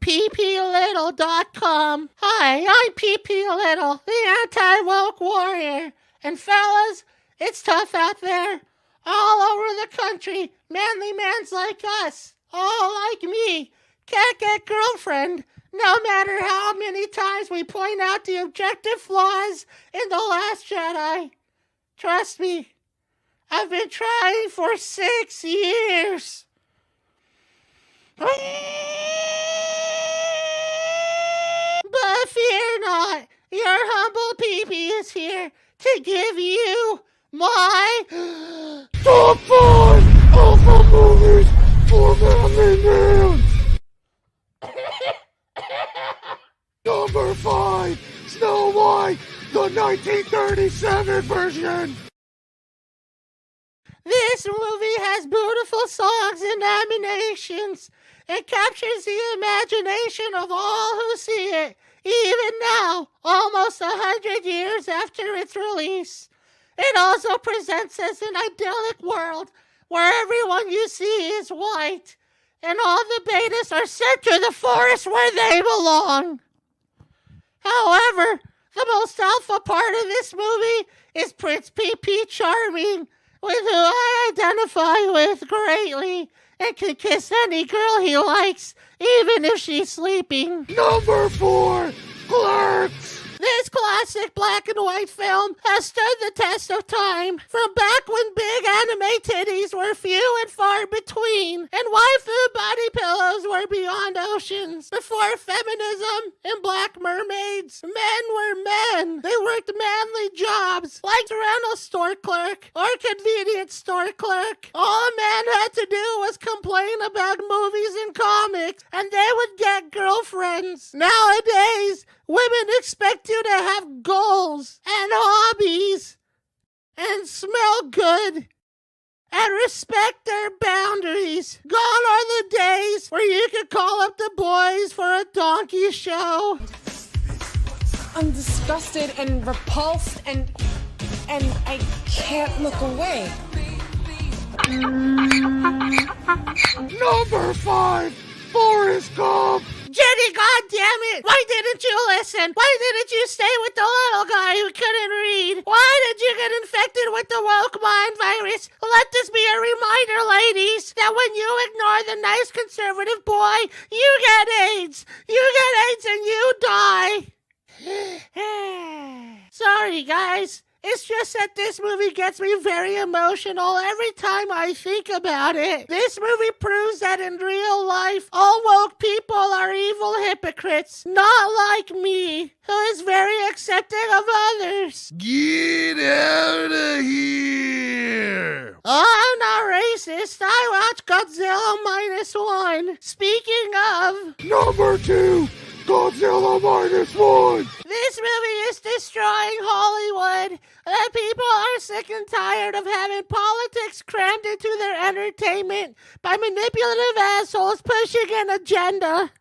pplittle.com. Hi, I'm PP Little, the anti-woke warrior. And fellas, it's tough out there. All over the country, manly mans like us, all like me, can't get girlfriend, no matter how many times we point out the objective flaws in The Last Jedi. Trust me, I've been trying for 6 years. But fear not, your humble PP is here to give you my top 5 alpha movies for manly men. Number 5, Snow White, the 1937 version. This movie has beautiful songs and animations. It captures the imagination of all who see it, even now, almost 100 years after its release. It also presents us an idyllic world where everyone you see is white, and all the betas are sent to the forest where they belong. However, the most alpha part of this movie is Prince PP Charming, with who I identify with greatly, and can kiss any girl he likes, even if she's sleeping. Number 4, Clerks. This classic black and white film has stood the test of time, from back when big anime titties were few and far between, and waifu body pillows were beyond oceans. Before feminism and black mermaids, men were men. They worked manly jobs, like rental store clerk or convenience store clerk. All a man had to do was complain about movies and comics, and they would get girlfriends. Nowadays, women expect you to have goals and hobbies and smell good and respect their boundaries. Gone are the days where you could call up the boys for a donkey show. I'm disgusted and repulsed and I can't look away. Number 5, Forrest Gump. Jenny, goddammit! Why didn't you listen? Why didn't you stay with the little guy who couldn't read? Why did you get infected with the woke mind virus? Let this be a reminder, ladies, that when you ignore the nice conservative boy, you get AIDS. You get AIDS and you die. Sorry, guys. It's just that this movie gets me very emotional every time I think about it. This movie proves that in real life, all woke people are evil hypocrites, not like me, who is very accepting of others. Get out of here! I'm not racist. I watch Godzilla -1. Speaking of... Number 2, Godzilla -1. This movie is destroying Hollywood. The people are sick and tired of having politics crammed into their entertainment by manipulative assholes pushing an agenda.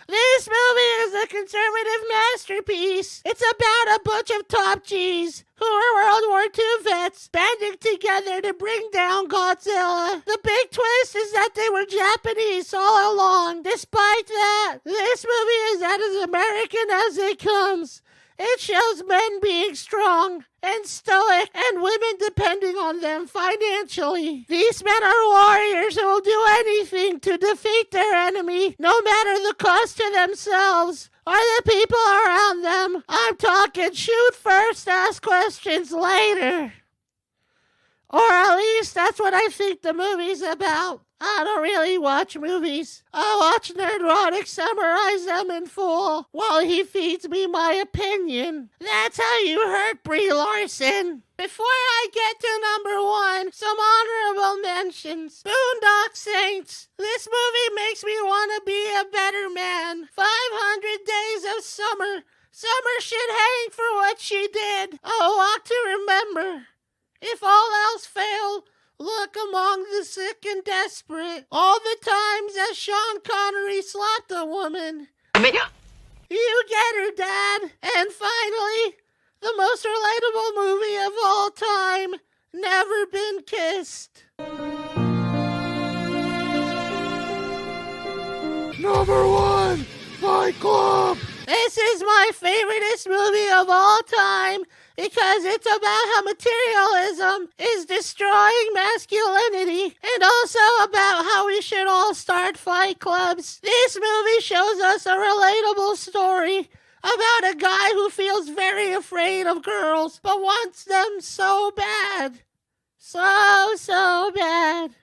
This movie is a conservative masterpiece. It's about a bunch of top G's who are World War II vets banding together to bring down Godzilla. The big twist is that they were Japanese all along. Despite that, this movie is as American as it comes. It shows men being strong and stoic and women depending on them financially. These men are warriors who will do anything to defeat their enemy, no matter the cost to themselves or the people around them. I'm talking shoot first, ask questions later. Or at least that's what I think the movie's about. I don't really watch movies. I watch Nerdrotic summarize them in full while he feeds me my opinion. That's how you hurt Brie Larson. Before I get to number 1, some honorable mentions. Boondock Saints. This movie makes me want to be a better man. 500 Days of Summer. Summer should hang for what she did. A Walk to Remember. If all else fail, look among the sick and desperate. All the times that Sean Connery slapped a woman. You get her, Dad. And finally, the most relatable movie of all time, Never Been Kissed. Number 1, Fight Club! This is my favoriteest movie of all time because it's about how materialism is destroying masculinity and also about how we should all start fight clubs. This movie shows us a relatable story about a guy who feels very afraid of girls but wants them so bad. So bad.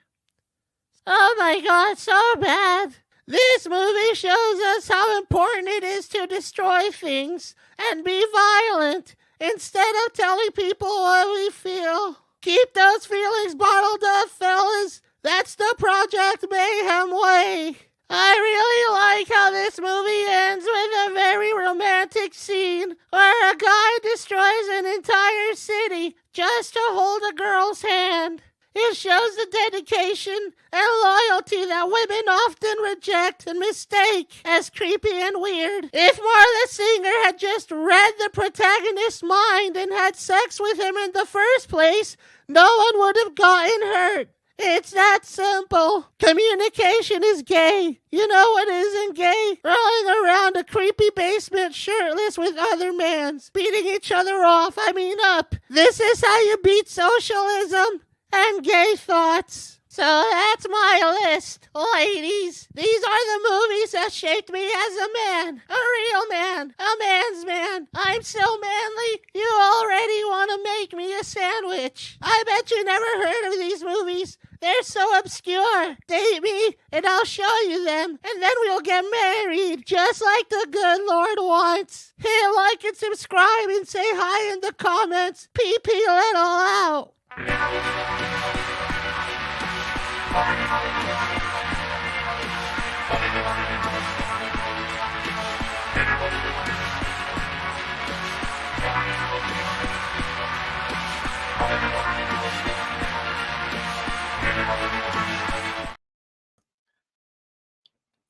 Oh my God, so bad. This movie shows us how important it is to destroy things and be violent instead of telling people what we feel. Keep those feelings bottled up, fellas. That's the Project Mayhem way. I really like how this movie ends with a very romantic scene where a guy destroys an entire city just to hold a girl's hand. It shows the dedication and loyalty that women often reject and mistake as creepy and weird. If Martha Singer had just read the protagonist's mind and had sex with him in the first place, no one would have gotten hurt. It's that simple. Communication is gay. You know what isn't gay? Rolling around a creepy basement shirtless with other mans, beating each other off, up. This is how you beat socialism and gay thoughts. So that's my list, ladies. These are the movies that shaped me as a man, a real man, a man's man. I'm so manly, you already want to make me a sandwich. I bet you never heard of these movies. They're so obscure. Date me, and I'll show you them, and then we'll get married, just like the good Lord wants. Hit like and subscribe and say hi in the comments. PP little out.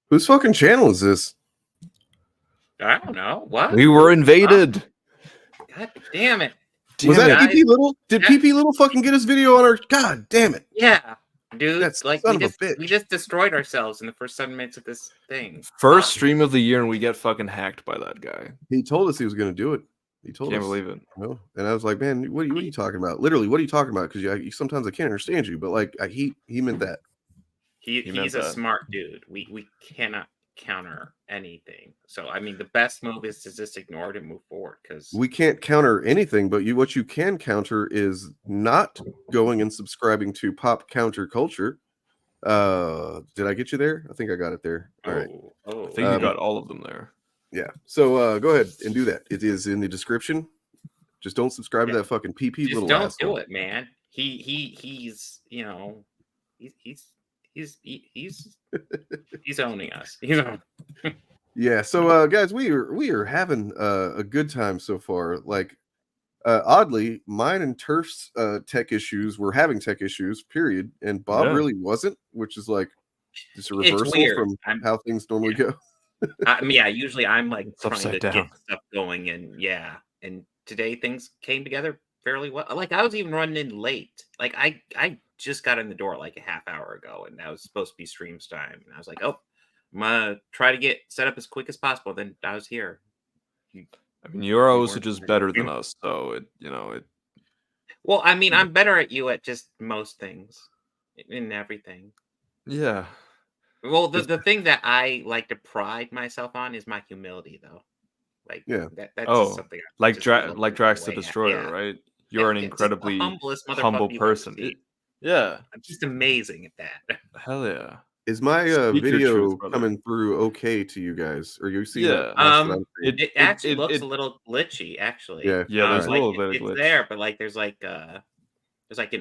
Whose fucking channel is this? I don't know. What? We were invaded. God damn it. Was that guys. PP Little? Did PP Little fucking get his video on our... God damn it. Yeah. Dude, That's like son we of a bitch. just destroyed ourselves in the first 7 minutes of this thing. First stream of the year, and we get fucking hacked by that guy. He told us he was going to do it. He told Can't us. believe it. No. And I was like, man, what are you talking about? Literally, what are you talking about? Because sometimes I can't understand you. But like, he meant that. He's a smart dude. We cannot counter anything. So I mean, the best move is to just ignore it and move forward. Because We can't counter anything, but what you can counter is not going and subscribing to pop counter culture. Did I get you there? I think I got it there. All right. I think you got all of them there. Yeah. So go ahead and do that. It is in the description. Just don't subscribe to that fucking PP just little don't asshole. do it, man. He's he's owning us. Yeah. So guys, we are having a good time so far. Like oddly, mine and Turf's tech issues were having tech issues, period. And Bob really wasn't, which is like just a reversal from how things normally go. Usually I'm like trying to get stuff going, and today things came together fairly well. Like I was even running in late. Like I just got in the door like a half hour ago, and that was supposed to be streams time. And I was like, oh, I'm gonna try to get set up as quick as possible. Then I was here. I mean, you're also just better than us, so it. Well, I mean, I'm better at you at just most things, in everything. Yeah. Well, the thing that I like to pride myself on is my humility, though. Like, that's something. Like Drax the Destroyer, right? You're an incredibly humble person. Yeah, I'm just amazing at that. Hell yeah. Is my video coming through okay to you guys? Or you see that? It actually looks a little glitchy, actually. Yeah, there's a little bit of glitch. It's there, but like there's like an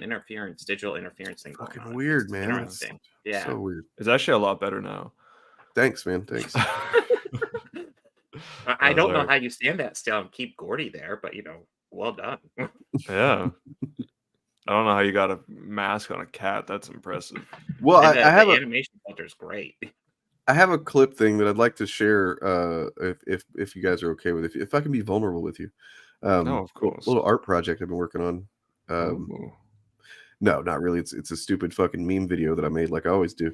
interference, digital interference thing. Fucking weird, man. Yeah, so weird. It's actually a lot better now. Thanks, man. Thanks. I don't know how you stand that still and keep Gordy there, but well done. Yeah. I don't know how you got a mask on a cat. That's impressive. Well, I have the animation filter is great. I have a clip thing that I'd like to share. If you guys are okay with it, if I can be vulnerable with you. No, of course. A little art project I've been working on. No, not really. It's a stupid fucking meme video that I made, like I always do.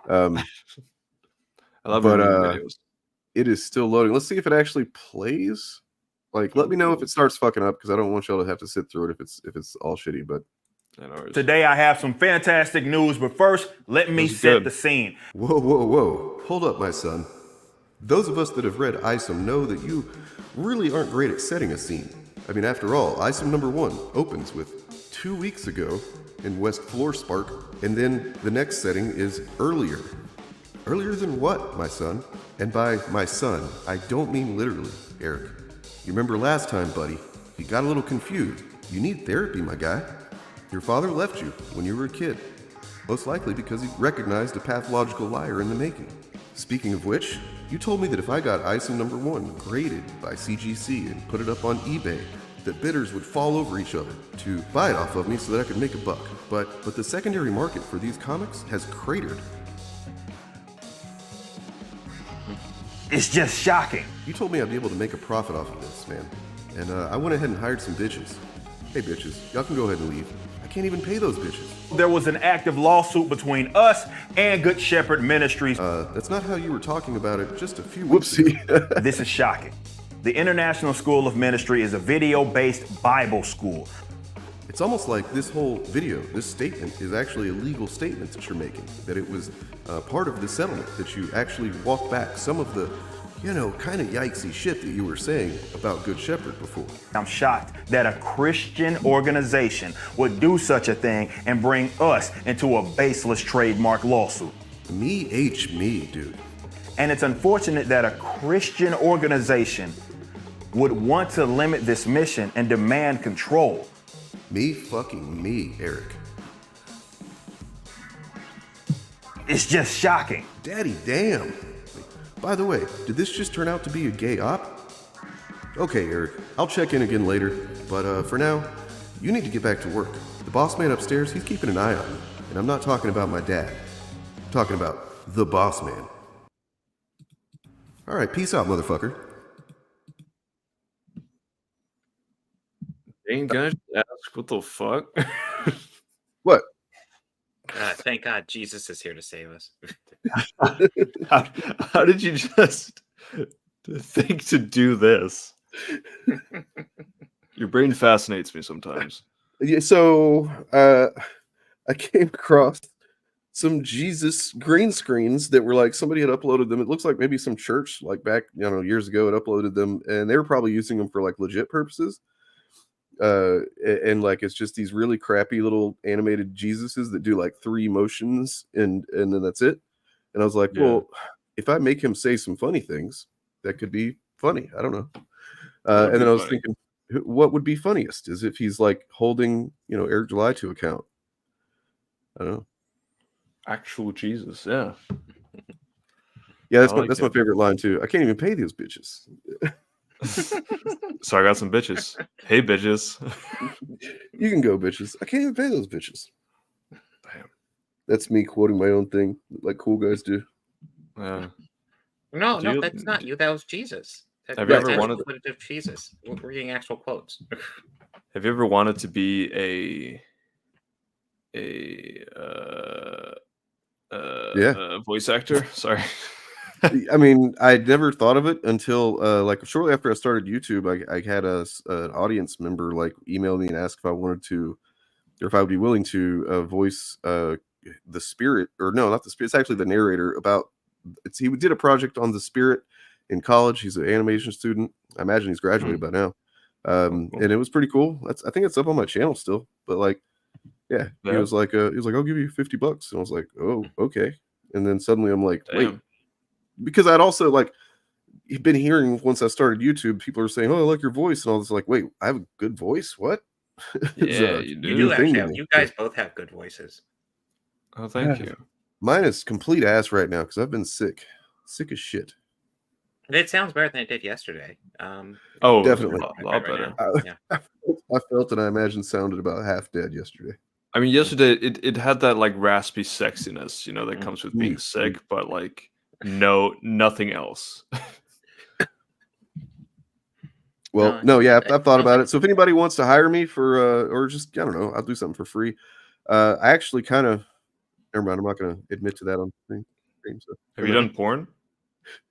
I love meme videos. It is still loading. Let's see if it actually plays. Like, let me know if it starts fucking up, because I don't want y'all to have to sit through it if it's all shitty. But today I have some fantastic news, but first, let me set the scene. Whoa. Hold up, my son. Those of us that have read ISOM know that you really aren't great at setting a scene. I mean, after all, ISOM number 1 opens with 2 weeks ago in West Floor Spark, and then the next setting is earlier. Earlier than what, my son? And by my son, I don't mean literally, Eric. You remember last time, buddy, you got a little confused. You need therapy, my guy. Your father left you when you were a kid, most likely because he recognized a pathological liar in the making. Speaking of which, you told me that if I got ISOM number 1 graded by CGC and put it up on eBay, that bidders would fall over each other to buy it off of me so that I could make a buck. But the secondary market for these comics has cratered. It's just shocking. You told me I'd be able to make a profit off of this, man. And I went ahead and hired some bitches. Hey, bitches, y'all can go ahead and leave. I can't even pay those bitches. There was an active lawsuit between us and Good Shepherd Ministries. That's not how you were talking about it just a few weeks ago. This is shocking. The International School of Ministry is a video-based Bible school. It's almost like this whole video, this statement, is actually a legal statement that you're making. That it was part of the settlement, that you actually walked back some of the, kind of yikesy shit that you were saying about Good Shepherd before. I'm shocked that a Christian organization would do such a thing and bring us into a baseless trademark lawsuit. Me, dude. And it's unfortunate that a Christian organization would want to limit this mission and demand control. Me, Eric. It's just shocking. Daddy, damn. By the way, did this just turn out to be a gay op? Okay, Eric, I'll check in again later, but for now, you need to get back to work. The boss man upstairs, he's keeping an eye on you, and I'm not talking about my dad. I'm talking about the boss man. All right, peace out, motherfucker. Ain't gonna ask what the fuck? What? Thank God Jesus is here to save us. How did you just think to do this? Your brain fascinates me sometimes. Yeah, so I came across some Jesus green screens that were like somebody had uploaded them. It looks like maybe some church like back years ago had uploaded them, and they were probably using them for like legit purposes. And like it's just these really crappy little animated Jesuses that do like 3 motions and then that's it. And I was like, well, if I make him say some funny things, that could be funny. I don't know. And then I was thinking, what would be funniest is if he's like holding Eric July to account. I don't know. Actual Jesus, yeah. Yeah, that's my favorite line too. I can't even pay these bitches. So I got some bitches. Hey, bitches. You can go, bitches. I can't even pay those bitches. Damn. That's me quoting my own thing, like cool guys do. No, that's not you. That was Jesus. Have you ever wanted of Jesus? We're reading actual quotes. Have you ever wanted to be a voice actor? Sorry. I mean, I never thought of it until like shortly after I started YouTube. I had an audience member like email me and ask if I wanted to, or if I would be willing to voice the spirit, or no, not the spirit. It's actually the narrator about. He did a project on the spirit in college. He's an animation student. I imagine he's graduated by now, and it was pretty cool. I think it's up on my channel still. But like, yeah. He was like, I'll give you $50, and I was like, oh, okay. And then suddenly I'm like, wait. Because I'd also like been hearing once I started YouTube, people are saying, "Oh, I like your voice," and I was like, "Wait, I have a good voice? What?" Yeah, you do. You do actually have, you guys both have good voices. Oh, thank you. Mine is complete ass right now because I've been sick as shit. It sounds better than it did yesterday. Definitely a lot better. I felt and I imagine sounded about half dead yesterday. I mean, yesterday it had that like raspy sexiness, that comes with being sick, but like. No, nothing else. Well, I've thought about it. So if anybody wants to hire me for, or just, I don't know, I'll do something for free. I actually kind of, never mind, I'm not going to admit to that on the screen. So, have you done porn?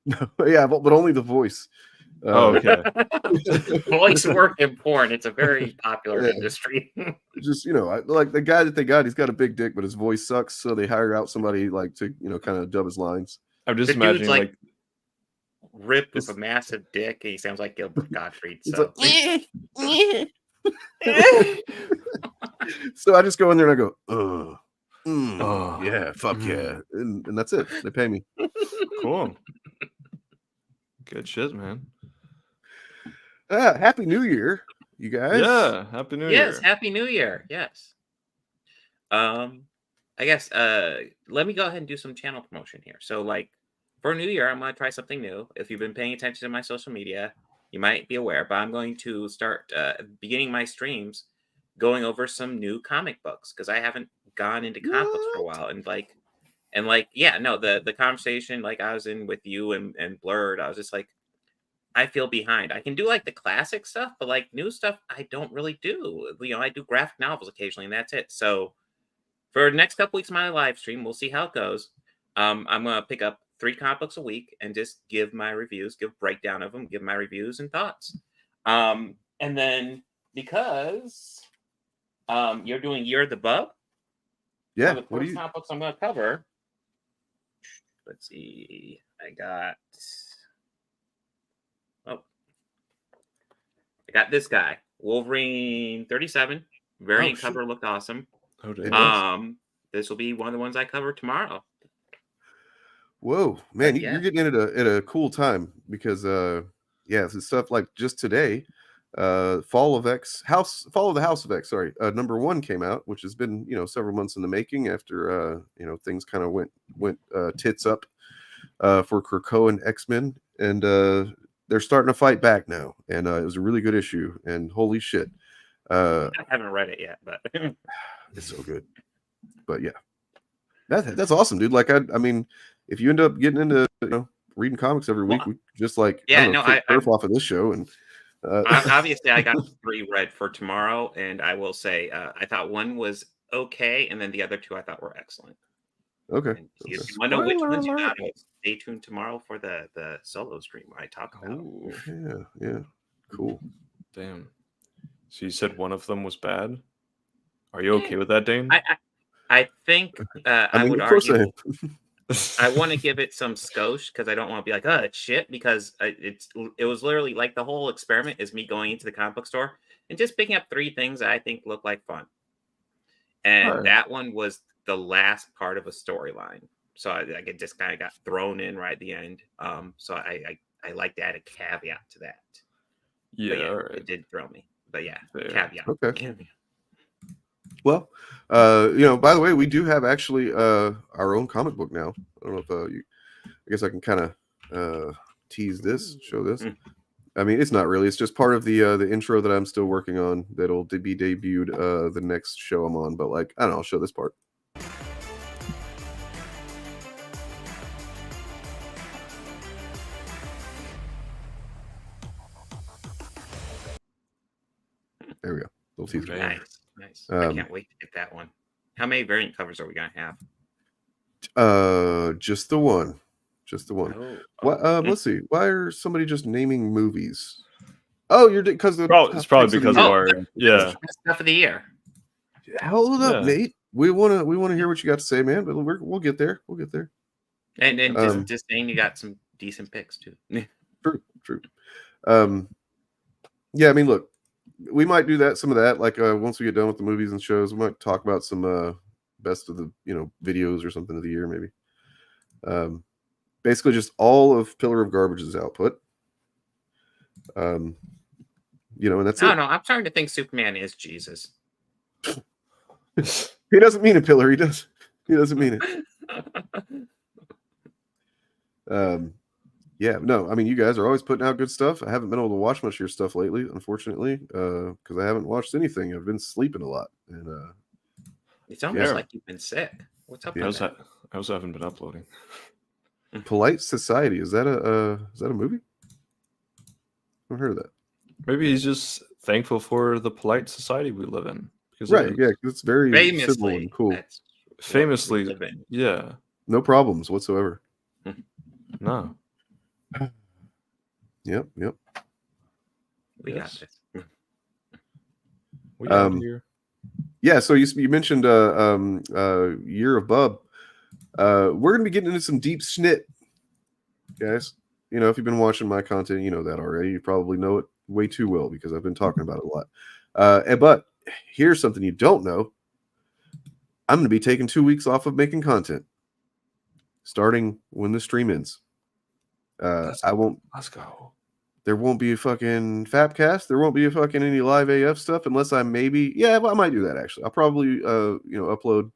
No, yeah, but only the voice. Oh, okay. Voice work in porn. It's a very popular Yeah. industry. Just like the guy that they got, he's got a big dick, but his voice sucks, so they hire out somebody like to kind of dub his lines. I'm just The dude's imagining like like ripped with a massive dick, and he sounds like Gilbert Gottfried. It's So So I just go in there and I go, Oh. yeah, fuck yeah, and that's it. They pay me. cool. Good shit, man. Happy New Year, you guys. Yeah, Happy New yes, Year. Happy New Year. Yes. I guess let me go ahead and do some channel promotion here. So like for New Year, I'm gonna try something new. If you've been paying attention to my social media, you might be aware, but I'm going to start beginning my streams going over some new comic books because I haven't gone into comic books for a while. And the conversation like I was in with you and Blurred, I was just like, I feel behind. I can do like the classic stuff, but like new stuff, I don't really do. I do graphic novels occasionally, and that's it. So for the next couple weeks of my live stream, we'll see how it goes. I'm gonna pick up 3 comic books a week and just give my reviews, give breakdown of them, give my reviews and thoughts. And then because you're doing Year of the Bug, Yeah. the first comic books I'm gonna cover. Let's see. I got this guy, Wolverine 37. Variant cover looked awesome. Oh, This will be one of the ones I cover tomorrow. Whoa, man, you're getting in at a cool time because this stuff like just today, Fall of the House of X, sorry, number 1 came out, which has been several months in the making after things kind of went tits up for Krakoa and X-Men, and they're starting to fight back now, and it was a really good issue, and holy shit, I haven't read it yet, but it's so good. But yeah, that's awesome, dude. Like I mean, if you end up getting into reading comics every week, we just take turf off of this show, and obviously I got 3 read for tomorrow, and I will say I thought 1 was okay, and then the other 2 I thought were excellent. Okay. If you want to know which ones you got, stay tuned tomorrow for the solo stream where I talk about. Yeah, cool. Damn. So you said one of them was bad. Are you okay with that, Dane? I think I would of course argue. I want to give it some skosh because I don't want to be like, oh, it's shit, because it was literally like the whole experiment is me going into the comic book store and just picking up 3 things that I think look like fun. And that one was the last part of a storyline. So it just kind of got thrown in right at the end. So I like to add a caveat to that. Yeah, all right. It did throw me. But yeah, caveat. Okay. Well, by the way, we do have actually our own comic book now. I don't know if I guess I can kind of tease this, show this. I mean, it's not really. It's just part of the intro that I'm still working on that'll be debuted the next show I'm on. But like, I don't know, I'll show this part. There we go. Little teaser. Nice. I can't wait to get that one. How many variant covers are we gonna have? Just the one. Let's see. Why are somebody just naming movies? Oh, you're because it's probably because of our stuff of the year. Hold up, Nate. We wanna hear what you got to say, man. But we'll get there. And just saying, you got some decent picks too. True. Yeah, I mean, look, we might do some of that. Like once we get done with the movies and shows, we might talk about some best of the videos or something of the year, maybe. Basically, just all of Pillar of Garbage's output. And that's it. No, I'm starting to think Superman is Jesus. He doesn't mean a pillar. He doesn't mean it. Yeah, no, I mean, you guys are always putting out good stuff. I haven't been able to watch much of your stuff lately, unfortunately, because I haven't watched anything. I've been sleeping a lot, and it's almost like you've been sick. What's up? I also haven't been uploading. Polite Society, is that a movie? I've heard of that. Maybe he's just thankful for the polite society we live in. Because it's very civil and cool. Famously, yeah, no problems whatsoever. No. Yep. We got this. We out here. Yeah, so you mentioned Year of Bub. We're gonna be getting into some deep snit, guys. You know, if you've been watching my content, you know that already. You probably know it way too well because I've been talking about it a lot. But here's something you don't know. I'm gonna be taking 2 weeks off of making content, starting when the stream ends. Let's go. There won't be a fucking Fapcast. There won't be a fucking any live AF stuff unless I well, I might do that actually. I'll probably upload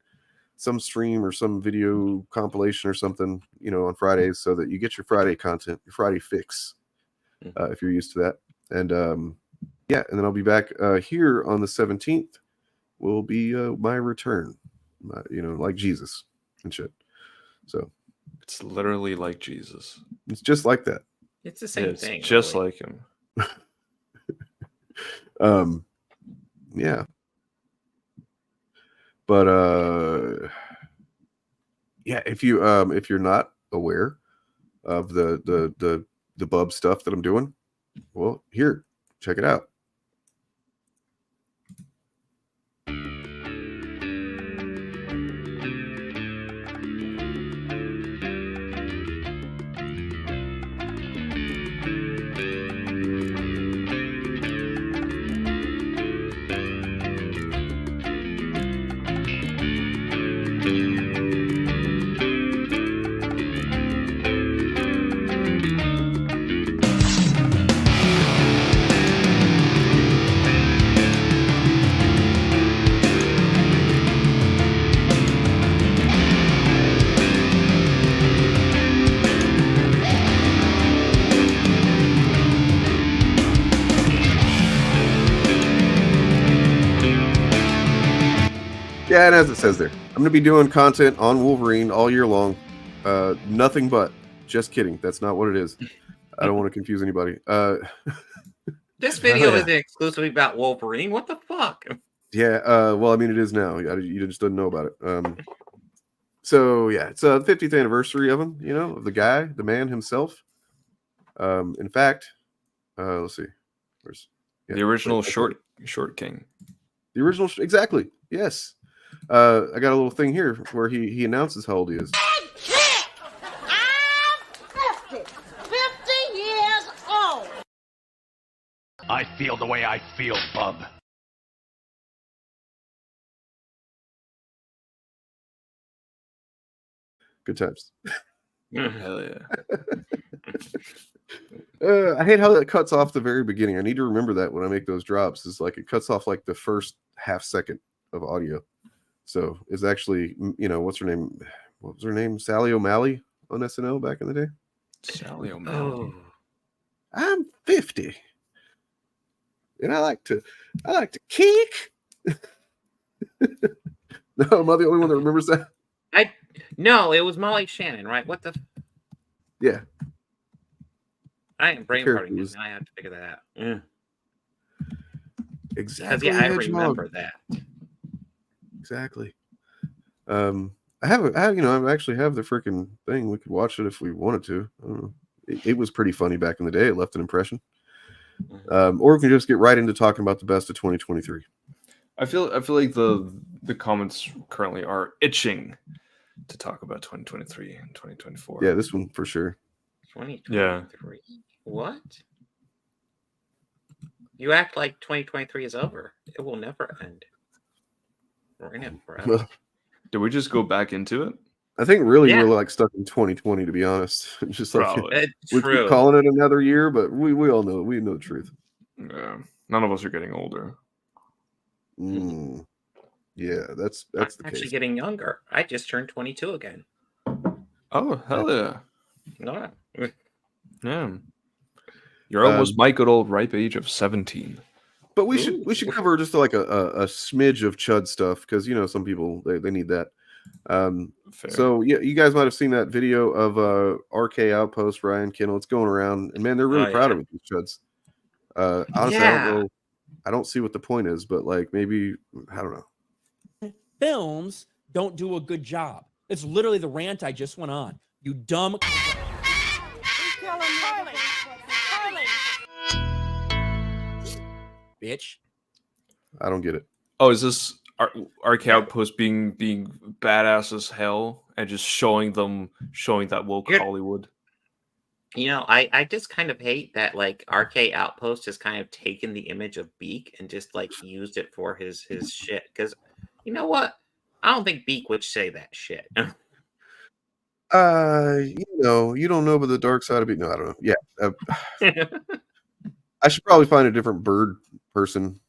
some stream or some video compilation or something, on Fridays so that you get your Friday content, your Friday fix, if you're used to that. And and then I'll be back here on the 17th. Will be my return, like Jesus and shit. So it's literally like Jesus. It's just like that. It's the same thing. Just like him. Yeah. But if you're not aware of the bub stuff that I'm doing, well, here, check it out. Yeah, and as it says there, I'm going to be doing content on Wolverine all year long. Nothing but. Just kidding. That's not what it is. I don't want to confuse anybody. This video isn't exclusively about Wolverine. What the fuck? Yeah, well, I mean, it is now. You just didn't know about it. So, yeah, it's the 50th anniversary of him, of the guy, the man himself. In fact, let's see. The original short king. The original, exactly. Yes. I got a little thing here where he announces how old he is. I'm 50 years old. I feel the way I feel, bub. Good times. Hell yeah. I hate how that cuts off the very beginning. I need to remember that when I make those drops. It's like it cuts off like the first half second of audio. So it's actually, what's her name? What was her name? Sally O'Malley on SNL back in the day. Sally O'Malley. I'm 50, and I like to kick. No, am I the only one that remembers that? No, it was Molly Shannon, right? What the? Yeah. I am brain farting this. I have to figure that out. Yeah. Exactly. I remember that. Exactly. I actually have the freaking thing. We could watch it if we wanted to. I don't know. It was pretty funny back in the day. It left an impression. Or we can just get right into talking about the best of 2023. I feel like the comments currently are itching to talk about 2023 and 2024. Yeah, this one for sure. 2023. Yeah. What? You act like 2023 is over. It will never end. We're in it forever. Did we just go back into it? I think really we're like stuck in 2020, to be honest. Just like we keep calling it another year, but we all know the truth. Yeah, none of us are getting older. Yeah, that's I'm the actually case. getting younger. I just turned 22 again. Oh hell yeah! No. Yeah, you're almost my good old ripe age of 17. But we should cover just like a smidge of Chud stuff because some people they need that. So yeah, you guys might have seen that video of RK Outpost Ryan Kendall. It's going around, and man, they're really proud of it. These Chuds. Honestly, I don't see what the point is, but like maybe I don't know. Films don't do a good job. It's literally the rant I just went on. You dumb. He's killing me. Bitch. I don't get it. Oh, is this RK Outpost being badass as hell and just showing that woke Hollywood? You know, I just kind of hate that like RK Outpost has kind of taken the image of Beak and just like used it for his shit. Because you know what? I don't think Beak would say that shit. You know, you don't know about the dark side of Beak. No, I don't know. Yeah, I should probably find a different bird person.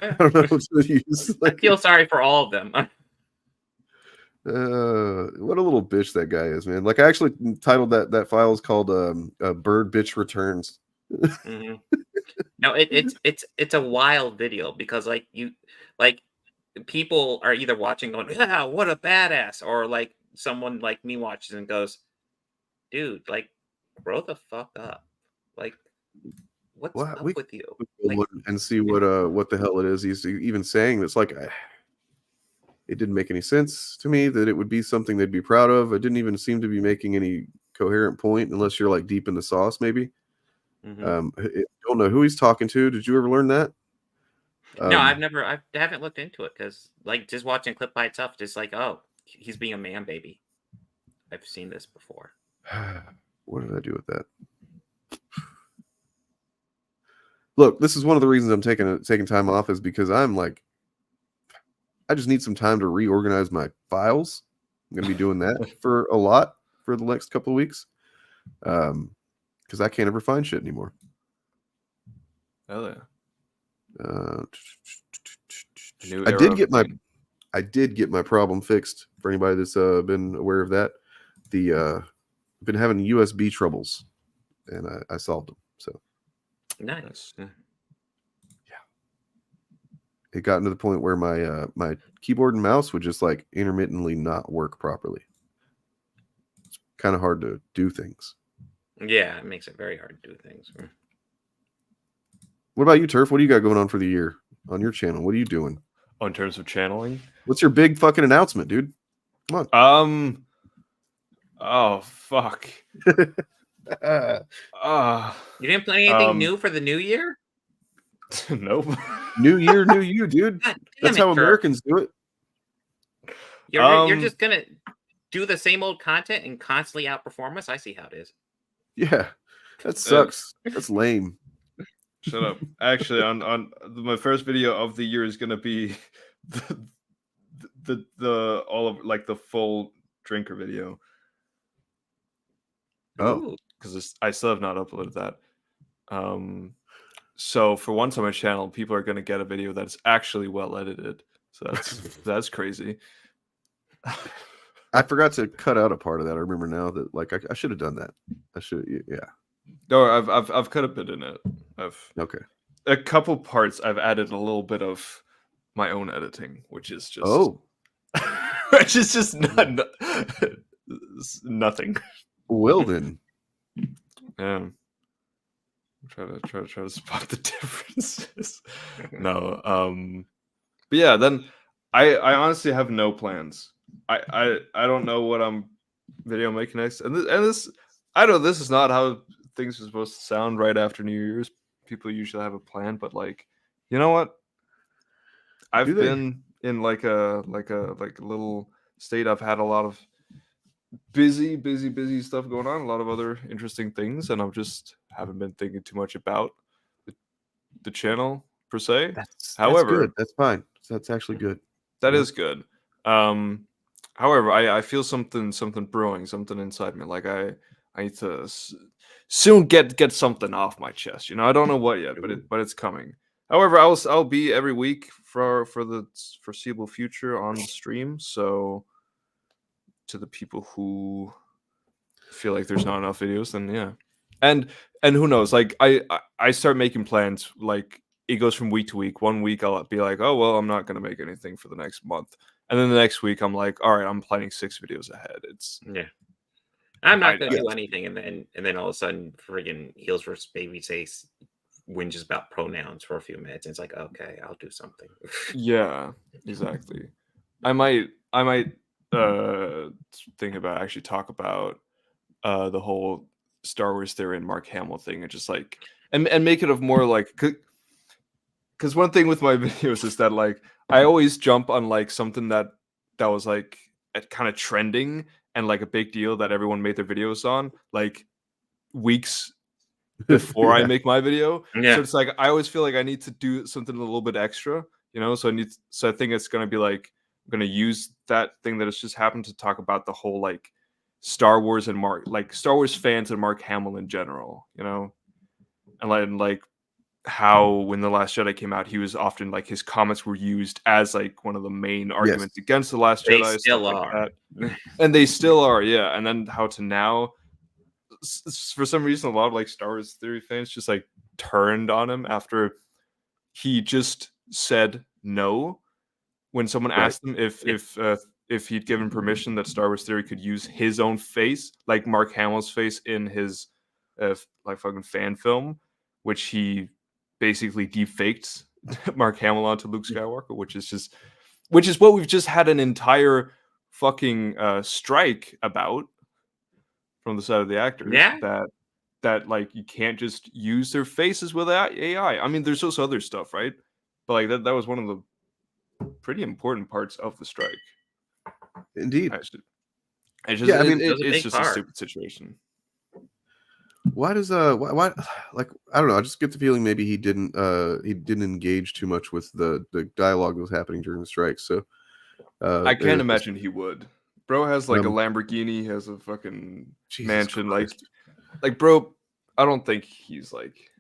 I don't know what to use. I feel sorry for all of them. What a little bitch that guy is, man. Like I actually titled that file is called Bird Bitch Returns. Mm-hmm. No, it's a wild video because like people are either watching going, yeah, what a badass, or like someone like me watches and goes, dude, like grow the fuck up. Like what's up with you? Like, and see what the hell it is he's even saying. That's like it didn't make any sense to me that it would be something they'd be proud of. It didn't even seem to be making any coherent point unless you're like deep in the sauce, maybe. I don't know who he's talking to. Did you ever learn that? No, I haven't looked into it because like just watching a clip by itself, just like, oh, he's being a man baby. I've seen this before. What did I do with that? Look, this is one of the reasons I'm taking time off is because I'm like, I just need some time to reorganize my files. I'm going to be doing that for a lot for the next couple of weeks. Because I can't ever find shit anymore. Oh yeah. I did get my problem fixed. For anybody that's been aware of that, I've been having USB troubles, and I solved them. So nice. Yeah. It got to the point where my keyboard and mouse would just like intermittently not work properly. It's kind of hard to do things. Yeah, it makes it very hard to do things. What about you, Turf? What do you got going on for the year on your channel? What are you doing? Oh, in terms of channeling? What's your big fucking announcement, dude? Come on. Oh fuck. You didn't plan anything new for the new year? Nope. New year, new you, dude. That's how Americans do it. You're just gonna do the same old content and constantly outperform us? I see how it is. Yeah. That sucks. That's lame. Shut up. Actually, on my first video of the year is gonna be the all of like the full drinker video. Oh, because I still have not uploaded that. So for once on my channel, people are gonna get a video that's actually well edited. So that's crazy. I forgot to cut out a part of that. I remember now that like I should have done that. I should, yeah. No, I've cut a bit in it. Okay. A couple parts I've added a little bit of my own editing, which is just which is just nothing. Well then, yeah. Try to spot the differences. No, but yeah. Then I honestly have no plans. I don't know what I'm video making next, and this I know this is not how things are supposed to sound right after New Year's. People usually have a plan, but like, you know what? I've been in like a little state. I've had a lot of busy stuff going on, a lot of other interesting things, and I've just haven't been thinking too much about the channel per se. However, that's good. That's fine. That's actually good. That is good. However, I feel something brewing, something inside me. Like I need to soon get something off my chest. You know, I don't know what yet, but it's coming. However, I'll be every week for the foreseeable future on the stream. So to the people who feel like there's not enough videos, then yeah. And who knows? Like I start making plans. Like it goes from week to week. 1 week I'll be like, oh well, I'm not gonna make anything for the next month. And then the next week I'm like, all right, I'm planning 6 videos ahead. It's I'm not gonna do anything, and then all of a sudden, friggin' Heels vs. Babyface whinges about pronouns for a few minutes, and it's like, okay, I'll do something. Yeah, exactly. I might think about actually talk about the whole Star Wars Theory and Mark Hamill thing, and just like and make it of more like, because one thing with my videos is that like I always jump on like something that was like kind of trending and like a big deal that everyone made their videos on like weeks before I make my video. So it's like I always feel like I need to do something a little bit extra, you know. So I think it's gonna be like I'm gonna use that thing that has just happened to talk about the whole like Star Wars and Star Wars fans and Mark Hamill in general, you know, and like how when The Last Jedi came out, he was often like his comments were used as like one of the main arguments against The Last Jedi. They still are. Like and they still are, yeah. And then how to now, for some reason, a lot of like Star Wars Theory fans just like turned on him after he just said no when someone asked him if he'd given permission that Star Wars Theory could use his own face, like Mark Hamill's face in his like fucking fan film, which he basically deepfaked Mark Hamill onto Luke Skywalker, which is what we've just had an entire fucking strike about from the side of the actors. That like you can't just use their faces with AI. I mean, there's also other stuff, right? But like that was one of the pretty important parts of the strike. Indeed. It's just a stupid situation. Why does why like I don't know, I just get the feeling maybe he didn't engage too much with the dialogue that was happening during the strike. So I can't imagine he would. Bro has like a Lamborghini, he has a fucking mansion. Christ. Like bro, I don't think he's like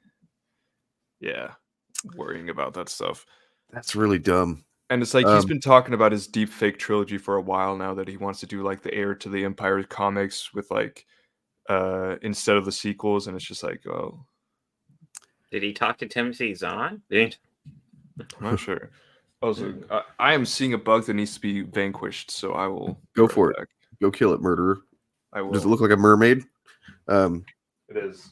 worrying about that stuff. That's really dumb. And it's like he's been talking about his deep fake trilogy for a while now, that he wants to do like the Heir to the Empire comics with like instead of the sequels, and it's just like, oh, did he talk to Timothy Zahn? I'm not sure. Also, I am seeing a bug that needs to be vanquished, so I will go for it. Go kill it, murderer. I will. Does it look like a mermaid? It is.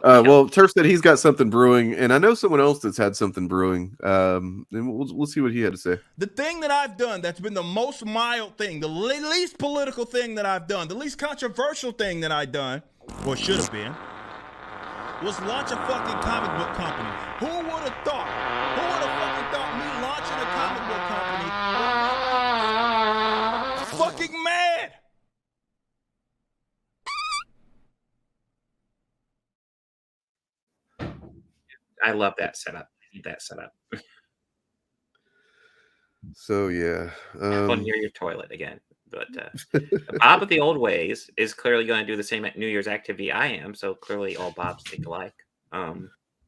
Well, Turf said he's got something brewing, and I know someone else that's had something brewing. And we'll see what he had to say. The thing that I've done that's been the most mild thing, the least political thing that I've done, the least controversial thing that I've done, or should have been, was launch a fucking comic book company. Who would have thought? Who would have fucking thought me launching a comic book company? Fucking mad! I love that setup. So yeah, near your toilet again. But Bob of the Old Ways is clearly going to do the same New Year's activity I am. So clearly, all Bobs think alike.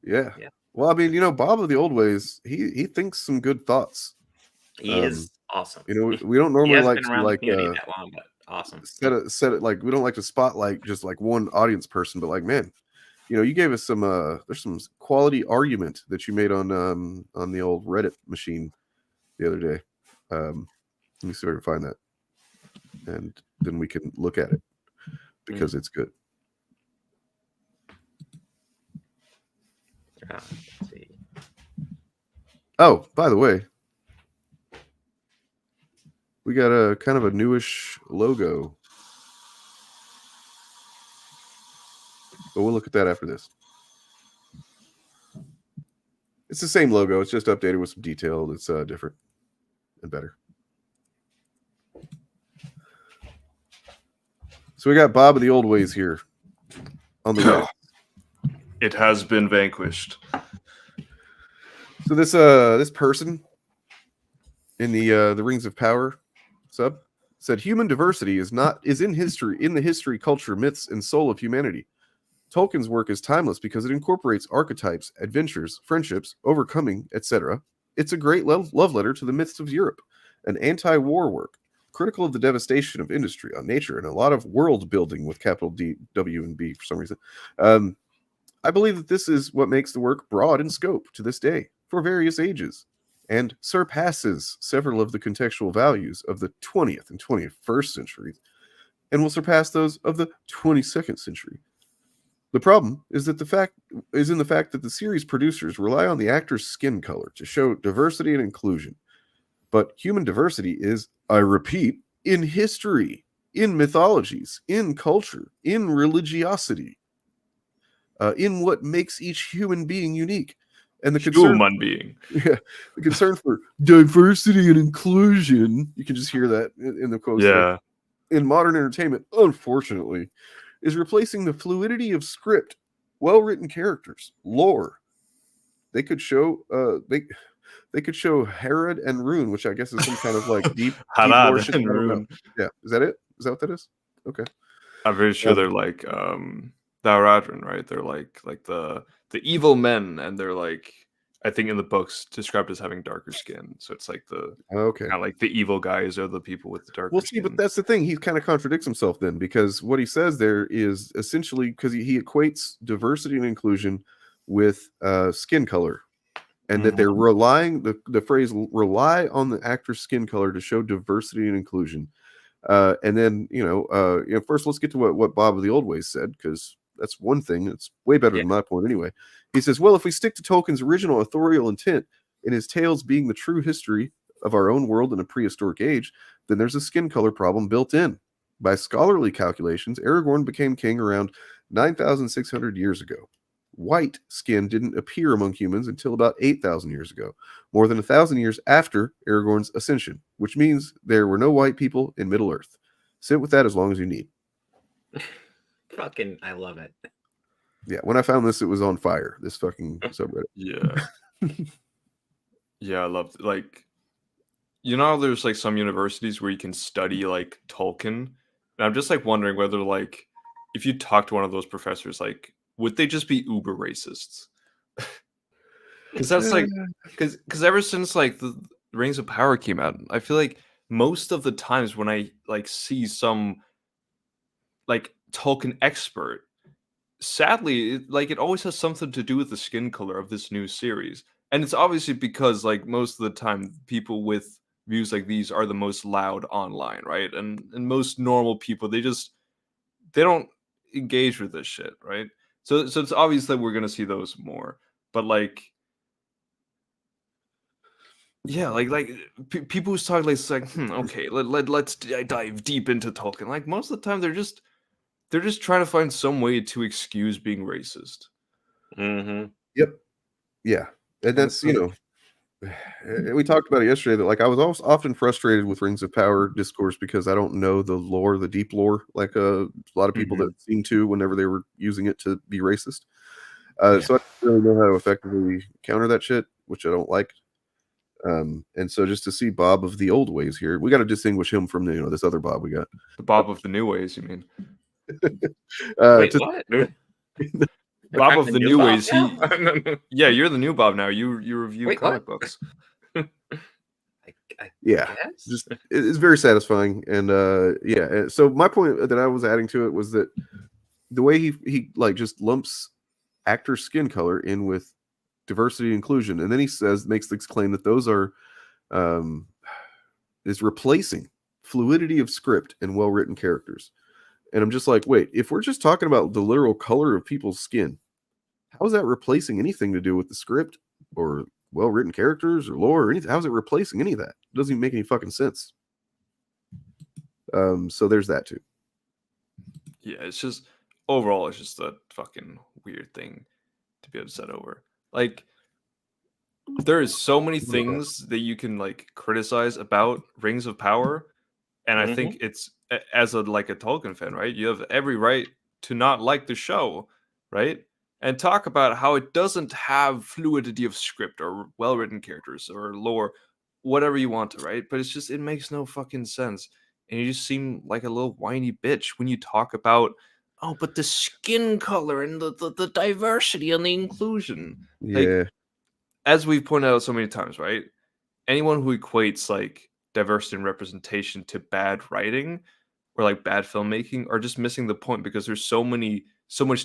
Yeah. Well, I mean, you know, Bob of the Old Ways, he thinks some good thoughts. He is awesome. You know, we don't normally like to like that long, but awesome. Set it like we don't like to spotlight just like one audience person, but like, man, you know, you gave us some there's some quality argument that you made on the old Reddit machine the other day. Let me see if I can find that, and then we can look at it because it's good. Let's see. Oh, by the way, we got a kind of a newish logo. But we'll look at that after this. It's the same logo. It's just updated with some detail that's different and better. So we got Bob of the Old Ways here on the web. It has been vanquished. So this person in the Rings of Power sub said human diversity is in the history, culture, myths, and soul of humanity. Tolkien's work is timeless because it incorporates archetypes, adventures, friendships, overcoming, etc. It's a great love letter to the myths of Europe, an anti-war work, critical of the devastation of industry on nature, and a lot of world building with capital D, W, and B for some reason. I believe that this is what makes the work broad in scope to this day for various ages, and surpasses several of the contextual values of the 20th and 21st centuries, and will surpass those of the 22nd century. The problem is in the fact that the series producers rely on the actor's skin color to show diversity and inclusion. But human diversity is, I repeat, in history. in mythologies, in culture, in religiosity, in what makes each human being unique. And the concern, the concern for diversity and inclusion, you can just hear that in the quotes. Yeah. In modern entertainment, unfortunately, is replacing the fluidity of script, well-written characters, lore. They could show they could show Herod and Rune, which I guess is some kind of like deep lore shit. Yeah, is that it? Is that what that is? Okay. I'm pretty sure they're like the Haradrim, right? They're like the evil men, and they're like, I think in the books described as having darker skin. So it's like kind of like the evil guys are the people with the darker skin. But that's the thing. He kind of contradicts himself then, because what he says there is essentially because he equates diversity and inclusion with skin color, and that they're relying the phrase rely on the actor's skin color to show diversity and inclusion. And then first let's get to what Bob of the Old Ways said, because that's one thing. It's way better than my point anyway. He says, well, if we stick to Tolkien's original authorial intent in his tales being the true history of our own world in a prehistoric age, then there's a skin color problem built in. By scholarly calculations, Aragorn became king around 9,600 years ago. White skin didn't appear among humans until about 8,000 years ago, more than 1,000 years after Aragorn's ascension, which means there were no white people in Middle-earth. Sit with that as long as you need. Fucking, I love it. Yeah, when I found this, it was on fire. This fucking subreddit. Yeah. Yeah, I love it. Like, there's like some universities where you can study like Tolkien, and I'm just like wondering whether like if you talk to one of those professors, like would they just be uber racists? Because that's like because ever since like the Rings of Power came out, I feel like most of the times when I like see some like Tolkien expert, sadly, it always has something to do with the skin color of this new series. And it's obviously because like most of the time people with views like these are the most loud online, right? And most normal people, they don't engage with this shit, right? So it's obvious that we're gonna see those more. But like, yeah, people who talk like it's like, okay, let's dive deep into Tolkien. Like most of the time, they're just trying to find some way to excuse being racist. Yep. Yeah, and that's we talked about it yesterday that like I was often frustrated with Rings of Power discourse because I don't know the lore, the deep lore, like a lot of people that seem to whenever they were using it to be racist. So I don't really know how to effectively counter that shit, which I don't like. And so just to see Bob of the Old Ways here, we got to distinguish him from this other Bob we got. The Bob of the New Ways, you mean? Wait, what? Bob of the New Ways. Yeah, you're the new Bob now. You review comic books. Yeah, just it's very satisfying, and so my point that I was adding to it was that the way he like just lumps actor skin color in with diversity and inclusion, and then he makes this claim that those are is replacing fluidity of script and well-written characters. And I'm just like, wait, if we're just talking about the literal color of people's skin, how is that replacing anything to do with the script or well-written characters or lore or anything? How is it replacing any of that? It doesn't even make any fucking sense. So there's that too. Yeah, it's just overall, it's just a fucking weird thing to be upset over. Like, there is so many things that you can like criticize about Rings of Power, and I think it's as a Tolkien fan, right? You have every right to not like the show, right? And talk about how it doesn't have fluidity of script or well-written characters or lore, whatever you want to, right? But it's just, it makes no fucking sense. And you just seem like a little whiny bitch when you talk about, oh, but the skin color and the diversity and the inclusion. Yeah. Like, as we've pointed out so many times, right? Anyone who equates like diversity and representation to bad writing or like bad filmmaking are just missing the point, because there's so much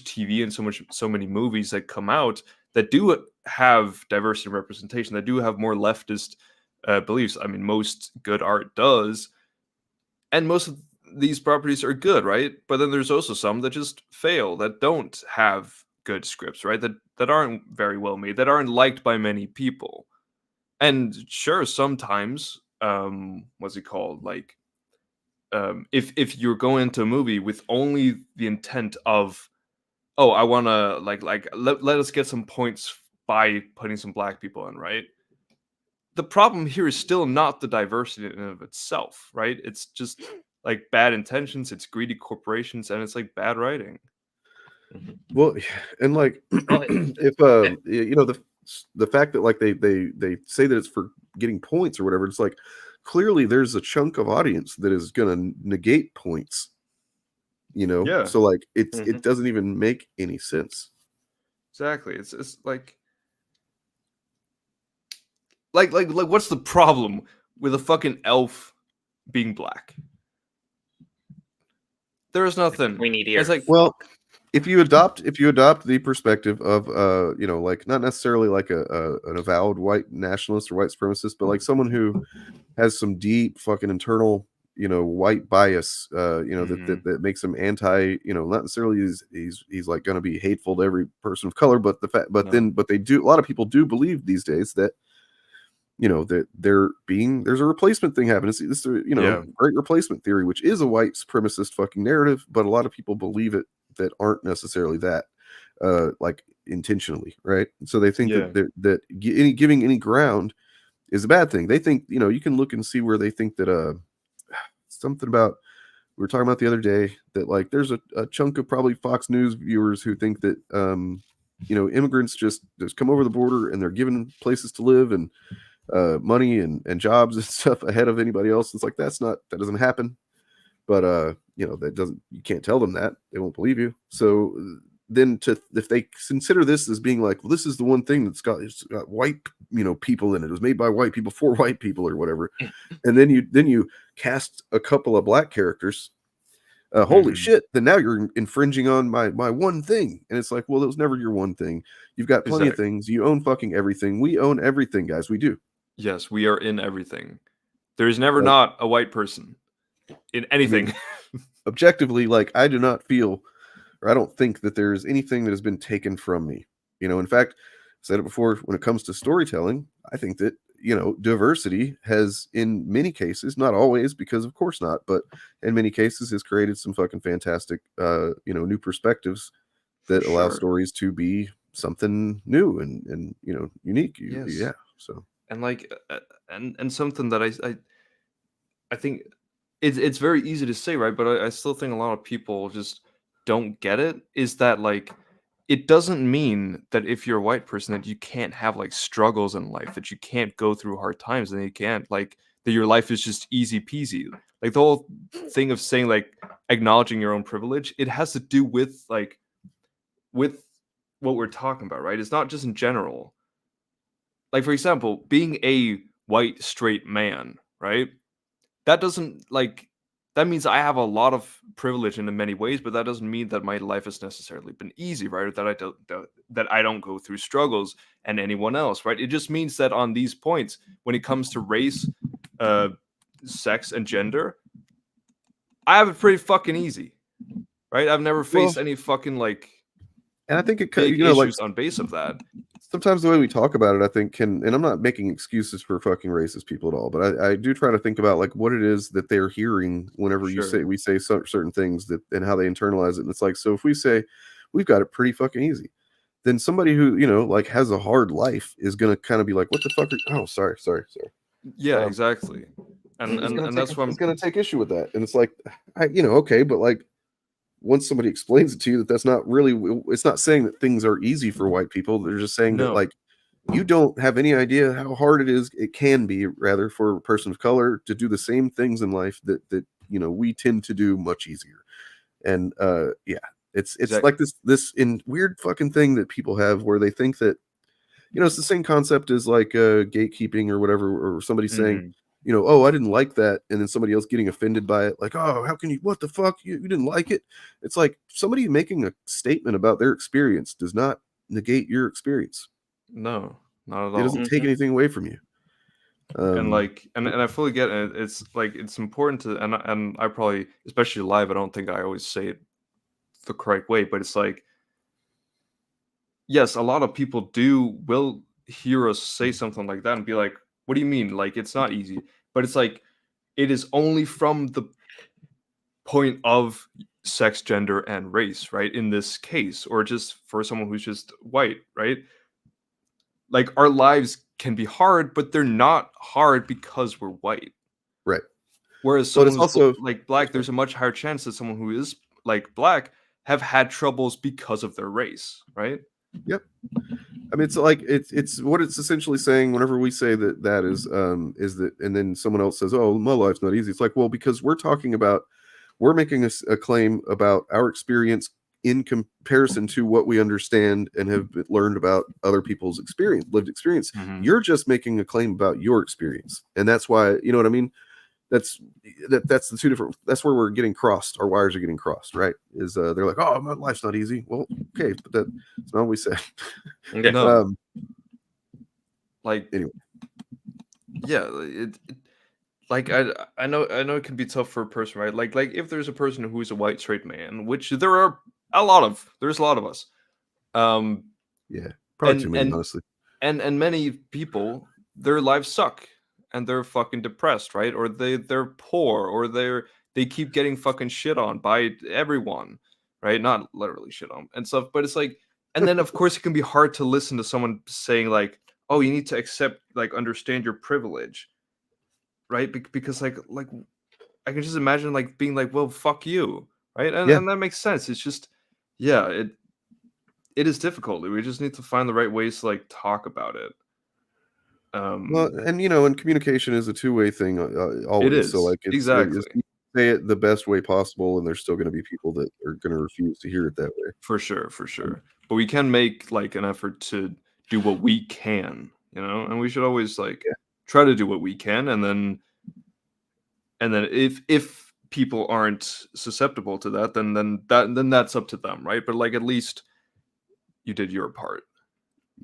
TV and so many movies that come out that do have diversity and representation, that do have more leftist beliefs. I mean, most good art does, and most of these properties are good, right? But then there's also some that just fail, that don't have good scripts, right? That aren't very well made, that aren't liked by many people. And sure, sometimes what's it called, like if you're going into a movie with only the intent of, oh, I want to let us get some points by putting some black people in, right? The problem here is still not the diversity in and of itself, right? It's just like bad intentions, it's greedy corporations, and it's like bad writing. Well, and like if the fact that like they say that it's for getting points or whatever, it's like clearly there's a chunk of audience that is going to negate points. Yeah. So like it doesn't even make any sense. Exactly. It's like what's the problem with a fucking elf being black? There is nothing. We need ears. It's like, well, if you adopt the perspective of like not necessarily like an avowed white nationalist or white supremacist, but like someone who has some deep fucking internal white bias, that makes him anti, not necessarily he's like going to be hateful to every person of color, but a lot of people do believe these days that that there's a replacement thing happening. This great replacement theory, which is a white supremacist fucking narrative, but a lot of people believe it that aren't necessarily that like intentionally, right? So they think that giving any ground is a bad thing. They think you can look and see where they think that something about we were talking about the other day that like there's a chunk of probably Fox News viewers who think that immigrants just come over the border and they're given places to live and money and jobs and stuff ahead of anybody else. It's like that doesn't happen. But that doesn't, you can't tell them that, they won't believe you. So then if they consider this as being like, well, this is the one thing it's got white people in it. It was made by white people for white people or whatever, and then you cast a couple of black characters. Holy shit! Then now you're infringing on my one thing, and it's like, well, it was never your one thing. You've got plenty of things. You own fucking everything. We own everything, guys. We do. Yes, we are in everything. There is never not a white person in anything. I mean, objectively, like I do not feel, or I don't think that there is anything that has been taken from me. In fact, I said it before, when it comes to storytelling, I think that diversity has, in many cases, not always, because of course not, but in many cases has created some fucking fantastic new perspectives that allow stories to be something new and unique. Yes. Yeah. So and like and something that I think it's very easy to say, right? But I still think a lot of people just don't get it, is that like it doesn't mean that if you're a white person that you can't have like struggles in life, that you can't go through hard times, and you can't like that your life is just easy peasy. Like the whole thing of saying like acknowledging your own privilege, it has to do with like with what we're talking about, right? It's not just in general. Like for example, being a white straight man, right? That doesn't like that means I have a lot of privilege in many ways, but that doesn't mean that my life has necessarily been easy, right? Or that I don't go through struggles and anyone else, right? It just means that on these points, when it comes to race, sex, and gender, I have it pretty fucking easy, right? I've never faced any fucking like, and I think it big issues on base of that. Sometimes the way we talk about it, I think and I'm not making excuses for fucking racist people at all, but I do try to think about like what it is that they're hearing whenever we say certain things that and how they internalize it. And it's like, so if we say we've got it pretty fucking easy, then somebody who like has a hard life is gonna kind of be like, what the fuck sorry. Yeah, exactly. And that's why I'm gonna take issue with that. And it's like, okay, but like once somebody explains it to you that's not really, it's not saying that things are easy for white people. They're just saying that like you don't have any idea how hard it can be rather for a person of color to do the same things in life that we tend to do much easier. And it's like this in weird fucking thing that people have where they think that it's the same concept as like gatekeeping or whatever, or somebody saying oh, I didn't like that, and then somebody else getting offended by it, like, oh, how can you, what the fuck, you didn't like it? It's like somebody making a statement about their experience does not negate your experience. No, not at all. It doesn't take anything away from you. And I fully get it. It's like it's important to, and I probably, especially live, I don't think I always say it the correct way, but it's like, yes, a lot of people will hear us say something like that and be like, what do you mean? Like, it's not easy. But it's like, it is only from the point of sex, gender, and race, right? In this case, or just for someone who's just white, right? Like our lives can be hard, but they're not hard because we're white. Right. Whereas But someone it's who's also like black, there's a much higher chance that someone who is like black have had troubles because of their race, right? Yep. I mean, it's like it's what it's essentially saying. Whenever we say that is that, and then someone else says, "Oh, my life's not easy." It's like, well, because we're making a claim about our experience in comparison to what we understand and have learned about other people's lived experience. Mhm. You're just making a claim about your experience, and that's why, you know what I mean. That's the two different. That's where we're getting crossed. Our wires are getting crossed, right? Is they're like, "Oh, my life's not easy." Well, okay, but that's not what we said. No. Like anyway, yeah, like I know it can be tough for a person, right? Like if there's a person who's a white straight man, which there's a lot of us. Yeah, probably too many, and honestly. And many people, their lives suck and they're fucking depressed, right? Or they're poor, or they keep getting fucking shit on by everyone, right? Not literally shit on and stuff, but it's like, and then of course it can be hard to listen to someone saying like, oh, you need to accept, like, understand your privilege, right? Because like I can just imagine like being like, well, fuck you, right? And, Yeah. and that makes sense. It's just, yeah, it is difficult. We just need to find the right ways to like talk about it. Well, and and communication is a two-way thing always. It is. So like Exactly. you say it the best way possible, and there's still going to be people that are going to refuse to hear it that way. For sure. But we can make like an effort to do what we can, and we should always like try to do what we can, and then if people aren't susceptible to that, then that's up to them, right? But like at least you did your part.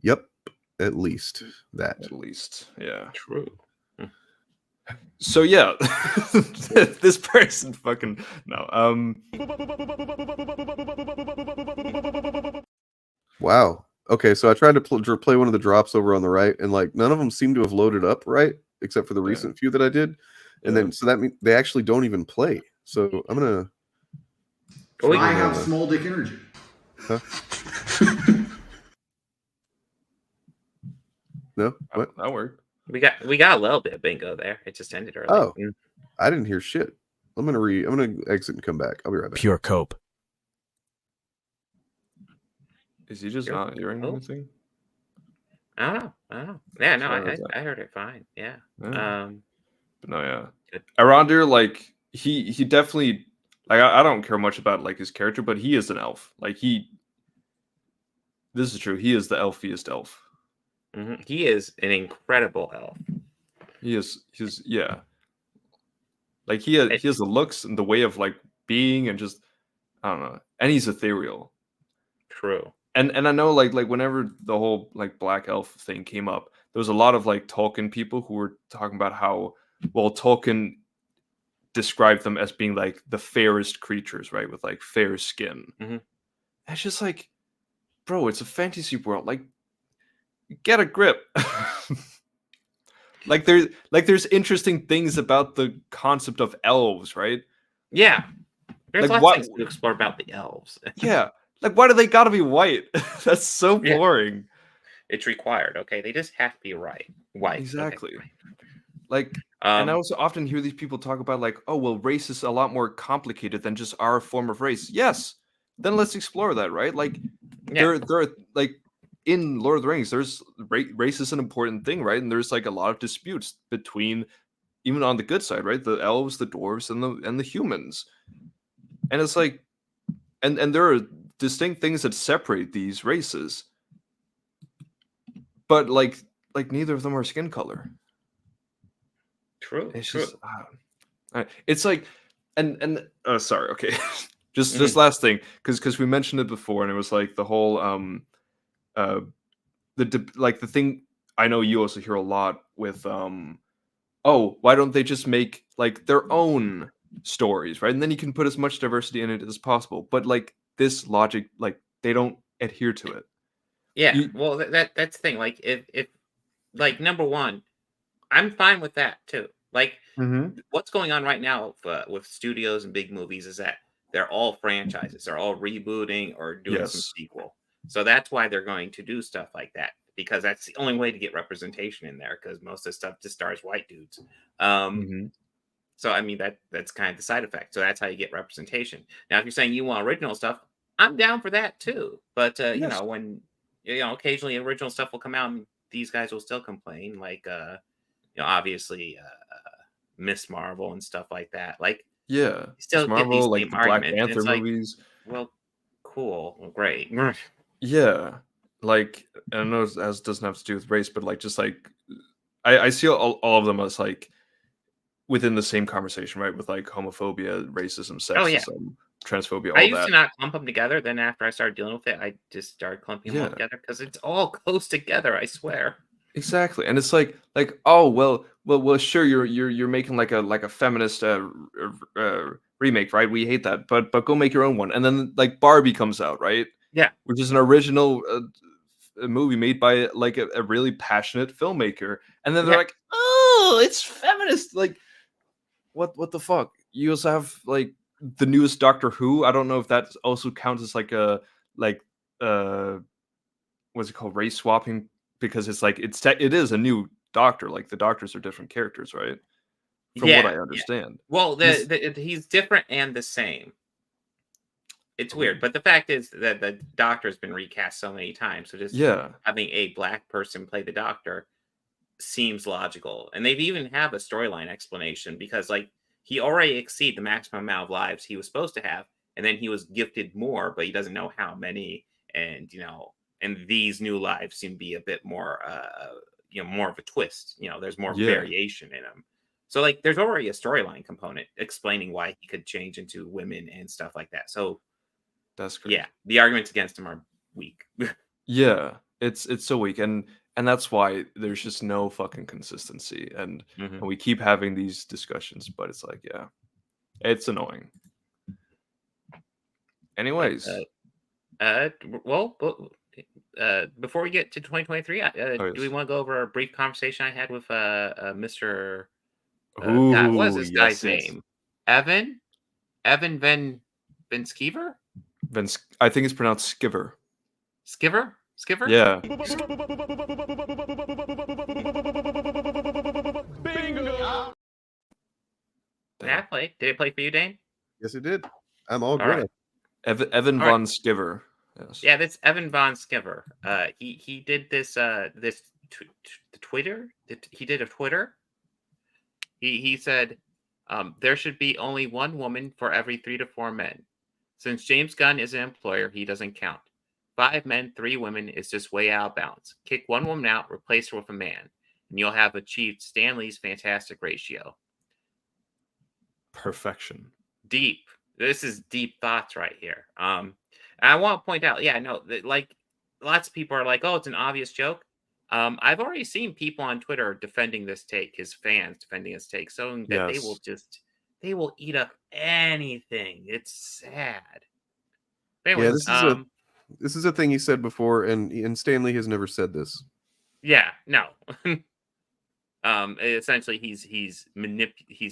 Yep. At least that. At least, yeah. True. So yeah, this person fucking no. Wow. Okay, so I tried to play one of the drops over on the right, and like none of them seem to have loaded up right, except for the recent few that I did, and then so that means they actually don't even play. So I'm gonna. I have small dick energy. Huh? No, what? That worked. We got a little bit of bingo there. It just ended early. Oh, I didn't hear shit. I'm gonna exit and come back. I'll be right back. Pure cope. Is he just not hearing anything? I don't know. Yeah, no, I heard it fine. Yeah. But no, yeah. Arondir, like he definitely, like I don't care much about like his character, but he is an elf. Like this is true. He is the elfiest elf. Mm-hmm. He is an incredible elf. He's yeah. Like he has the looks and the way of like being, and just I don't know. And he's ethereal. True. And I know like whenever the whole like black elf thing came up, there was a lot of like Tolkien people who were talking about how Tolkien described them as being like the fairest creatures, right, with like fair skin. Mm-hmm. It's just like, bro, it's a fantasy world. Like, get a grip. like there's interesting things about the concept of elves, right? Yeah, there's like, lots of things to explore about the elves. Yeah, like why do they gotta be white? That's so boring. Yeah. It's required. Okay, they just have to be white. Exactly. Okay. Like, and I also often hear these people talk about like, oh well, race is a lot more complicated than just our form of race. Yes, then let's explore that, right? Like, there are like in Lord of the Rings, there's race is an important thing, right? And there's like a lot of disputes between, even on the good side, right? The elves, the dwarves, and the humans. And it's like, and there are distinct things that separate these races, but like neither of them are skin color. True. It's just, it's like, and sorry, okay, just last thing, because we mentioned it before, and it was like the whole the thing I know you also hear a lot with oh, why don't they just make like their own stories, right? And then you can put as much diversity in it as possible. But like this logic, like they don't adhere to it. Yeah, well, that's the thing. Like if like number one, I'm fine with that too. Like Mm-hmm. what's going on right now with studios and big movies is that they're all franchises. They're all rebooting or doing some Yes. sequel. So that's why they're going to do stuff like that, because that's the only way to get representation in there, because most of the stuff just stars white dudes. Mm-hmm. So I mean that's kind of the side effect. So that's how you get representation. Now, if you're saying you want original stuff, I'm down for that too. But you Yes. know, when occasionally original stuff will come out and these guys will still complain, like obviously Miss Marvel and stuff like that. Like Yeah. you still Miss get these Marvel, like same the Black arguments. And Panther it's like, movies. well, cool, well, great. Yeah. Like, I know it doesn't have to do with race, but like just like I see all of them as like within the same conversation, right? With like homophobia, racism, Oh yeah. sexism, transphobia, I all used that. to not clump them together. Then after I started dealing with it, I just started clumping them all Yeah. together because it's all close together. I swear. Exactly, and it's like oh well sure you're making like a feminist remake, right? We hate that, but go make your own one. And then like Barbie comes out, right? Yeah. Which is an original a movie made by like a really passionate filmmaker, and then they're like, oh, it's feminist. Like what the fuck? You also have like the newest Doctor Who. I don't know if that also counts as like a what's it called, race swapping, because it's like it is a new Doctor. Like the Doctors are different characters, right? From what I understand. Well, he's different and the same. It's weird, but the fact is that the Doctor's been recast so many times, so just having a black person play the Doctor seems logical. And they've even have a storyline explanation, because like he already exceeded the maximum amount of lives he was supposed to have, and then he was gifted more, but he doesn't know how many. And and these new lives seem to be a bit more more of a twist. There's more variation in them. So like there's already a storyline component explaining why he could change into women and stuff like that. So that's great. Yeah, the arguments against him are weak. Yeah, it's so weak, and that's why there's just no fucking consistency, and we keep having these discussions, but it's like, yeah, it's annoying. Anyways, well, before we get to 2023, do we want to go over a brief conversation I had with Mr. God, what is this guy's name? Evan Van Skeever? I think it's pronounced Skiver. Skiver? Yeah. Bingo. Did it play for you, Dane? Yes, it did. I'm all good. Right. Evan Von Skiver. Yes. Yeah, that's Evan Von Skiver. He did this Twitter. He did a Twitter. He said, there should be only one woman for every 3 to 4 men. Since James Gunn is an employer, he doesn't count. 5 men, 3 women is just way out of bounds. Kick one woman out, replace her with a man, and you'll have achieved Stan Lee's fantastic ratio. Perfection. Deep. This is deep thoughts right here. And I want to point out, like lots of people are like, oh, it's an obvious joke. I've already seen people on Twitter defending this take, his fans defending his take, so that they will eat up anything. It's sad. But anyways, this is a thing he said before, and Stanley has never said this. Yeah, no. Essentially, he's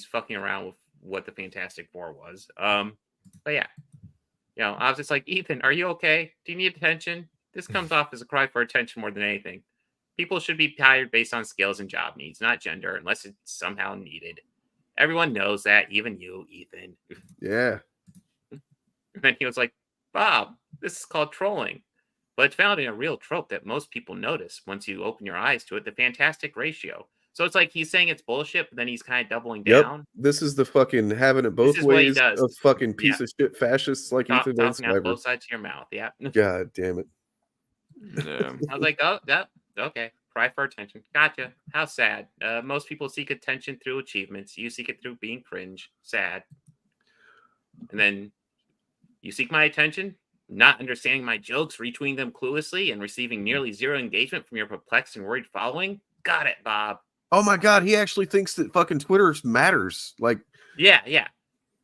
fucking around with what the Fantastic Four was. But yeah, I was just like, Ethan, are you okay? Do you need attention? This comes off as a cry for attention more than anything. People should be hired based on skills and job needs, not gender, unless it's somehow needed. Everyone knows that, even you, Ethan. Yeah. And then he was like, Bob, this is called trolling. But it's found in a real trope that most people notice once you open your eyes to it, the fantastic ratio. So it's like he's saying it's bullshit, but then he's kind of doubling down. This is the fucking having it both ways of fucking piece of shit fascists like Ethan Van Talking out both sides of your mouth, yeah. God damn it. Yeah. I was like, oh, okay. Cry for attention. Gotcha. How sad. Most people seek attention through achievements. You seek it through being cringe. Sad. And then you seek my attention, not understanding my jokes, retweeting them cluelessly, and receiving nearly zero engagement from your perplexed and worried following. Got it, Bob. Oh my God, he actually thinks that fucking Twitter matters. Like, yeah.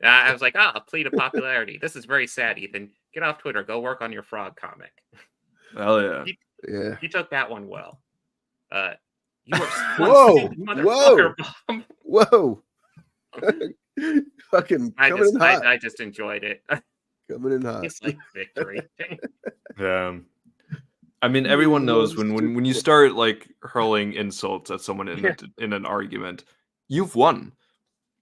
I was like, a plea to popularity. This is very sad, Ethan. Get off Twitter. Go work on your frog comic. Hell yeah. You took that one well. You were whoa. Whoa. Fucking coming in hot. I just enjoyed it. Coming in hot. It's like victory. Yeah. I mean, everyone knows when you start like hurling insults at someone in an argument, you've won.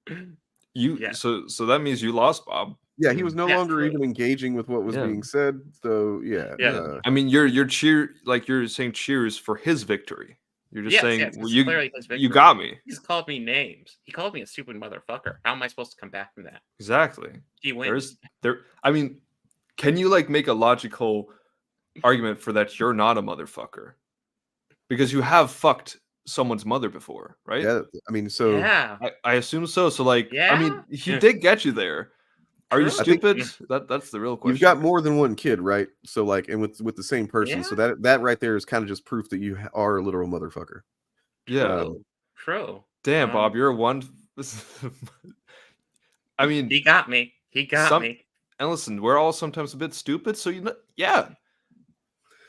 So that means you lost, Bob. Yeah, he was no longer even engaging with what was being said. So I mean, you're saying cheers for his victory. You're just saying you got me. He's called me names. He called me a stupid motherfucker. How am I supposed to come back from that? Exactly. He wins. I mean, can you like make a logical argument for that you're not a motherfucker? Because you have fucked someone's mother before, right? Yeah, I mean, so I assume so. So like, I mean, he did get you there. Are you stupid? That's the real question. You've got more than one kid, right? So like, and with the same person. So that right there is kind of just proof that you are a literal motherfucker. Yeah. True. Damn, Bob, you're one. I mean, he got me. He got me. And listen, we're all sometimes a bit stupid, so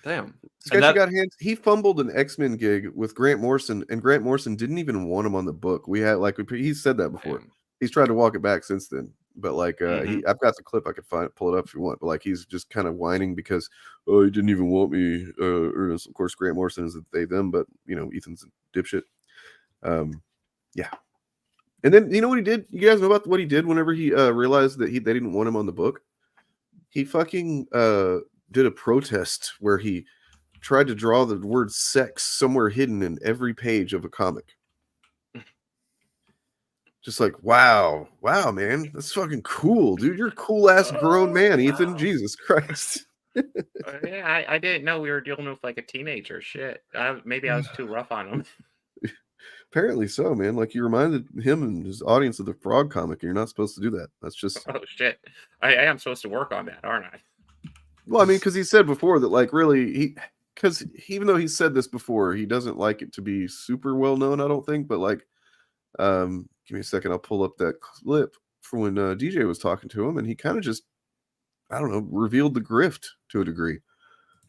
Damn. Sketchy got hands. He fumbled an X-Men gig with Grant Morrison, and Grant Morrison didn't even want him on the book. We had he said that before. Damn. He's tried to walk it back since then. But like I've got the clip, I could pull it up if you want. But like he's just kind of whining because he didn't even want me. Or of course Grant Morrison is they them, but Ethan's a dipshit. Yeah. And then you know what he did? You guys know about what he did whenever he realized that they didn't want him on the book? He fucking did a protest where he tried to draw the word sex somewhere hidden in every page of a comic. Just like, wow, man, that's fucking cool, dude. You're a cool ass grown man, Ethan. Wow. Jesus Christ. Yeah, I didn't know we were dealing with like a teenager. Shit, maybe I was too rough on him. Apparently so, man. Like you reminded him and his audience of the Frog comic. You're not supposed to do that. That's just. Oh shit, I am supposed to work on that, aren't I? Well, I mean, because he said before that, like, really, because even though he said this before, he doesn't like it to be super well known. I don't think, but like. Give me a second. I'll pull up that clip for when DJ was talking to him, and he kind of just, I don't know, revealed the grift to a degree.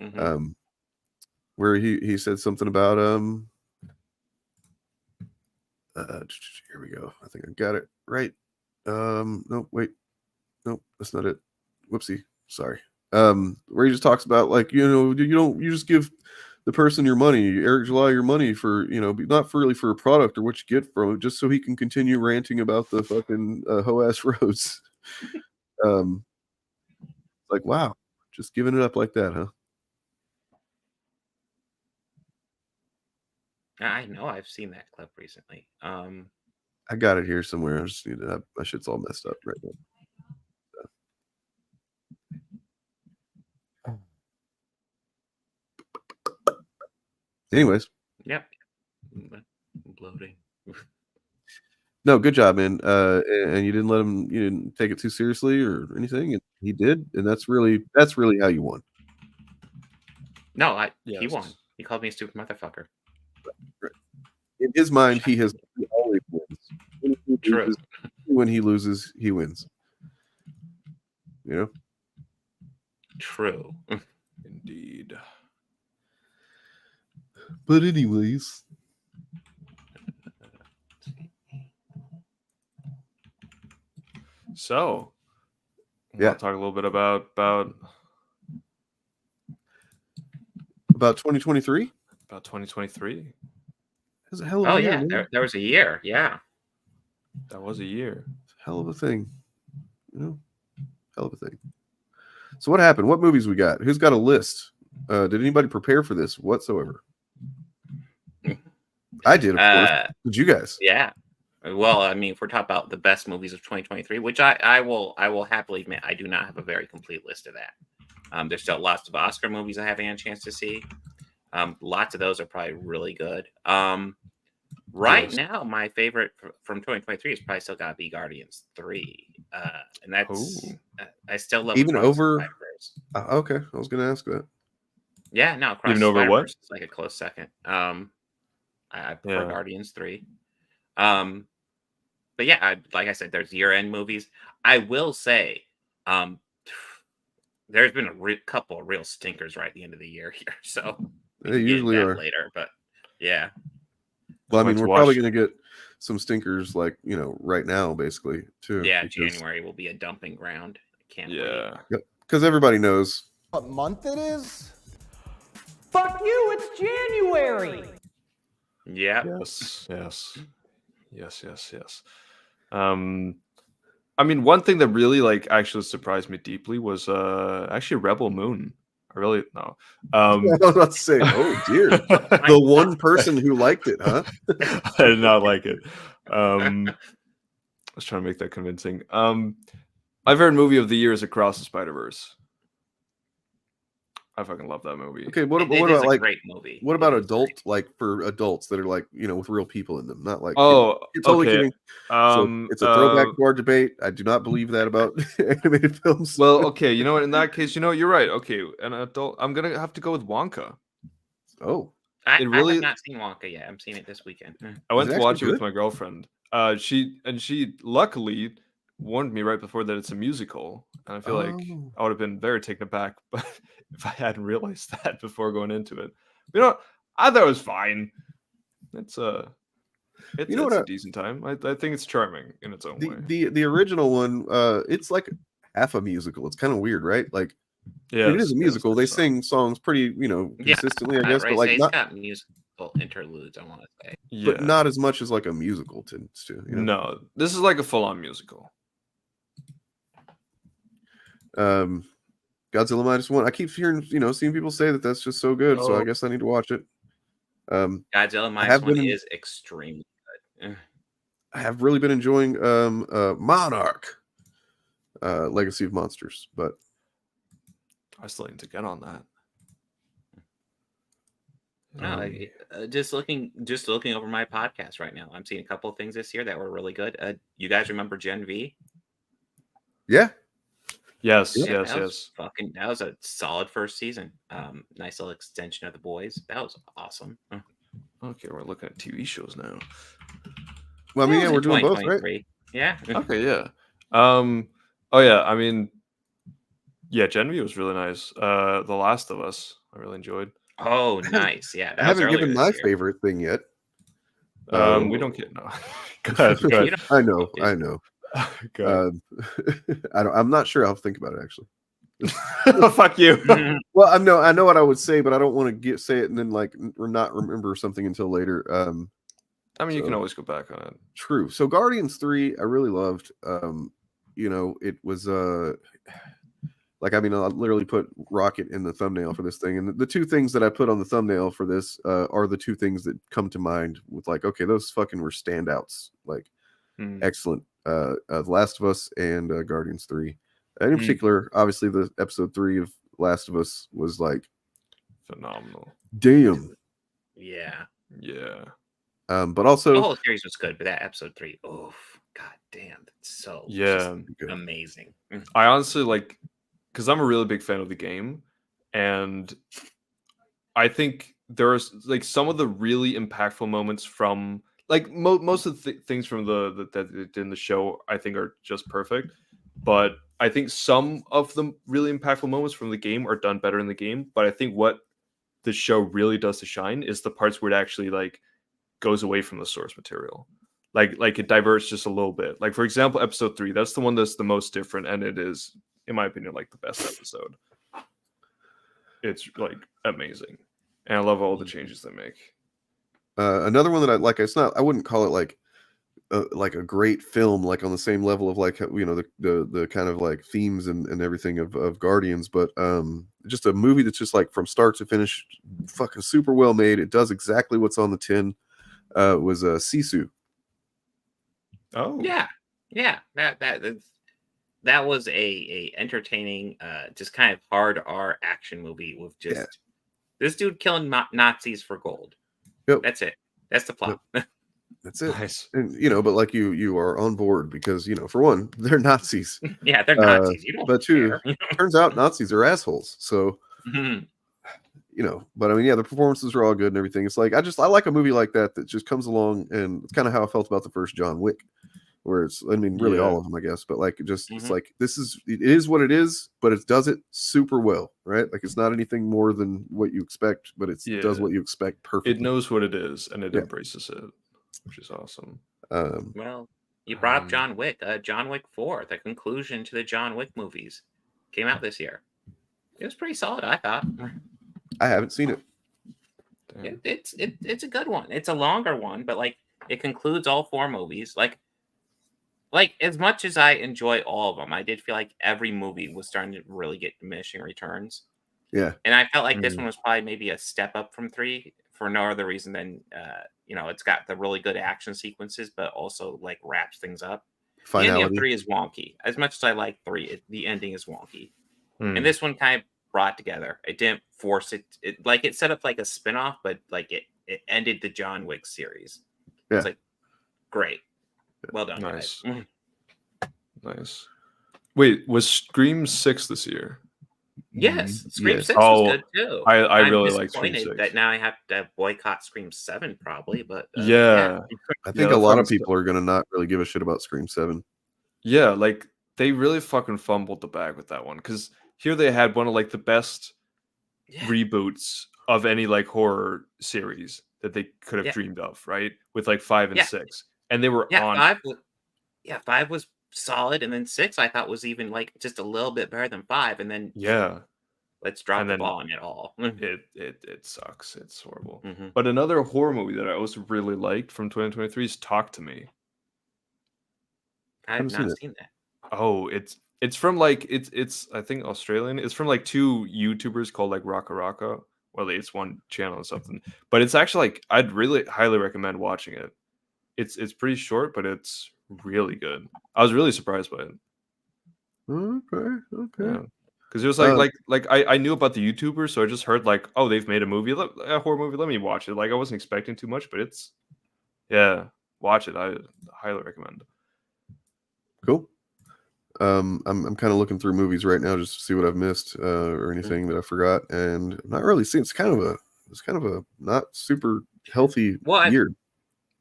Mm-hmm. Where he said something about here we go. I think I got it right. No, wait, no, that's not it. Whoopsie, sorry. Where he just talks about like you just give the person your money, Eric July, your money for, not really for a product or what you get from it, just so he can continue ranting about the fucking hoe-ass roads. Like, wow, just giving it up like that, huh? I know I've seen that clip recently. I got it here somewhere. I just need to. My shit's all messed up right now. Anyways. Yep. Bloating. No, good job, man. And you didn't take it too seriously or anything. And he did, and that's really how you won. No, he won. He called me a stupid motherfucker. Right. In his mind, he always wins. True. When he loses, he wins. True. Indeed. But anyways, so yeah, talk a little bit about 2023. About 2023. That's a hell of a year. Oh yeah, there was a year. Yeah, that was a year. Hell of a thing. Hell of a thing. So what happened? What movies we got? Who's got a list? Did anybody prepare for this whatsoever? I did, of course. Did you guys? Yeah. Well, I mean, if we're talking about the best movies of 2023, which I will happily admit, I do not have a very complete list of that. There's still lots of Oscar movies I haven't had a chance to see. Lots of those are probably really good. Right now, my favorite from 2023 is probably still got to be Guardians 3, and that's I still love even over. Okay, I was going to ask that. Yeah, no, even over what? It's like a close second. I prefer Guardians 3. But yeah, like I said, there's year-end movies. I will say, there's been a couple of real stinkers right at the end of the year here. So they usually are later, but yeah. Well, I mean, we're probably going to get some stinkers, like, you know, right now, basically, too. Yeah, because, January will be a dumping ground. Can't wait. Yeah. because everybody knows. What month it is? Fuck you, it's January. Yeah. Yes. I mean, one thing that really like actually surprised me deeply was actually Rebel Moon. I really no. I was about to say, oh dear, the one person who liked it, huh? I did not like it. I was trying to make that convincing. My favorite movie of the year is Across the Spider-Verse. I fucking love that movie. Okay, what It about is a like great movie. what about adult, like for adults that are like, you know, with real people in them, not like Oh, you're totally okay. kidding. So it's a throwback to our debate. I do not believe that about animated films. Well, okay, you know what? In that case, you know what? You're right. Okay, an adult. I'm gonna have to go with Wonka. Oh, I really- have not seen Wonka yet. I'm seeing it this weekend. I went Is it to watch actually it with good? my girlfriend. She luckily warned me right before that it's a musical, and I feel like Oh. I would have been very taken aback, but if I hadn't realized that before going into it, you know, I thought it was fine. It's You know it's what a decent time. I think it's charming in its own way. the original one, it's like half a musical. It's kind of weird, right? Like it is a musical. They sing songs pretty, you know, consistently, I guess, but like it's not, got musical interludes. I want to say. Yeah, but not as much as like a musical tends to. You know? no, this is like a full-on musical. Godzilla -1. I keep hearing, you know, seeing people say that that's just so good. So I guess I need to watch it. Godzilla have -1 been- is extremely good. I have really been enjoying Monarch, Legacy of Monsters, but I still need to get on that. No, just looking over my podcast right now. I'm seeing a couple of things this year that were really good. You guys remember Gen V? yeah, Yes, Yeah, yes. That was a solid first season. Nice little extension of The Boys. That was awesome. Okay, we're looking at TV shows now. well, I mean, It yeah, was we're in doing both, right? 2023. Yeah. Okay, yeah. Oh yeah, I mean, yeah, Gen V was really nice. The Last of Us, I really enjoyed. Oh, nice. Yeah. I haven't given my favorite. favorite thing yet. We don't get no. Go ahead. Go ahead. I know. Go I'm not sure. I'll think about it actually. ahead. Fuck you. Well, I know what I would say, but I don't want to say it and then like not remember something until later. I mean, you can always go back on it. True. So Guardians 3, I really loved. You know, it was like, I mean, I literally put Rocket in the thumbnail for this thing, and the two things that I put on the thumbnail for this are the two things that come to mind with like, okay, those fucking were standouts, like excellent. The Last of Us and Guardians 3, and in particular, obviously, the episode 3 of Last of Us was like phenomenal. Damn. Yeah. Yeah. But also The whole series was good, but that episode 3, oh god damn, that's so Yeah. just amazing. I honestly like, because I'm a really big fan of the game, and I think there's like some of the really impactful moments from like most of the things from that they did in the show I think are just perfect, but I think some of the really impactful moments from the game are done better in the game. But I think what the show really does to shine is the parts where it actually like goes away from the source material, like it diverts just a little bit. Like for example, episode 3, that's the one that's the most different, and it is, in my opinion, like the best episode. It's like amazing, and I love all the changes they make. Another one that I like, I wouldn't call it like a great film, like on the same level of like, you know, the kind of like themes and everything of Guardians, but just a movie that's just like from start to finish, fucking super well made. It does exactly what's on the tin. Was Sisu. Oh yeah, that was a entertaining, just kind of hard R action movie with just this dude killing Nazis for gold. Yep. That's it. That's the plot. Yep. That's it. Nice. And you know, but like you are on board because, you know, for one, they're Nazis. Yeah, they're Nazis. You don't but two, care. turns out Nazis are assholes. So you know, but I mean, yeah, the performances are all good and everything. It's like I like a movie like that just comes along, and it's kind of how I felt about the first John Wick, where it's, I mean, really all of them, I guess, but like it's like it is what it is, but it does it super well, right? Like it's not anything more than what you expect, but it does what you expect perfectly. It knows what it is, and it embraces it, which is awesome. Well, you brought up John Wick. John Wick 4, the conclusion to the John Wick movies, came out this year. It was pretty solid, I thought. I haven't seen it. It's a good one. It's a longer one, but like it concludes all 4 movies. Like as much as I enjoy all of them, I did feel like every movie was starting to really get diminishing returns. Yeah. And I felt like this one was probably maybe a step up from 3 for no other reason than it's got the really good action sequences, but also like wraps things up. Finality. The ending of 3 is wonky. As much as I like 3, the ending is wonky. And this one kind of brought together. It didn't force it. It set up like a spinoff, but like it ended the John Wick series. Yeah. It's like great. Well done, Nice. guys. Nice. Wait, was Scream 6 this year? Yes, Scream 6 Oh, was good too. I I'm really like Scream disappointed 6. that now I have to boycott Scream 7 probably, but Yeah. I think a lot of people are gonna not really give a shit about Scream 7. Yeah, like they really fucking fumbled the bag with that one, because here they had one of like the best reboots of any like horror series that they could have dreamed of, right? With like 5 and 6, and they were on. 5 was solid, and then 6 I thought was even like just a little bit better than 5, and then let's drop the ball on it all. It sucks. It's horrible. But another horror movie that I also really liked from 2023 is Talk to Me. I have not seen that. Oh, it's from like it's I think Australian. It's from like 2 YouTubers called like Raka Raka. Well, it's one channel or something. But it's actually like I'd really highly recommend watching it. It's pretty short, but it's really good. I was really surprised by it. Okay. Because it was like I knew about the YouTubers, so I just heard like, oh, they've made a horror movie. Let me watch it. Like I wasn't expecting too much, but it's watch it. I highly recommend. Cool. I'm kind of looking through movies right now just to see what I've missed or anything that I forgot, and I'm not really seeing. It's kind of a not super healthy year.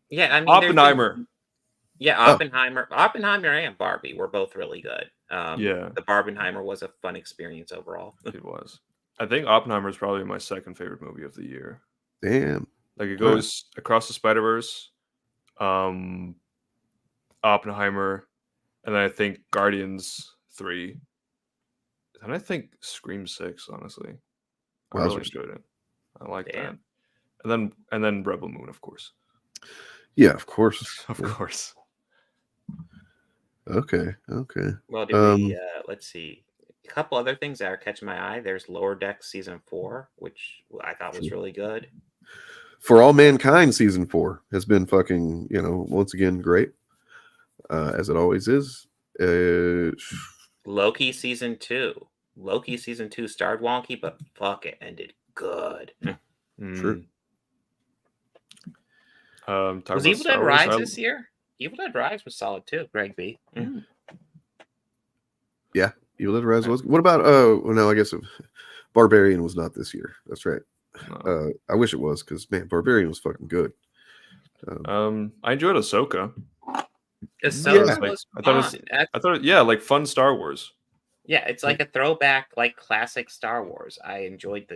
Yeah, I mean Oppenheimer. Oppenheimer and Barbie were both really good. The Barbenheimer was a fun experience overall. It was. I think Oppenheimer is probably my second favorite movie of the year. Damn. Like it goes across the Spider-Verse, Oppenheimer, and then I think Guardians 3. And I think Scream 6, honestly. I really enjoyed it. I like that. And then Rebel Moon, of course. Yeah, of course. Of course. Okay. Well, did we let's see. A couple other things that are catching my eye. There's Lower Decks season 4, which I thought was really good. For All Mankind season 4 has been fucking, once again great. As it always is. Loki season 2. Loki season 2 started wonky, but fuck, it ended good. True. Was Evil Dead Rise this year? Evil Dead Rise was solid too, Greg B. Yeah, Evil Dead Rise was. What about I guess Barbarian was not this year. That's right. No. I wish it was, because man, Barbarian was fucking good. I enjoyed Ahsoka. Ahsoka was fun. I thought like fun Star Wars. Yeah, it's like a throwback, like classic Star Wars. I enjoyed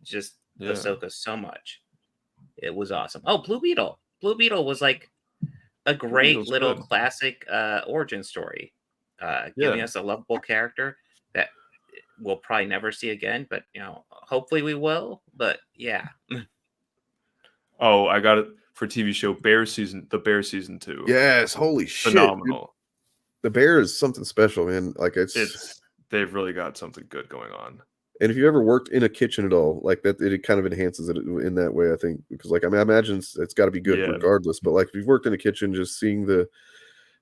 Ahsoka so much. It was awesome. Oh, Blue Beetle. Blue Beetle was like a great little classic origin story, giving us a lovable character that we'll probably never see again, but hopefully we will. But yeah. Oh, I got it for TV show The Bear season 2. Yes, holy shit. Phenomenal. Dude. The Bear is something special, man. Like they've really got something good going on. And if you ever worked in a kitchen at all, like that, it kind of enhances it in that way, I think. Because, like, I mean, I imagine it's got to be good regardless. But, like, if you've worked in a kitchen, just seeing the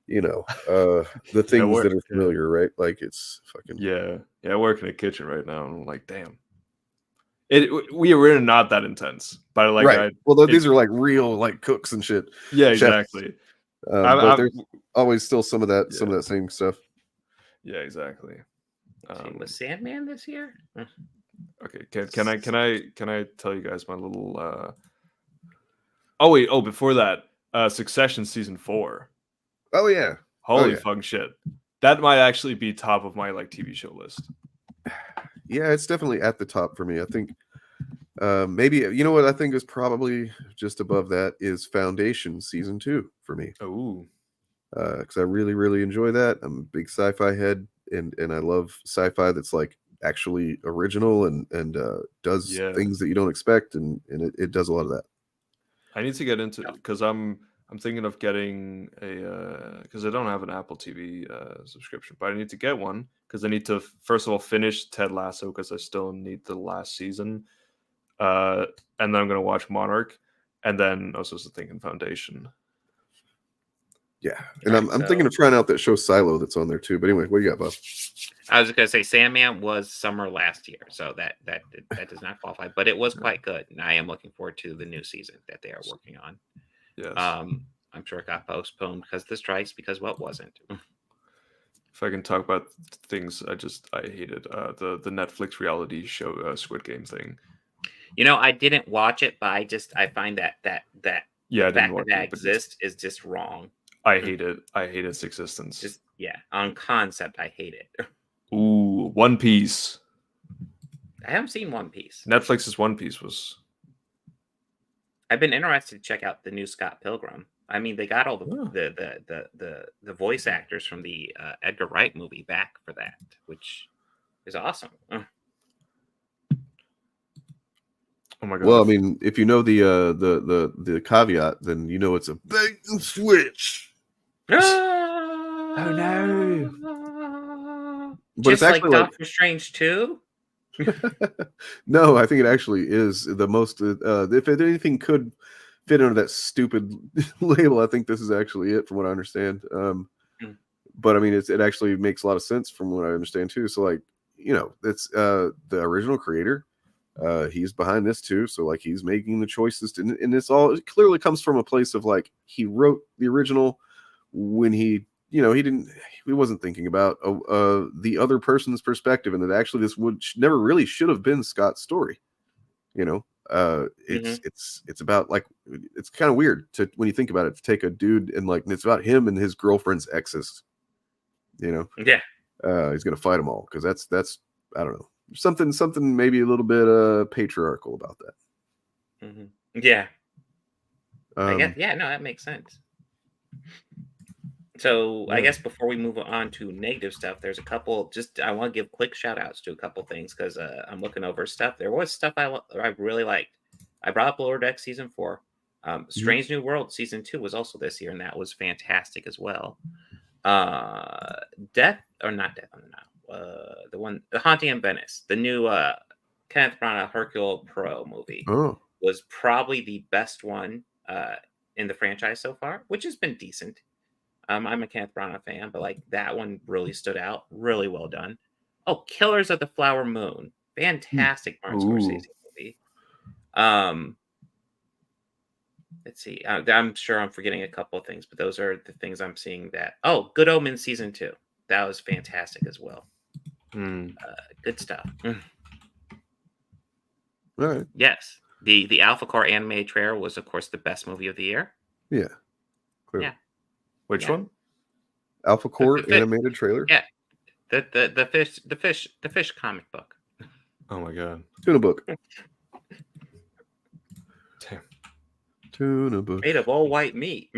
things that are familiar, right? Like, it's fucking... Yeah, I work in a kitchen right now, and I'm like, damn. We were not that intense. But, like, right. These are, like, real, like, cooks and shit. Yeah, exactly. But there's always still some of that same stuff. Yeah, exactly. Was Sandman this year? Okay, can I tell you guys my little before that, Succession season 4. Oh yeah. Holy fucking shit. That might actually be top of my like TV show list. Yeah, it's definitely at the top for me. I think Maybe you know what I think is probably just above that is Foundation season 2 for me. Oh, because I really, really enjoy that. I'm a big sci-fi head, and I love sci-fi that's like actually original and does things that you don't expect, and it does a lot of that. I need to get into because I'm thinking of getting a because I don't have an Apple TV subscription, but I need to get one because I need to first of all finish Ted Lasso because I still need the last season, and then I'm gonna watch Monarch, and then I was also thinking Foundation. Yeah, and I'm thinking of trying out that show Silo that's on there too. But anyway, what do you got, Bob? I was gonna say Sandman was summer last year, so that does not qualify, but it was quite good, and I am looking forward to the new season that they are working on. Yes. I'm sure it got postponed because of the strikes. Because what wasn't? If I can talk about things I hated the Netflix reality show Squid Game thing. You know, I didn't watch it, but I find that the fact that exists is just wrong. I hate it. I hate its existence. Just on concept, I hate it. Ooh, One Piece. I haven't seen One Piece. Netflix's One Piece was. I've been interested to check out the new Scott Pilgrim. I mean, they got all the voice actors from the Edgar Wright movie back for that, which is awesome. Oh my god! Well, I mean, if you know the caveat, then you know it's a bait and switch. Oh no! But Just it's actually like Doctor Strange 2? No, I think it actually is the most. If anything could fit under that stupid label, I think this is actually it, from what I understand. But I mean, it actually makes a lot of sense from what I understand too. So, like, you know, it's the original creator. He's behind this too, so like he's making the choices, and this all it clearly comes from a place of like he wrote the original when he wasn't thinking about the other person's perspective, and that actually this never really should have been Scott's story. You know, it's about like it's kind of weird to when you think about it to take a dude and like it's about him and his girlfriend's exes. You know, he's gonna fight them all because that's I don't know. Something maybe a little bit patriarchal about that. Yeah. I guess, no, that makes sense. So I guess before we move on to negative stuff, there's a couple. I want to give quick shout outs to a couple things because I'm looking over stuff. There was stuff I really liked. I brought up Lower Deck season 4. Strange New World season 2 was also this year, and that was fantastic as well. The Haunting in Venice, the new Kenneth Branagh Hercule Poirot movie, was probably the best one in the franchise so far, which has been decent. I'm a Kenneth Branagh fan, but like that one really stood out. Really well done. Oh, Killers of the Flower Moon, fantastic Martin Scorsese movie. Let's see. I'm sure I'm forgetting a couple of things, but those are the things I'm seeing. Good Omens season 2, that was fantastic as well. Good stuff. All right. Yes, the Alpha Core animated trailer was, of course, the best movie of the year. Yeah. Clearly. Yeah. Which one? Alpha Core animated trailer. Yeah. The fish comic book. Oh my god. Tuna book. Damn. Tuna book. Made of all white meat.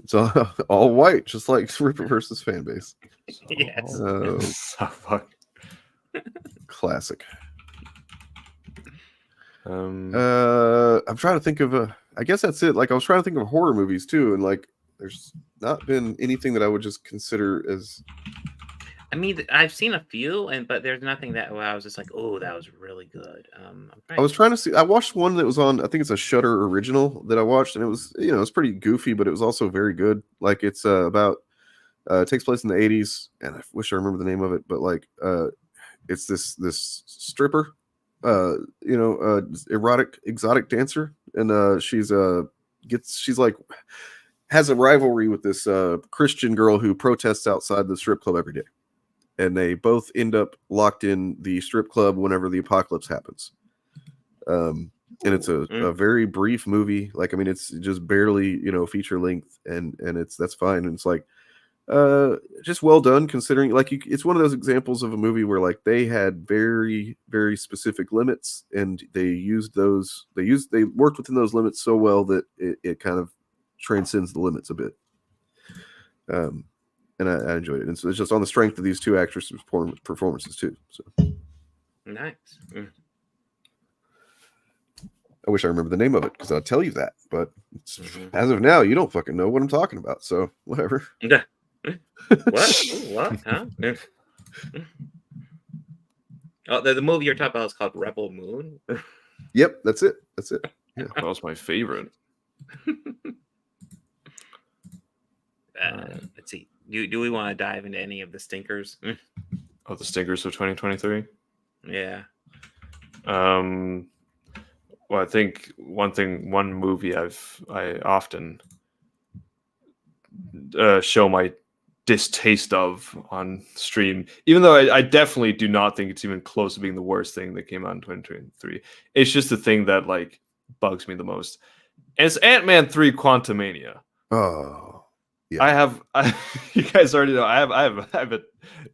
It's all white, just like Ripper versus fan base. Yes. Classic. I'm trying to think of I guess that's it. Like I was trying to think of horror movies too, and like there's not been anything that I would just consider as. I mean, I've seen a few, but there's nothing that I was just like, oh, that was really good. I was trying to see. I watched one that was on. I think it's a Shudder original that I watched, and it was it's pretty goofy, but it was also very good. Like it's about it takes place in the 80s, and I wish I remember the name of it, but like it's this stripper, erotic exotic dancer, and she's like has a rivalry with this Christian girl who protests outside the strip club every day. And they both end up locked in the strip club whenever the apocalypse happens. And it's a very brief movie. Like, I mean, it's just barely, feature length, and that's fine. And it's like, just well done considering like it's one of those examples of a movie where like they had very, very specific limits and they worked within those limits so well that it kind of transcends the limits a bit. And I enjoyed it. And so it's just on the strength of these two actresses' performances too. So nice. I wish I remember the name of it because I'll tell you that. But as of now, you don't fucking know what I'm talking about. So whatever. Yeah. What? Ooh, what? Huh? Oh, the movie you're talking about is called Rebel Moon. Yep, that's it. Yeah. That was my favorite. Let's see. Do we want to dive into any of the stinkers? Oh, the stinkers of 2023. Yeah. Well, I think one movie I often show my distaste of on stream, even though I definitely do not think it's even close to being the worst thing that came out in 2023. It's just the thing that like bugs me the most. And it's Ant-Man 3 Quantumania. Oh, yeah. You guys already know I have a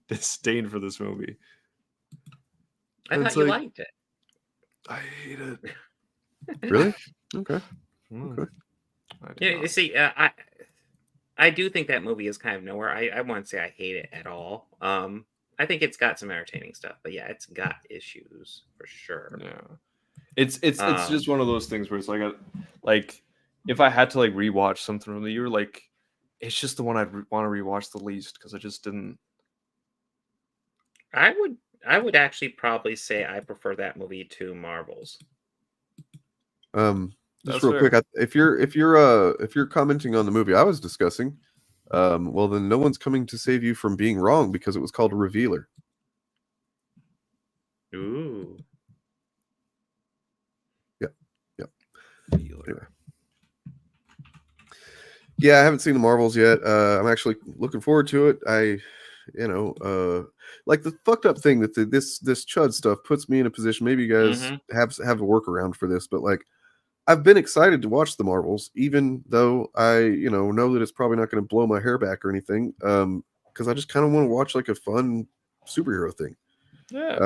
disdain for this movie. I thought you liked it. I hate it. Really? Okay. Yeah, you see, I do think that movie is kind of nowhere. I wouldn't say I hate it at all. I think it's got some entertaining stuff, but yeah, it's got issues for sure. Yeah, it's just one of those things where it's like if I had to like rewatch something from the year, like it's just the one I'd want to rewatch the least because I just didn't. I would actually probably say I prefer that movie to Marvel's. Just That's real fair. quick, if you're commenting on the movie I was discussing, well then no one's coming to save you from being wrong because it was called Revealer. Ooh. Yep. Anyway. Yeah, I haven't seen the Marvels yet. I'm actually looking forward to it. Like the fucked up thing that this Chud stuff puts me in a position. Maybe you guys have a workaround for this, but like I've been excited to watch the Marvels, even though I know that it's probably not going to blow my hair back or anything. Because I just kind of want to watch like a fun superhero thing. Yeah.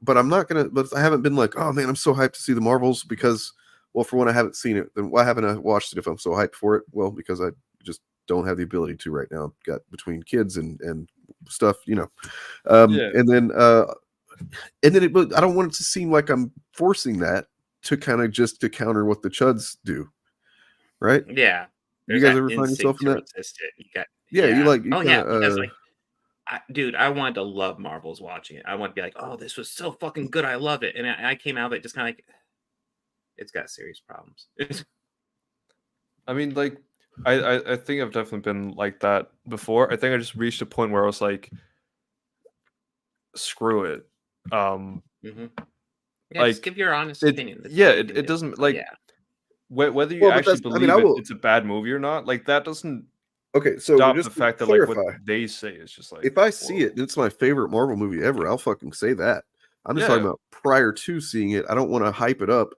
But I'm not gonna. But I haven't been like, oh man, I'm so hyped to see the Marvels because, well, for one, I haven't seen it. Then why haven't I watched it if I'm so hyped for it? Well, because I just don't have the ability to right now. Got between kids and stuff, Yeah. And then I don't want it to seem like I'm forcing that to kind of just to counter what the Chuds do, right? Yeah. You guys ever find yourself in that? Because like, dude, I wanted to love Marvel's watching it. I want to be like, oh, this was so fucking good. I love it. And I came out of it just kind of like, it's got serious problems. I mean, like, I think I've definitely been like that before. I think I just reached a point where I was like, screw it. Yeah, like, just give your honest opinion. It doesn't like whether you actually believe it's a bad movie or not. Like that doesn't stop the fact that like what they say is just like if I see it and it's my favorite Marvel movie ever, I'll fucking say that. I'm just talking about prior to seeing it. I don't want to hype it up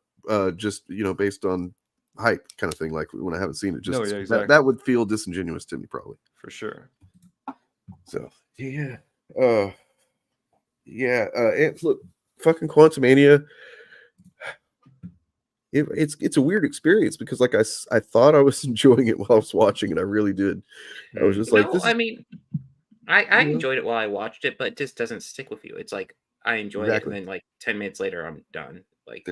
just based on hype kind of thing. Like when I haven't seen it, just exactly. that would feel disingenuous to me probably for sure. So yeah. And look, fucking Quantumania. It's a weird experience because like I thought I was enjoying it while I was watching it. I really did. I was just like, I enjoyed it while I watched it, but it just doesn't stick with you. It's like I enjoyed it, and then like 10 minutes later, I'm done. Like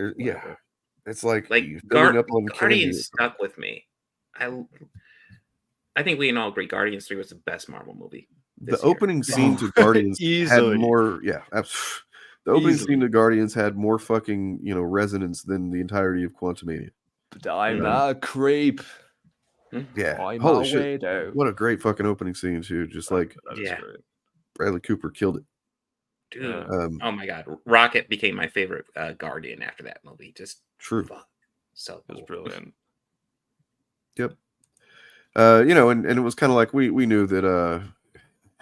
it's like Guardians stuck with me. I think we can all agree Guardians 3 was the best Marvel movie. The opening scene to Guardians had more. The opening scene to Guardians had more fucking resonance than the entirety of Quantumania. But I'm not a creep. Yeah, I'm holy shit! What a great fucking opening scene too. Just like Bradley Cooper killed it. Dude, oh my god, Rocket became my favorite Guardian after that movie. Just true. So it was brilliant. Yep. And it was kind of like we knew that.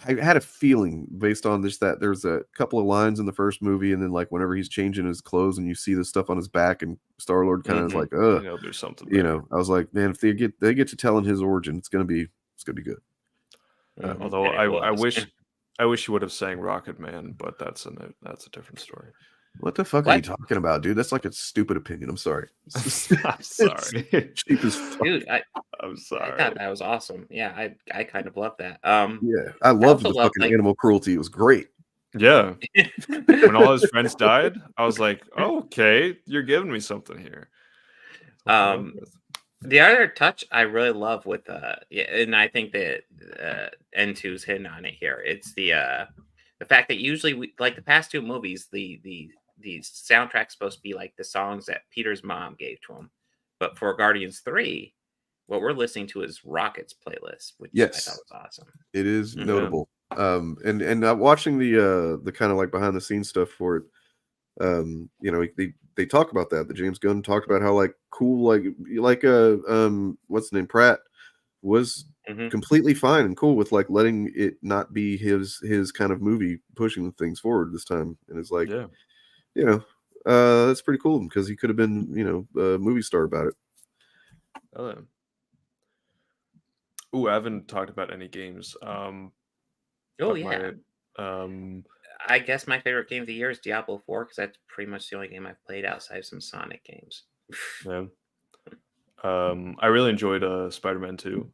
I had a feeling based on this that there's a couple of lines in the first movie, and then like whenever he's changing his clothes and you see the stuff on his back, and Star-Lord kind of is like, there's something. I was like, man, if they get to telling his origin, it's gonna be good. Although And it I was. wish he would have sang Rocket Man, but that's a different story. What the fuck are you talking about, dude? That's like a stupid opinion. I'm sorry. I'm sorry. Cheap as fuck. Dude, I'm I sorry. thought that was awesome. Yeah, I kind of love that. Yeah, I loved also the love, fucking animal cruelty. It was great. Yeah. When all his friends died, I was like, oh, okay, you're giving me something here. The other touch I really love with and I think that N2's hitting on it here. It's the fact that usually like the past two movies, the soundtrack's supposed to be like the songs that Peter's mom gave to him. But for Guardians 3, what we're listening to is Rocket's playlist, which I thought was awesome. It is notable. And watching the kind of like behind the scenes stuff for it, you know, they talk about that. The James Gunn talked about how like cool, like what's the name, Pratt was completely fine and cool with like letting it not be his kind of movie pushing things forward this time. And it's like, you know, that's pretty cool because he could have been, you know, a movie star about it. Oh, yeah. Ooh, I haven't talked about any games. I guess my favorite game of the year is Diablo 4 because that's pretty much the only game I've played outside of some Sonic games. Yeah. I really enjoyed Spider-Man 2.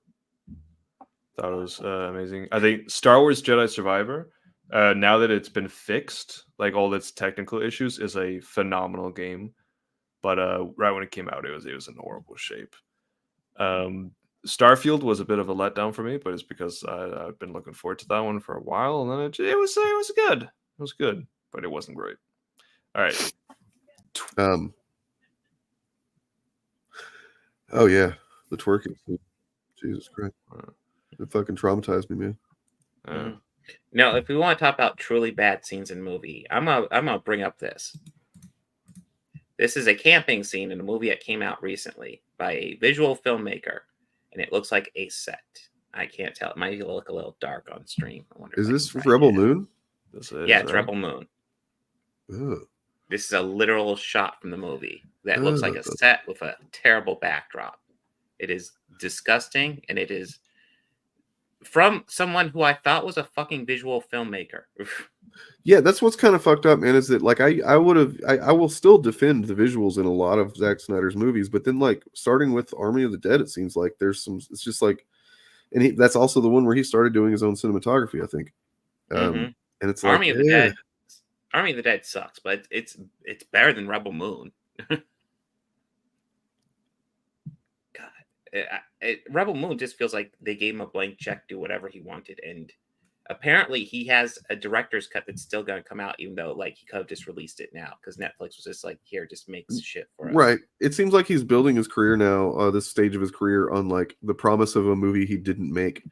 That was amazing. I think Star Wars Jedi Survivor, now that it's been fixed, like all its technical issues, is a phenomenal game. But right when it came out, it was in horrible shape. Starfield was a bit of a letdown for me, but it's because I've been looking forward to that one for a while, and then it was good. It was good, but it wasn't great. All right. Oh yeah, the twerking. Jesus Christ, it fucking traumatized me, man. Now, if we want to talk about truly bad scenes in a movie, I'm gonna bring up this. This is a camping scene in a movie that came out recently by a visual filmmaker, and it looks like a set. I can't tell. It might look a little dark on stream. I wonder. Is this Rebel Moon? This is, yeah, it's Rebel Moon. Ugh. This is a literal shot from the movie that looks like a set with a terrible backdrop. It is disgusting, and it is from someone who I thought was a fucking visual filmmaker. Yeah, that's what's kind of fucked up, man. Is that like I will still defend the visuals in a lot of Zack Snyder's movies, but then like starting with Army of the Dead, it seems like there's some. It's just like, and that's also the one where he started doing his own cinematography, I think. And it's like Army of the Dead. Army of the Dead sucks, but it's better than Rebel Moon. God, Rebel Moon just feels like they gave him a blank check, do whatever he wanted, and apparently he has a director's cut that's still going to come out, even though like he could have just released it now because Netflix was just like, here, just make shit for us. Right. It seems like he's building his career now, this stage of his career, on like the promise of a movie he didn't make.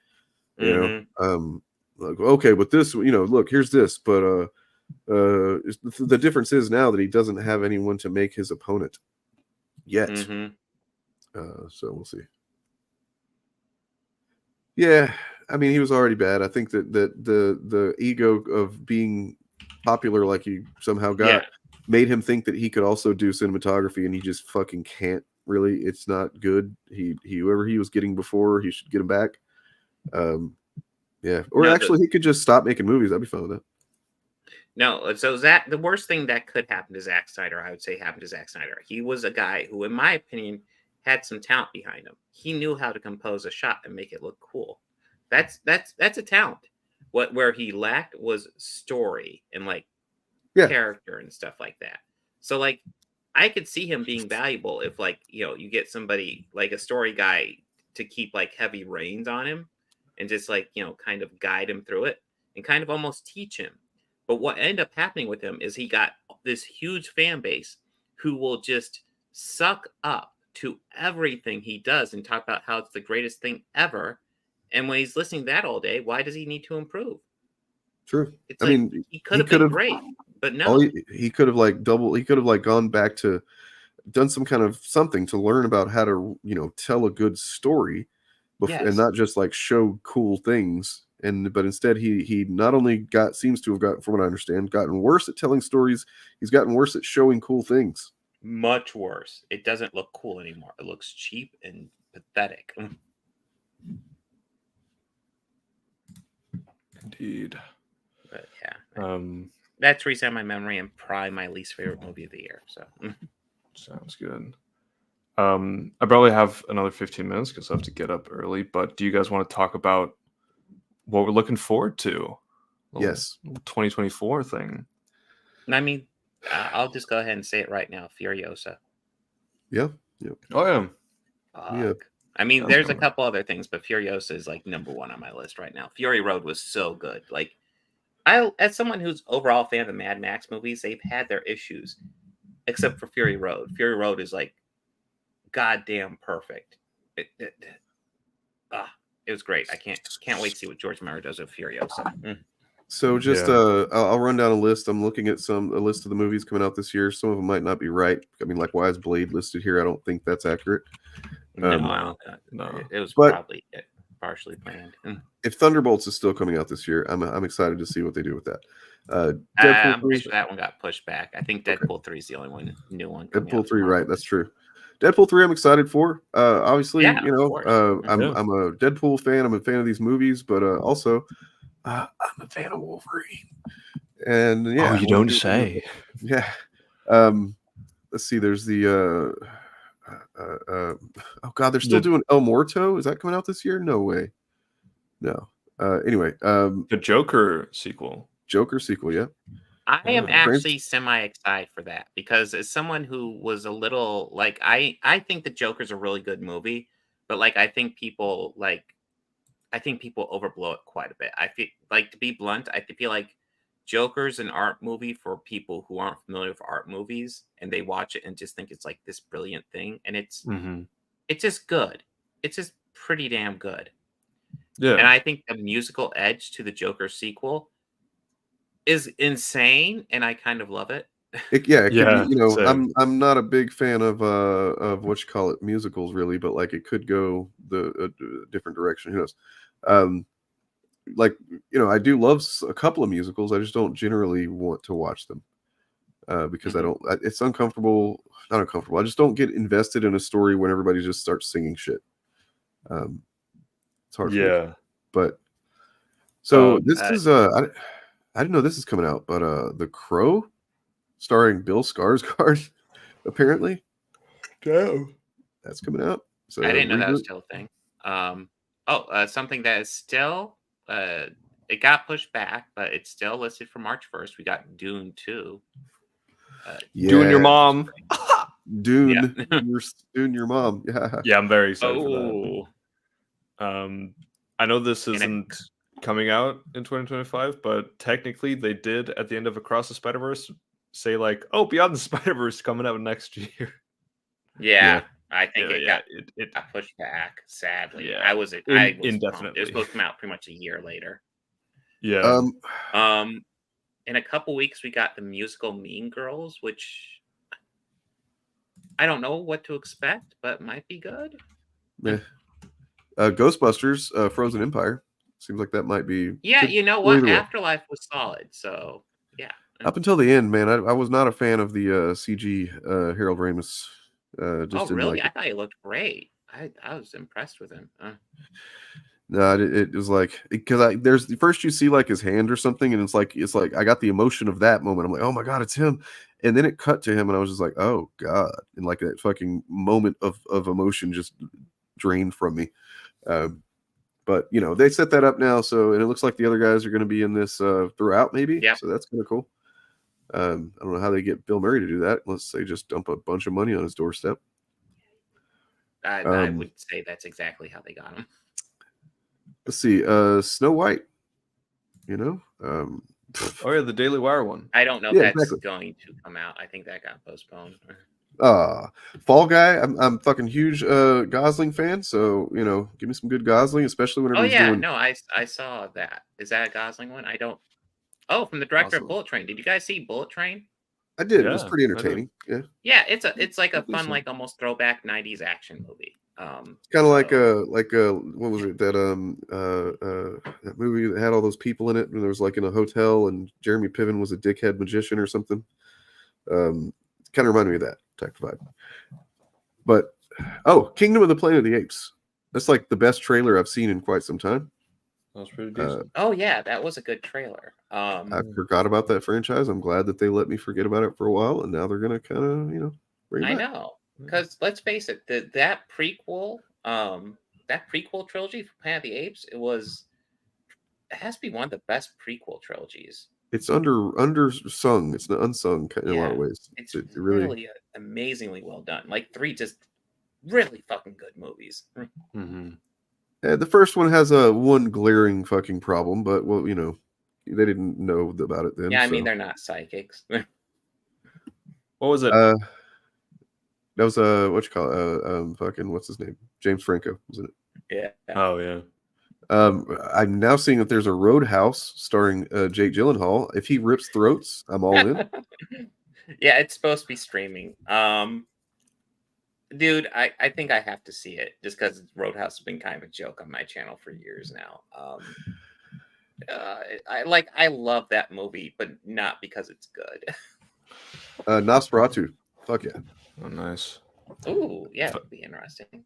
You know, like, okay, but this, you know, look, here's this, but the difference is now that he doesn't have anyone to make his opponent yet. So we'll see. Yeah, I mean, he was already bad. I think that the ego of being popular, like he somehow got, made him think that he could also do cinematography, and he just fucking can't. Really, it's not good. Whoever he was getting before, he should get him back. Yeah, or actually, he could just stop making movies. I'd be fine with that. No, so the worst thing that could happen to Zack Snyder, I would say, happened to Zack Snyder. He was a guy who, in my opinion, had some talent behind him. He knew how to compose a shot and make it look cool. That's a talent. Where he lacked was story and like character and stuff like that. So like I could see him being valuable if like, you know, you get somebody like a story guy to keep like heavy reins on him and just like, you know, kind of guide him through it and kind of almost teach him. But what ended up happening with him is he got this huge fan base who will just suck up to everything he does and talk about how it's the greatest thing ever. And when he's listening to that all day, why does he need to improve? True. It's I mean, he could have been great, but no. He could have like he could have like gone back to done some kind of something to learn about how to, you know, tell a good story and not just like show cool things. But instead he not only seems to have gotten, from what I understand, gotten worse at telling stories, he's gotten worse at showing cool things. Much worse. It doesn't look cool anymore. It looks cheap and pathetic. Indeed. But yeah, that's recent in my memory and probably my least favorite movie of the year. So sounds good. I probably have another 15 minutes because I have to get up early. But do you guys want to talk about what we're looking forward to? Yes. 2024 thing. I mean, I'll just go ahead and say it right now. Furiosa. Yeah. Yeah. Oh yeah. Yeah. I mean, there's a couple other things, but Furiosa is like number one on my list right now. Fury Road was so good. Like, as someone who's overall a fan of the Mad Max movies, they've had their issues, except for Fury Road. Fury Road is like goddamn perfect. It was great. I can't wait to see what George Miller does with Furiosa. So just I'll run down a list. I'm looking at a list of the movies coming out this year. Some of them might not be right. I mean, like why is Blade listed here? I don't think that's accurate. No, it was but probably partially planned. If Thunderbolts is still coming out this year, I'm excited to see what they do with that. I'm pretty sure that one got pushed back. I think Deadpool 3 is the only new one. Deadpool 3, right? That's true. Deadpool 3, I'm excited for. Obviously, I'm a Deadpool fan. I'm a fan of these movies, but also I'm a fan of Wolverine. And yeah, you don't say. Yeah. Let's see. There's the oh god, they're still doing El Muerto. Is that coming out this year? No way. No. Anyway, the Joker sequel. Yeah. I am actually semi-excited for that because as someone who was a little like I think the Joker's a really good movie, but like I think people overblow it quite a bit. I feel like, to be blunt, I feel like Joker's an art movie for people who aren't familiar with art movies and they watch it and just think it's like this brilliant thing, and it's just good. It's just pretty damn good. Yeah. And I think the musical edge to the Joker sequel is insane, and I kind of love it. It could be, I'm not a big fan of what you call it, musicals really, but like it could go a different direction. Who knows? I do love a couple of musicals. I just don't generally want to watch them because it's uncomfortable. Not uncomfortable. I just don't get invested in a story when everybody just starts singing shit. It's hard. Yeah. But so this is I didn't know this is coming out, but The Crow, starring Bill Skarsgård, apparently. Damn. That's coming out. So I didn't know that was still a thing. Something that is still it got pushed back, but it's still listed for March 1st. We got Dune 2. Dune your mom. Dune, Dune your mom. Yeah. Yeah, I'm very excited for that. I know this isn't coming out in 2025, but technically they did at the end of Across the Spider-Verse say like, Beyond the Spider-Verse coming out next year. Yeah. I think it got pushed back, sadly. Yeah. Indefinitely. It was supposed to come out pretty much a year later. Yeah. In a couple weeks we got the musical Mean Girls, which I don't know what to expect, but might be good. Yeah. Ghostbusters, Frozen Empire. Seems like that might be. Yeah, you know what? Afterlife was solid, so yeah. Up until the end, man, I was not a fan of the CG Harold Ramis. Really? I thought he looked great. I was impressed with him. No, it was like because there's first you see like his hand or something, and it's like I got the emotion of that moment. I'm like, oh my god, it's him, and then it cut to him, and I was just like, oh god, and like that fucking moment of emotion just drained from me. But they set that up now, and it looks like the other guys are going to be in this throughout, maybe. Yeah. So that's kind of cool. I don't know how they get Bill Murray to do that unless they just dump a bunch of money on his doorstep. I would say that's exactly how they got him. Let's see, Snow White. The Daily Wire one. I don't know if that's going to come out. I think that got postponed. Fall Guy. I'm fucking huge Gosling fan, so give me some good Gosling, especially whenever he's doing. No, I saw that. Is that a Gosling one? I don't. Oh, from the director of Bullet Train. Did you guys see Bullet Train? I did. Yeah, it was pretty entertaining. Yeah. Yeah, it's like a fun, like almost throwback '90s action movie. Kind of like what was it that that movie that had all those people in it, and there was like in a hotel, and Jeremy Piven was a dickhead magician or something. Kind of reminded me of that type of vibe. But Kingdom of the Planet of the Apes. That's like the best trailer I've seen in quite some time. That was pretty decent. Oh yeah, that was a good trailer. I forgot about that franchise. I'm glad that they let me forget about it for a while, and now they're gonna kind of, bring it I back. know, because let's face it, that prequel trilogy for Planet of the Apes, it has to be one of the best prequel trilogies. It's undersung. It's unsung in a lot of ways. It's It really amazingly well done. Like 3 just really fucking good movies. Mm-hmm. The first one has a one glaring fucking problem, but they didn't know about it then. Yeah, I mean they're not psychics. What was it? That was what you call it? Fucking what's his name? James Franco, wasn't it? Yeah. Oh yeah. I'm now seeing that there's a Roadhouse starring Jake Gyllenhaal. If he rips throats, I'm all in. Yeah, it's supposed to be streaming. Dude, I think I have to see it just because Roadhouse has been kind of a joke on my channel for years now. I love that movie, but not because it's good. Nosferatu. Fuck yeah. Oh, nice. Ooh, yeah, it'd be interesting.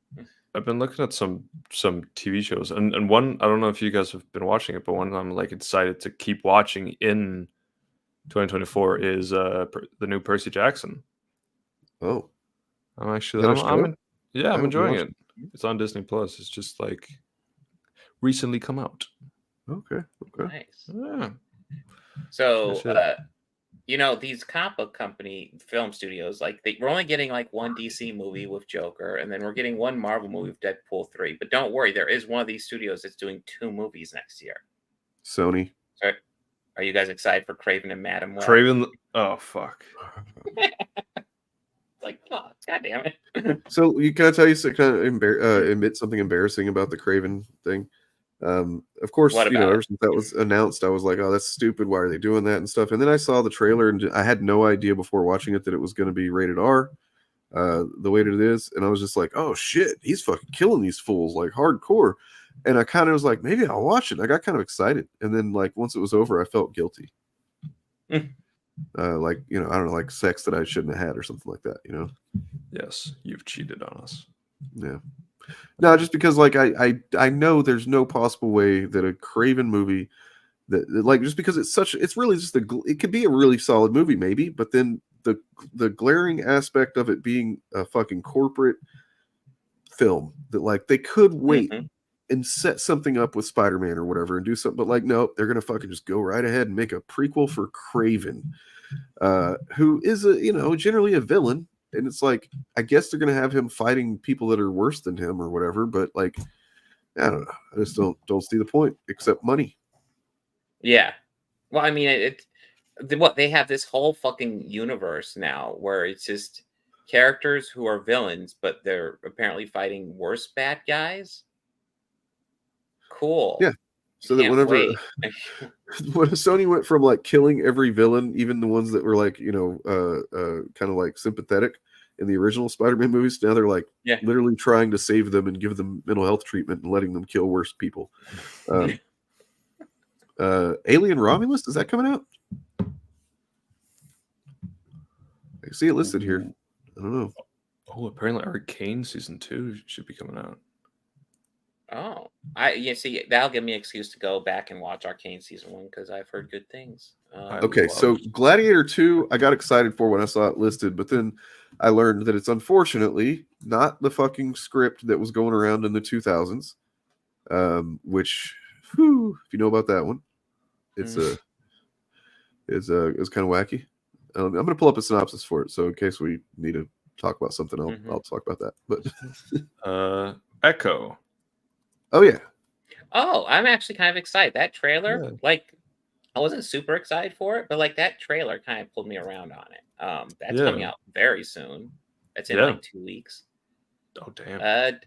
I've been looking at some TV shows, and one, I don't know if you guys have been watching it, but one I'm like excited to keep watching in 2024 is the new Percy Jackson. Oh, I'm actually I'm enjoying it. It's on Disney Plus. It's just like recently come out. Okay. Nice. Yeah. So these comic book company film studios, like we're only getting like one DC movie with Joker, and then we're getting one Marvel movie with Deadpool 3. But don't worry, there is one of these studios that's doing 2 movies next year. Sony. So, are you guys excited for Craven and Madam Web? Craven? Oh fuck! Like, oh, god damn it! So can I tell you kind of admit something embarrassing about the Craven thing? Of course, ever since that was announced, I was like, "Oh, that's stupid. Why are they doing that and stuff?" And then I saw the trailer, and I had no idea before watching it that it was going to be rated R, the way that it is. And I was just like, "Oh shit, he's fucking killing these fools like hardcore." And I kind of was like, "Maybe I'll watch it." I got kind of excited, and then like once it was over, I felt guilty. Like I don't know, like sex that I shouldn't have had or something like that. Yes, you've cheated on us. Yeah. No, just because like I know there's no possible way that a Craven movie that like just because it's really just it could be a really solid movie maybe, but then the glaring aspect of it being a fucking corporate film that like they could wait and set something up with Spider-Man or whatever and do something, but like no, they're gonna fucking just go right ahead and make a prequel for Craven, who is generally a villain. And it's like, I guess they're going to have him fighting people that are worse than him or whatever. But like, I don't know. I just don't see the point except money. Yeah. Well, I mean, they have this whole fucking universe now where it's just characters who are villains, but they're apparently fighting worse bad guys. Cool. Yeah. So that whenever when Sony went from like killing every villain, even the ones that were like, kind of like sympathetic in the original Spider-Man movies, now they're like literally trying to save them and give them mental health treatment and letting them kill worse people. Alien Romulus, is that coming out? I see it listed here. I don't know. Oh, apparently Arcane season 2 should be coming out. Oh, see, that'll give me an excuse to go back and watch Arcane season 1 because I've heard good things. Okay, so Gladiator 2, I got excited for when I saw it listed, but then I learned that it's unfortunately not the fucking script that was going around in the 2000s, which, if you know about that one, it's kind of wacky. I'm going to pull up a synopsis for it, so in case we need to talk about something, I'll talk about that. But Echo. Oh yeah. Oh, I'm actually kind of excited. That trailer, like, I wasn't super excited for it, but like that trailer kind of pulled me around on it. That's coming out very soon. That's in like 2 weeks. Oh damn.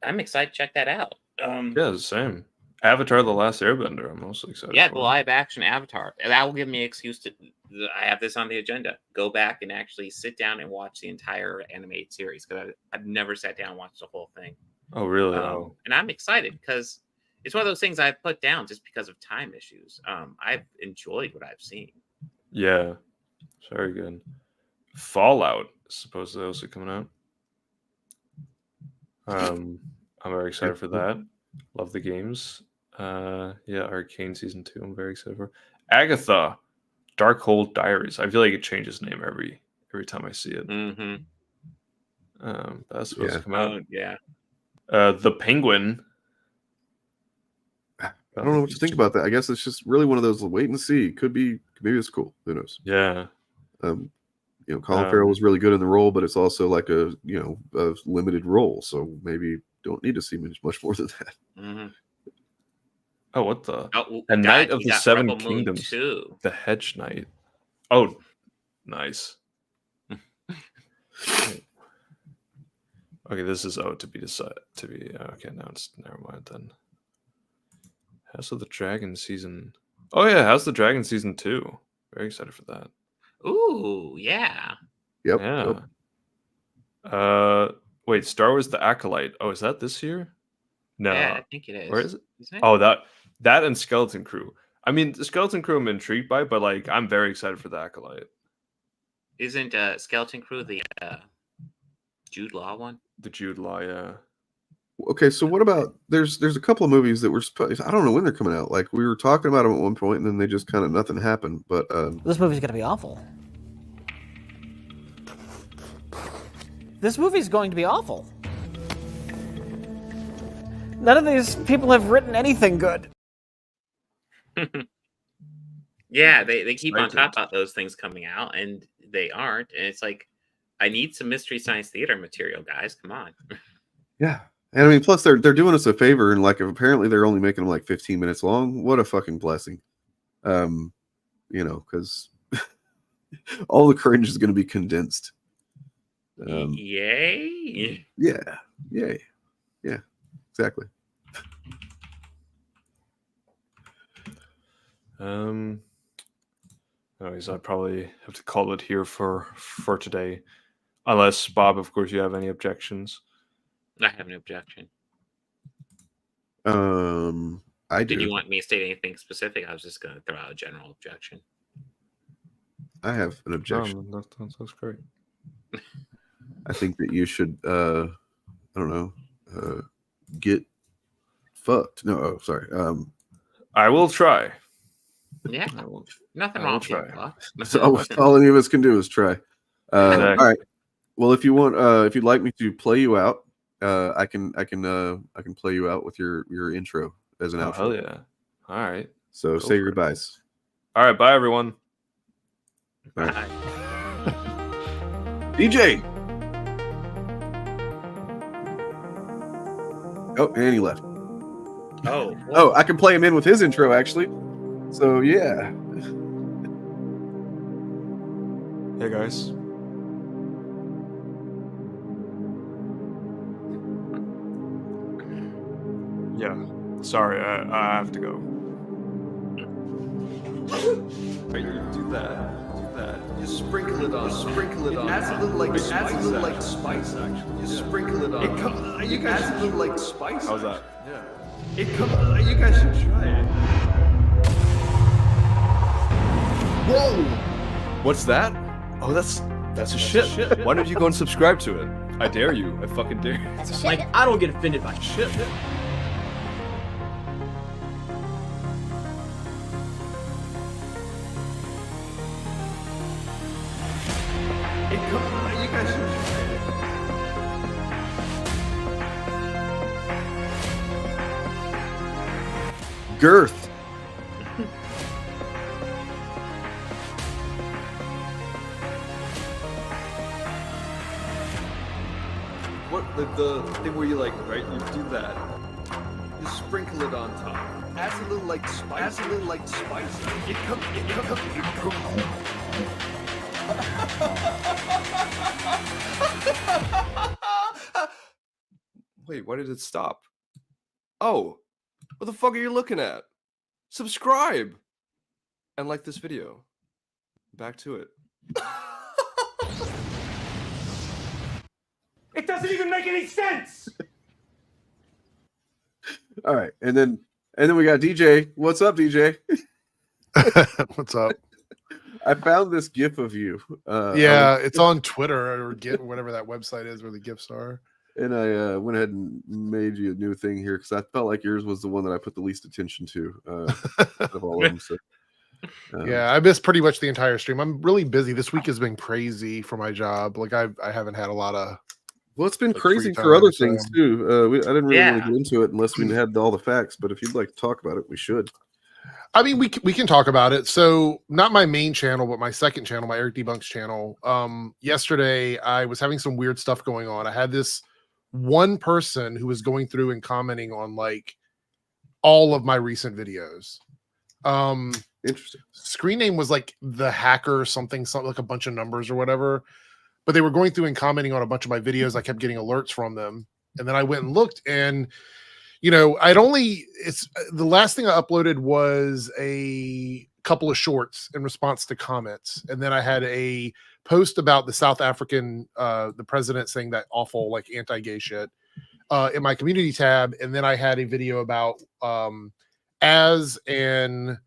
I'm excited to check that out. The same. Avatar: The Last Airbender. I'm mostly excited. Yeah, the live action Avatar. That will give me an excuse to. I have this on the agenda. Go back and actually sit down and watch the entire animated series because I've never sat down and watched the whole thing. Oh really? And I'm excited because it's one of those things I've put down just because of time issues. I've enjoyed what I've seen. Yeah, it's very good. Fallout is supposedly also coming out. I'm very excited for that. Love the games. Yeah, Arcane season 2. I'm very excited for. Agatha, Darkhold Diaries. I feel like it changes name every time I see it. Mm-hmm. That's supposed to come out. Oh, yeah. The Penguin. I don't know what to think about that. I guess it's just really one of those wait and see. Could be, maybe it's cool. Who knows? Yeah. Colin Farrell was really good in the role, but it's also like a limited role, so maybe don't need to see much more than that. Mm-hmm. Oh, what the? Oh, a Knight of he the got Seven Rebel Moon Kingdoms. too. The Hedge Knight. Oh, nice. Okay, this is to be announced. Never mind then. House of the Dragon season. Oh yeah, House of the Dragon season 2. Very excited for that. Ooh, yeah. Yep. Yeah. Wait, Star Wars: The Acolyte. Oh, is that this year? No. Yeah, I think it is. Where is it? Isn't it? Oh, that and Skeleton Crew. I mean, the Skeleton Crew I'm intrigued by, but like I'm very excited for The Acolyte. Isn't Skeleton Crew the Jude Law one? The Jude Law, yeah. Okay, so what about there's a couple of movies that were I don't know when they're coming out. Like we were talking about them at one point, and then they just kind of nothing happened. But This movie's gonna be awful. This movie's going to be awful. None of these people have written anything good. Yeah, they keep on top about those things coming out, and they aren't. And it's like, I need some Mystery Science Theater material, guys. Come on. Yeah. And I mean, plus they're doing us a favor, and like apparently they're only making them like 15 minutes long. What a fucking blessing. Because all the cringe is going to be condensed. Yay! Yeah, yay, yeah, exactly. Anyways, I probably have to call it here for today, unless Bob, of course, you have any objections. I have an objection. I do. Did you want me to state anything specific? I was just going to throw out a general objection. I have an objection. That's great. I think that you should, I don't know, get fucked. No, sorry. I will try. Yeah, nothing wrong with that. So all any of us can do is try. All right. Well, if you want, if you'd like me to play you out, I can play you out with your intro as an outro. Hell yeah! All right. So say your goodbyes. All right. Bye, everyone. All right. DJ. Oh, and he left. Oh, I can play him in with his intro actually. So yeah. Hey guys. Yeah. Sorry, I have to go. Right, do that. You sprinkle it on. It adds a little like spice. Actually, you sprinkle it on. You guys adds a little like spice. How's that? Yeah. You guys should try it. Whoa! What's that? Oh, that's a shit. Why don't you go and subscribe to it? I dare you. I fucking dare you. Like, I don't get offended by shit. You guys should try it. Girth. What the thing where you like, right? You do that. You sprinkle it on top. Adds a little like spice. It comes. Wait, why did it stop? Oh, what the fuck are you looking at? Subscribe and like this video. Back to it. It doesn't even make any sense. All right, and then we got DJ. What's up, DJ? What's up? I found this GIF of you. Yeah, it's on Twitter or Get whatever that website is where the GIFs are. And I went ahead and made you a new thing here because I felt like yours was the one that I put the least attention to of all of them. So, yeah, I missed pretty much the entire stream. I'm really busy. This week has been crazy for my job. Like I haven't had a lot of. Well, it's been like, crazy free for other time, things so. too. I didn't really want Yeah. to get into it unless we had all the facts. But if you'd like to talk about it, we should. I mean, we can talk about it. So, not my main channel, but my second channel, my Eric Debunks channel. Yesterday, I was having some weird stuff going on. I had this one person who was going through and commenting on like all of my recent videos. Interesting. Screen name was like the hacker something like a bunch of numbers or whatever. But they were going through and commenting on a bunch of my videos. I kept getting alerts from them, and then I went and looked and. It's the last thing I uploaded was a couple of shorts in response to comments. And then I had a post about the South African, the president saying that awful, like anti-gay shit in my community tab. And then I had a video about Az and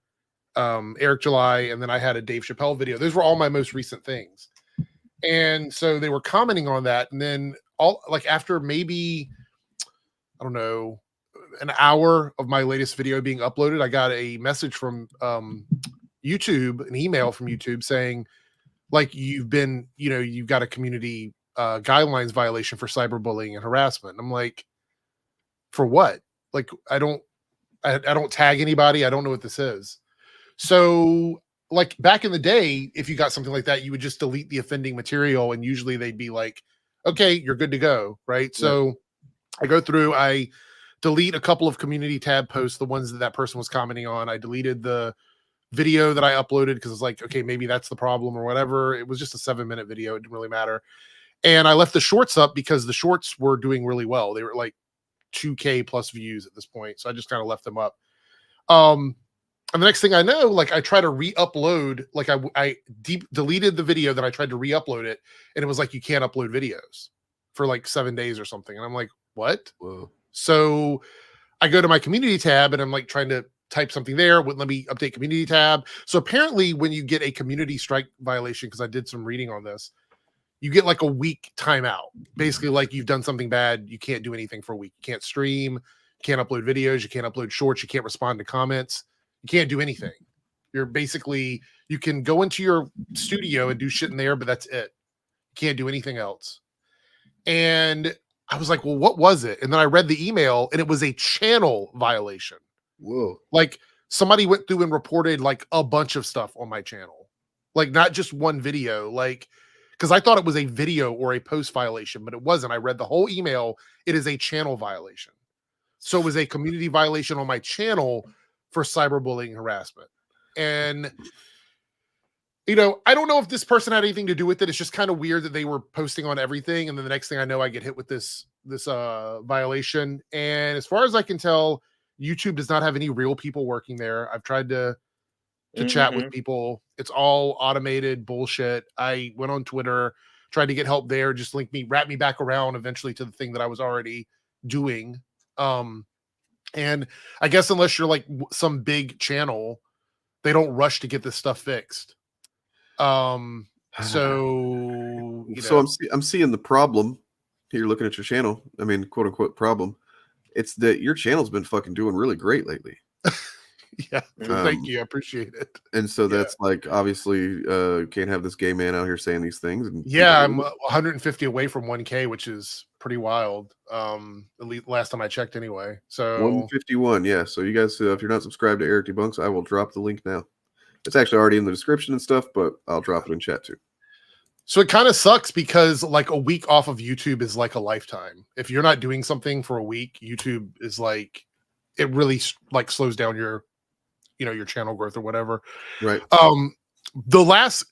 Eric July. And then I had a Dave Chappelle video. Those were all my most recent things. And so they were commenting on that. And then after maybe, I don't know, an hour of my latest video being uploaded, I got a message from YouTube, an email from YouTube saying, like, you've got a community guidelines violation for cyberbullying and harassment. And I'm like, for what? Like, I don't tag anybody. I don't know what this is. So, like, back in the day, if you got something like that, you would just delete the offending material, and usually they'd be like, okay, you're good to go, right? Yeah. So I go through, I delete a couple of community tab posts, the ones that person was commenting on. I deleted the video that I uploaded because it's like, okay, maybe that's the problem or whatever. It was just a 7-minute video. It didn't really matter. And I left the shorts up because the shorts were doing really well. They were like 2K plus views at this point. So I just kind of left them up. And the next thing I know, like I try to re-upload, like I deleted the video, then I tried to re-upload it. And it was like, you can't upload videos for like 7 days or something. And I'm like, what? Whoa. So I go to my community tab and I'm like trying to type something there. Wouldn't let me update community tab. So apparently when you get a community strike violation, because I did some reading on this, you get like a week timeout. Basically, like you've done something bad. You can't do anything for a week. You can't stream. You can't upload videos. You can't upload shorts. You can't respond to comments. You can't do anything. You're basically, you can go into your studio and do shit in there, but that's it. You can't do anything else. And I was like, well, what was it? And then I read the email and it was a channel violation. Whoa. Like somebody went through and reported like a bunch of stuff on my channel. Like not just one video, like, because I thought it was a video or a post violation, but it wasn't. I read the whole email. It is a channel violation. So it was a community violation on my channel for cyberbullying harassment. And I don't know if this person had anything to do with it. It's just kind of weird that they were posting on everything. And then the next thing I know, I get hit with this violation. And as far as I can tell, YouTube does not have any real people working there. I've tried to chat with people. It's all automated bullshit. I went on Twitter, tried to get help there, just wrap me back around eventually to the thing that I was already doing. And I guess unless you're like some big channel, they don't rush to get this stuff fixed. So I'm seeing the problem here looking at your channel. I mean, quote unquote problem. It's that your channel's been fucking doing really great lately. Yeah, thank you. I appreciate it. And so that's like, obviously, can't have this gay man out here saying these things. And yeah, I'm 150 away from 1K, which is pretty wild. At least last time I checked, anyway. So 151, yeah. So you guys, if you're not subscribed to Eric Debunks, I will drop the link now. It's actually already in the description and stuff, but I'll drop it in chat too. So it kind of sucks because like a week off of YouTube is like a lifetime. If you're not doing something for a week, YouTube is like, it really like slows down your channel growth or whatever. Right. The last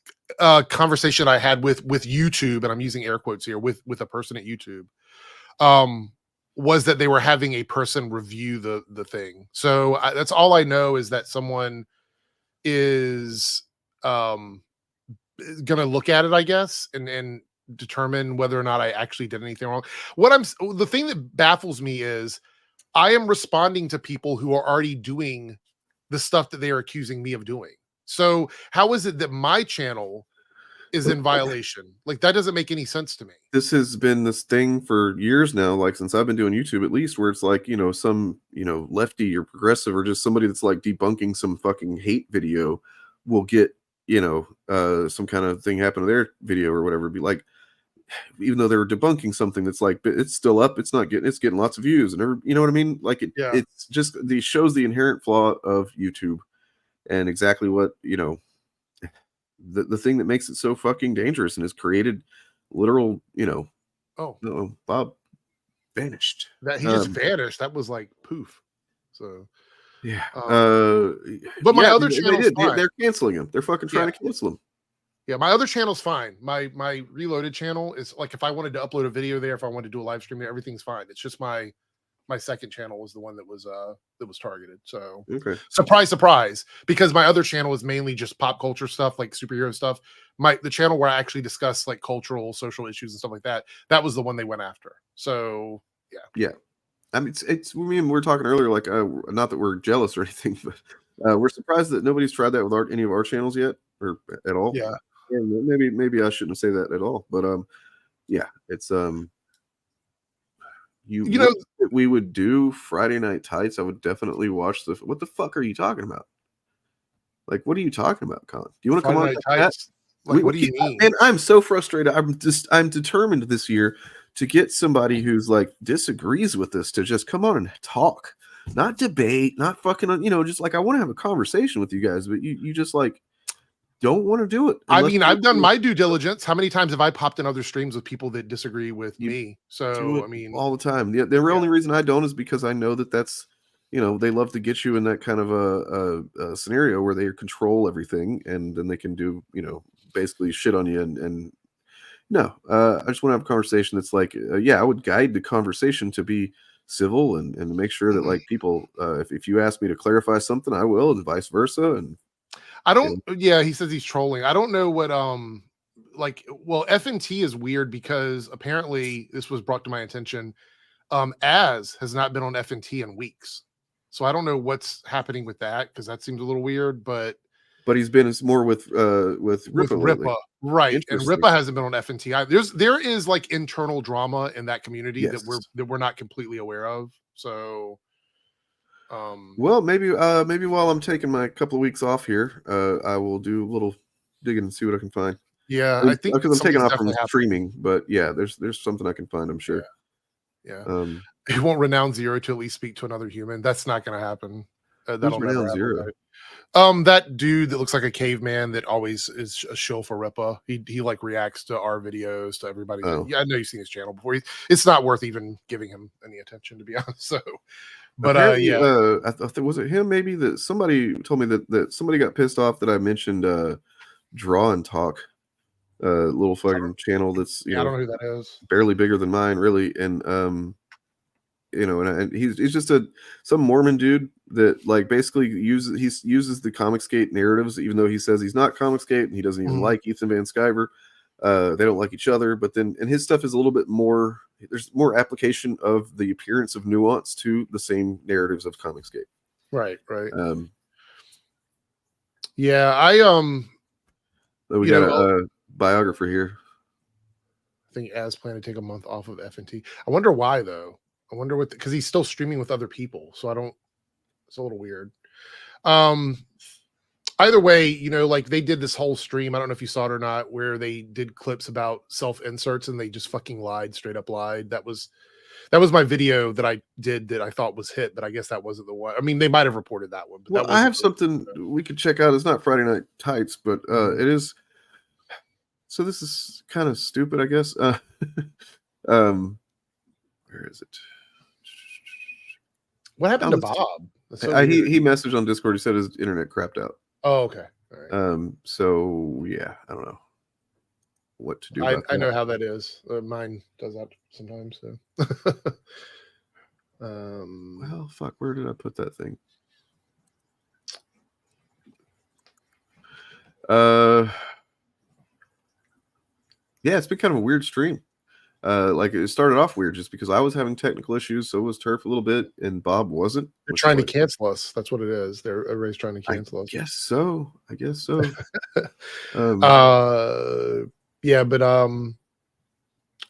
conversation I had with YouTube, and I'm using air quotes here, with a person at YouTube, was that they were having a person review the thing. So that's all I know is that someone is gonna look at it, I guess, and determine whether or not I actually did anything wrong. The thing that baffles me is I am responding to people who are already doing the stuff that they are accusing me of doing. So how is it that my channel is in violation. Like that doesn't make any sense to me. This has been this thing for years now, like since I've been doing YouTube at least, where it's like, some, lefty or progressive or just somebody that's like debunking some fucking hate video will get, some kind of thing happen to their video or whatever. Be like, even though they were debunking something that's like, it's still up, it's getting lots of views and you know what I mean? Like it's just shows the inherent flaw of YouTube and exactly what, the thing that makes it so fucking dangerous and has created literal, Bob vanished. That he just vanished. That was like poof. So yeah. But my other channel, they're canceling him. They're fucking trying to cancel him. Yeah, my other channel's fine. My reloaded channel is like if I wanted to upload a video there, if I wanted to do a live stream there, everything's fine. It's just my second channel was the one that was targeted. So surprise, because my other channel is mainly just pop culture stuff, like superhero stuff. The channel where I actually discuss like cultural, social issues and stuff like that, that was the one they went after. So yeah. I mean, it's we were talking earlier, like not that we're jealous or anything, but we're surprised that nobody's tried that with any of our channels yet or at all. Yeah. And maybe I shouldn't say that at all, but yeah, it's we would do Friday Night Tights. I would definitely watch what the fuck are you talking about? Like, what are you talking about, Colin? Do you want to come on? Like, what do you mean? And I'm so frustrated. I'm determined this year to get somebody who's like disagrees with this to just come on and talk, not debate, not fucking, just like I want to have a conversation with you guys, but you just like don't want to do it. I mean, I've done my due diligence. How many times have I popped in other streams with people that disagree with me? So I mean, all the time. Yeah, the only reason I don't is because I know that's they love to get you in that kind of a scenario where they control everything and then they can do basically shit on you and no. I just want to have a conversation that's like I would guide the conversation to be civil and to make sure that like people if you ask me to clarify something, I will, and vice versa. And I don't. Yeah, he says he's trolling. I don't know what FNT is weird because apparently this was brought to my attention. Az has not been on FNT in weeks, so I don't know what's happening with that because that seems a little weird. But he's been more with Ripa, right? And Ripa hasn't been on FNT either. There is like internal drama in that community that we're not completely aware of. So. Well, maybe while I'm taking my couple of weeks off here, I will do a little digging and see what I can find. Yeah, I think because I'm taking off from streaming, but yeah, there's something I can find, I'm sure. Yeah. He won't renounce Zero to at least speak to another human. That's not going to happen. That'll never happen. Zero? Right? That dude that looks like a caveman that always is a shill for Ripa. He like reacts to our videos, to everybody. Yeah, I know you've seen his channel before. It's not worth even giving him any attention, to be honest. So. But I thought was it him maybe that somebody told me that somebody got pissed off that I mentioned Draw and Talk, little fucking channel that's I don't know who that is, barely bigger than mine really, and and he's just some Mormon dude that like basically uses the Comicsgate narratives, even though he says he's not Comicsgate and he doesn't even like Ethan Van Sciver. They don't like each other, but then his stuff is a little bit more. There's more application of the appearance of nuance to the same narratives of Comicsgate. Right. We got a biographer here. I think Az planned to take a month off of FNT. I wonder why though. I wonder because he's still streaming with other people, so I don't. It's a little weird. Either way, like they did this whole stream. I don't know if you saw it or not, where they did clips about self-inserts and they just fucking straight up lied. That was my video that I did that I thought was hit, but I guess that wasn't the one. I mean, they might have reported that one. But I have something we could check out. It's not Friday Night Tights, but it is. So this is kind of stupid, I guess. Where is it? What happened to Bob? He messaged on Discord. He said his internet crapped out. Oh, okay. All right. So yeah, I don't know what to do. I know how that is. Mine does that sometimes. So. Well, fuck. Where did I put that thing? Yeah, it's been kind of a weird stream. like it started off weird just because I was having technical issues, so was Turf a little bit, and Bob wasn't. They're trying to cancel us. That's what it is. Everybody's trying to cancel us. Guess so. I guess so. Yeah, but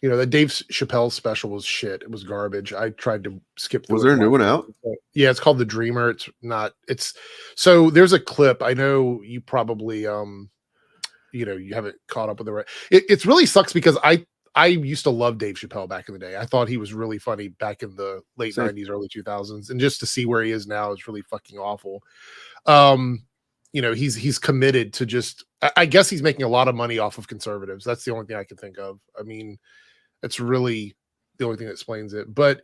the Dave Chappelle special was shit. It was garbage. I tried to skip through. Was there a new one out? Yeah, it's called The Dreamer. So there's a clip. I know you probably you haven't caught up with it. It's really sucks because I used to love Dave Chappelle back in the day. I thought he was really funny back in the late 90s, early 2000s. And just to see where he is now is really fucking awful. He's committed to just, I guess he's making a lot of money off of conservatives. That's the only thing I can think of. I mean, it's really the only thing that explains it. But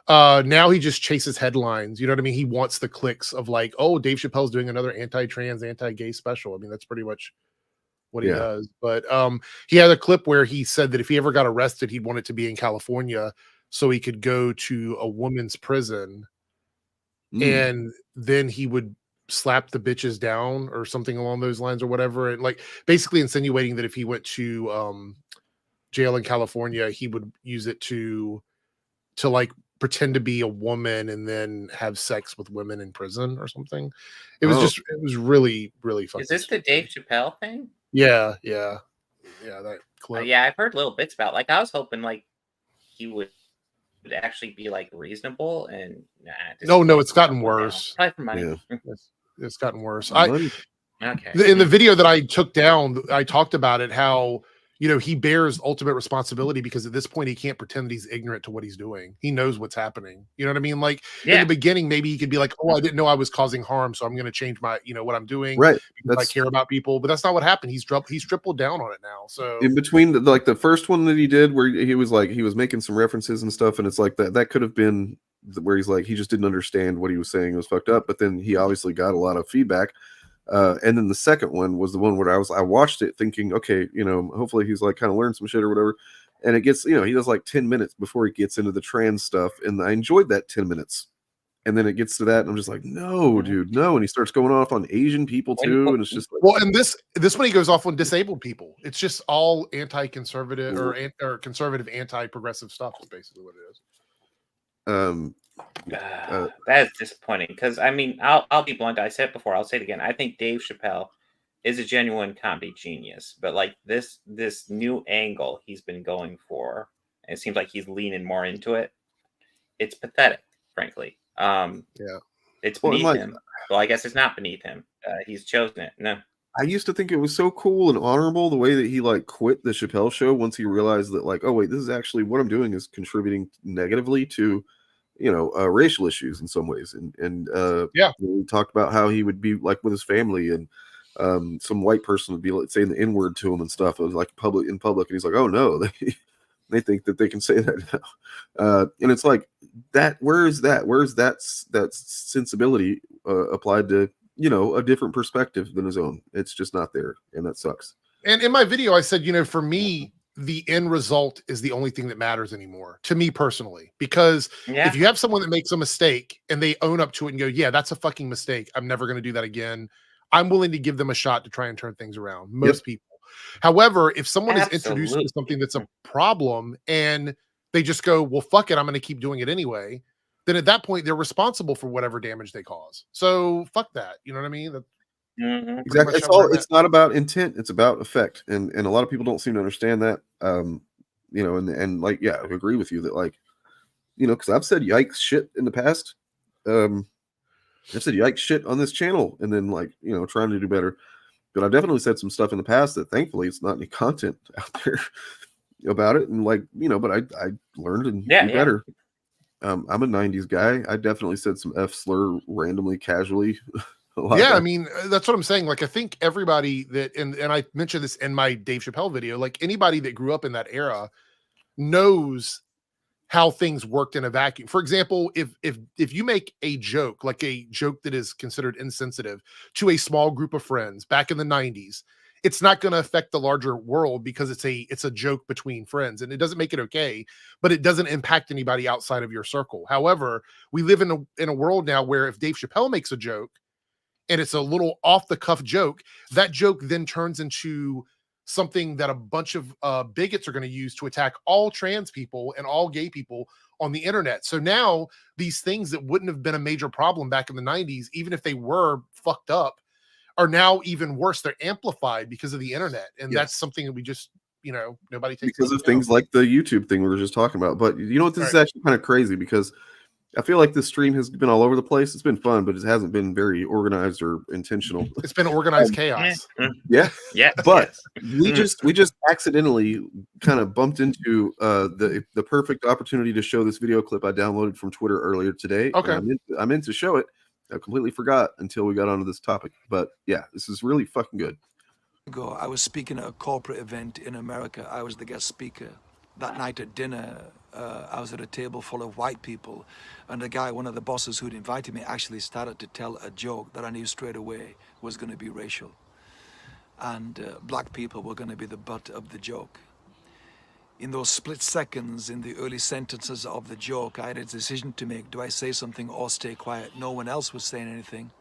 now he just chases headlines. You know what I mean? He wants the clicks of like, oh, Dave Chappelle's doing another anti-trans, anti-gay special. I mean, that's pretty much what he does. But he had a clip where he said that if he ever got arrested, he'd want it to be in California so he could go to a woman's prison and then he would slap the bitches down or something along those lines or whatever. And like basically insinuating that if he went to jail in California, he would use it to like pretend to be a woman and then have sex with women in prison or something. It was it was really, really funny. Is this the Dave Chappelle thing? Yeah, that clip. Yeah, I've heard little bits about. Like, I was hoping like he would actually be like reasonable, and no, it's gotten worse. Probably for money. Yeah. It's gotten worse. Okay. In the video that I took down, I talked about it. How he bears ultimate responsibility because at this point he can't pretend that he's ignorant to what he's doing. He knows what's happening. You know what I mean? Like in the beginning, maybe he could be like, "Oh, I didn't know I was causing harm, so I'm going to change my, what I'm doing. Right. Because I care about people." But that's not what happened. He's tripled down on it now. So in between, the first one that he did, where he was making some references and stuff, and it's like that could have been where he's like he just didn't understand what he was saying. It was fucked up. But then he obviously got a lot of feedback. And then the second one was the one where I watched it thinking, okay, hopefully he's like kind of learned some shit or whatever. And it gets, he does like 10 minutes before he gets into the trans stuff. And I enjoyed that 10 minutes. And then it gets to that. And I'm just like, no, dude, no. And he starts going off on Asian people too. And it's just like, well, and this one, he goes off on disabled people. It's just all anti-conservative or conservative, anti-progressive stuff is basically what it is. That is disappointing because I mean I'll be blunt. I said it before, I'll say it again. I think Dave Chappelle is a genuine comedy genius, but like this new angle he's been going for, and it seems like he's leaning more into it. It's pathetic, frankly. It's beneath him. Well, I guess it's not beneath him. He's chosen it. No. I used to think it was so cool and honorable the way that he like quit the Chappelle show once he realized that like, oh wait, this is actually what I'm doing is contributing negatively to racial issues in some ways. And we talked about how he would be like with his family and some white person would be like saying the N-word to him and stuff. It was like in public. And he's like, oh no, they think that they can say that now. And it's like that, where's that sensibility applied to, a different perspective than his own? It's just not there. And that sucks. And in my video, I said, for me, the end result is the only thing that matters anymore to me personally, because if you have someone that makes a mistake and they own up to it and go, yeah, that's a fucking mistake, I'm never going to do that again, I'm willing to give them a shot to try and turn things around. Most people. However, if someone is introduced to something that's a problem and they just go, well, fuck it, I'm going to keep doing it anyway, then at that point they're responsible for whatever damage they cause. So fuck that. You know what I mean? Exactly. It's not about intent, it's about effect. And a lot of people don't seem to understand that. And like, yeah, I agree with you that like, because I've said yikes shit in the past. I've said yikes shit on this channel and then like, trying to do better. But I've definitely said some stuff in the past that thankfully it's not any content out there about it. And like, but I learned and do better. I'm a 90s guy. I definitely said some F slur randomly, casually. I mean, that's what I'm saying. Like, I think everybody that, and I mentioned this in my Dave Chappelle video, like anybody that grew up in that era knows how things worked in a vacuum. For example, if you make a joke, like a joke that is considered insensitive to a small group of friends back in the 90s, it's not going to affect the larger world because it's a joke between friends, and it doesn't make it okay, but it doesn't impact anybody outside of your circle. However, we live in a world now where if Dave Chappelle makes a joke, and it's a little off the cuff joke, that joke then turns into something that a bunch of bigots are going to use to attack all trans people and all gay people on the internet. So now these things that wouldn't have been a major problem back in the 90s, even if they were fucked up, are now even worse. They're amplified because of the internet. And that's something that we just, nobody takes because of things like the YouTube thing we were just talking about. But you know what? This is actually kind of crazy because I feel like this stream has been all over the place. It's been fun, but it hasn't been very organized or intentional. It's been organized chaos. Yeah. But Yes. we just accidentally kind of bumped into the perfect opportunity to show this video clip I downloaded from Twitter earlier today. Okay. I'm in to show it. I completely forgot until we got onto this topic. But yeah, this is really fucking good. I was speaking at a corporate event in America. I was the guest speaker. That night at dinner, I was at a table full of white people, and the guy, one of the bosses who'd invited me, actually started to tell a joke that I knew straight away was going to be racial. And black people were going to be the butt of the joke. In those split seconds, in the early sentences of the joke, I had a decision to make. Do I say something or stay quiet? No one else was saying anything,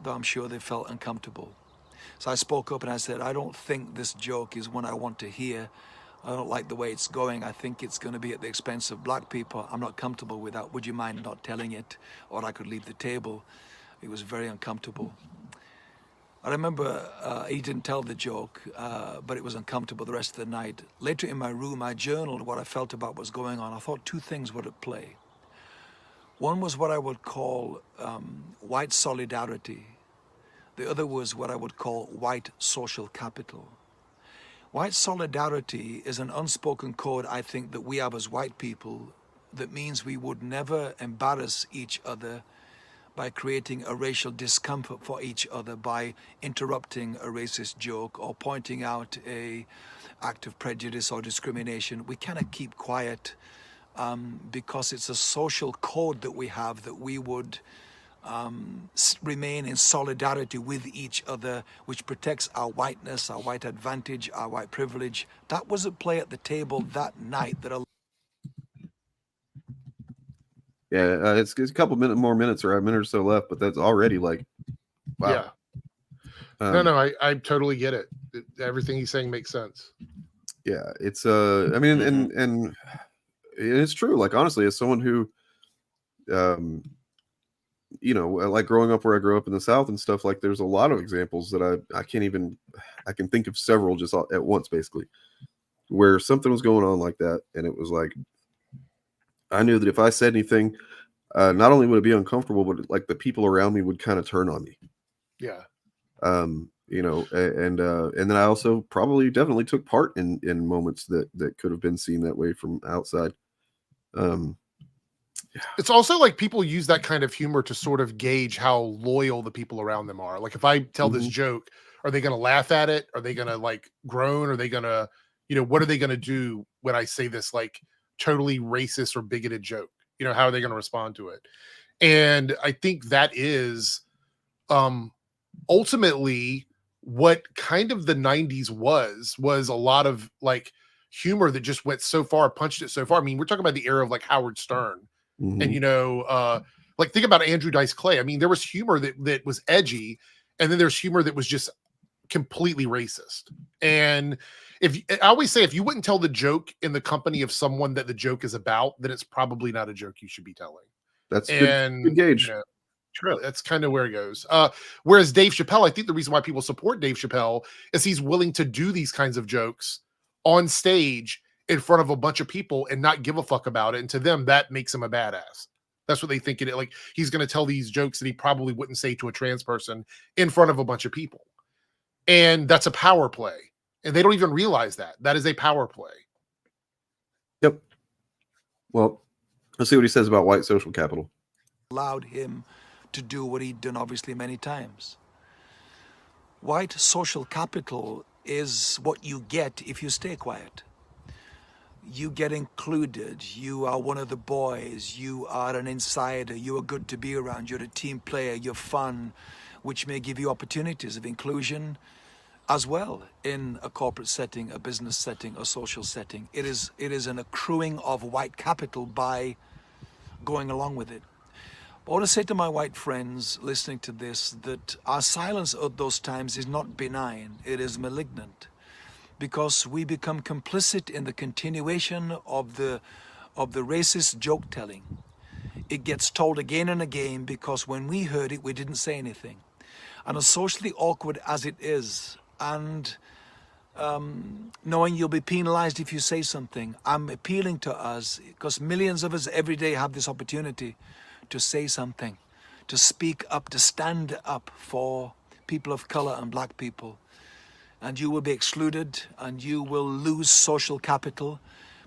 though I'm sure they felt uncomfortable. So I spoke up and I said, I don't think this joke is one I want to hear. I don't like the way it's going. I think it's going to be at the expense of black people. I'm not comfortable with that. Would you mind not telling it? Or I could leave the table. It was very uncomfortable. I remember he didn't tell the joke, but it was uncomfortable the rest of the night. Later in my room, I journaled what I felt about what was going on. I thought two things were at play. One was what I would call white solidarity. The other was what I would call white social capital. White solidarity is an unspoken code, I think, that we have as white people that means we would never embarrass each other by creating a racial discomfort for each other, by interrupting a racist joke or pointing out a act of prejudice or discrimination. We kind of keep quiet because it's a social code that we have that we would remain in solidarity with each other, which protects our whiteness, our white advantage, our white privilege. That was at play at the table that night. It's a couple more minutes or a minute or so left, but that's already like, wow. Yeah. No, I totally get it. Everything he's saying makes sense. Yeah, it's I mean, and it's true. Like honestly, as someone who, like growing up where I grew up in the South and stuff, like there's a lot of examples that I can think of several just at once, basically, where something was going on like that, and it was like, I knew that if I said anything, not only would it be uncomfortable, but like the people around me would kind of turn on me. Yeah. And then I also definitely took part in moments that could have been seen that way from outside. It's also like people use that kind of humor to sort of gauge how loyal the people around them are. Like if I tell this joke, are they going to laugh at it? Are they going to like groan? Are they going to, what are they going to do when I say this like totally racist or bigoted joke? How are they going to respond to it? And I think that is ultimately what kind of the 90s was a lot of like humor that just went so far, punched it so far. I mean, we're talking about the era of like Howard Stern. And like think about Andrew Dice Clay. I mean, there was humor that was edgy, and then there's humor that was just completely racist. And I always say, if you wouldn't tell the joke in the company of someone that the joke is about, then it's probably not a joke you should be telling. That's good gauge. True. That's kind of where it goes. Whereas Dave Chappelle, I think the reason why people support Dave Chappelle is he's willing to do these kinds of jokes on stage in front of a bunch of people and not give a fuck about it. And to them, that makes him a badass. That's what they think it. Like he's going to tell these jokes that he probably wouldn't say to a trans person in front of a bunch of people. And that's a power play. And they don't even realize that. That is a power play. Yep. Well, let's see what he says about white social capital. Allowed him to do what he'd done obviously many times. White social capital is what you get if you stay quiet. You get included, you are one of the boys, you are an insider, you are good to be around, you're a team player, you're fun, which may give you opportunities of inclusion as well in a corporate setting, a business setting, a social setting. It is an accruing of white capital by going along with it. I want to say to my white friends listening to this that our silence at those times is not benign, it is malignant. Because we become complicit in the continuation of the racist joke telling. It gets told again and again because when we heard it, we didn't say anything. And as socially awkward as it is, and knowing you'll be penalized if you say something, I'm appealing to us, because millions of us every day have this opportunity to say something, to speak up, to stand up for people of color and black people. And you will be excluded, and you will lose social capital,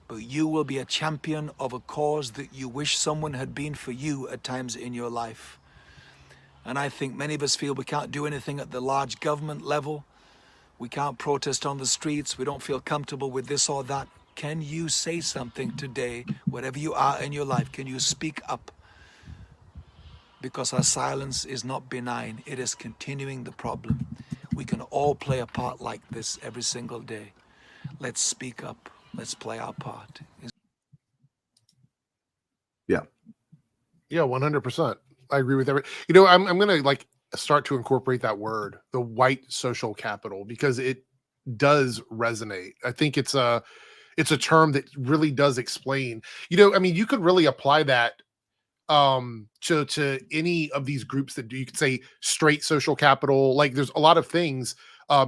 but you will be a champion of a cause that you wish someone had been for you at times in your life. And I think many of us feel we can't do anything at the large government level. We can't protest on the streets. We don't feel comfortable with this or that. Can you say something today, wherever you are in your life? Can you speak up? Because our silence is not benign. It is continuing the problem. We can all play a part like this every single day. Let's speak up. Let's play our part. Yeah. Yeah, 100%. I agree with every. You know, I'm gonna like start to incorporate that word, the white social capital, because it does resonate. I think it's a term that really does explain. You know, I mean, you could really apply that to any of these groups that do. You could say straight social capital. Like, there's a lot of things.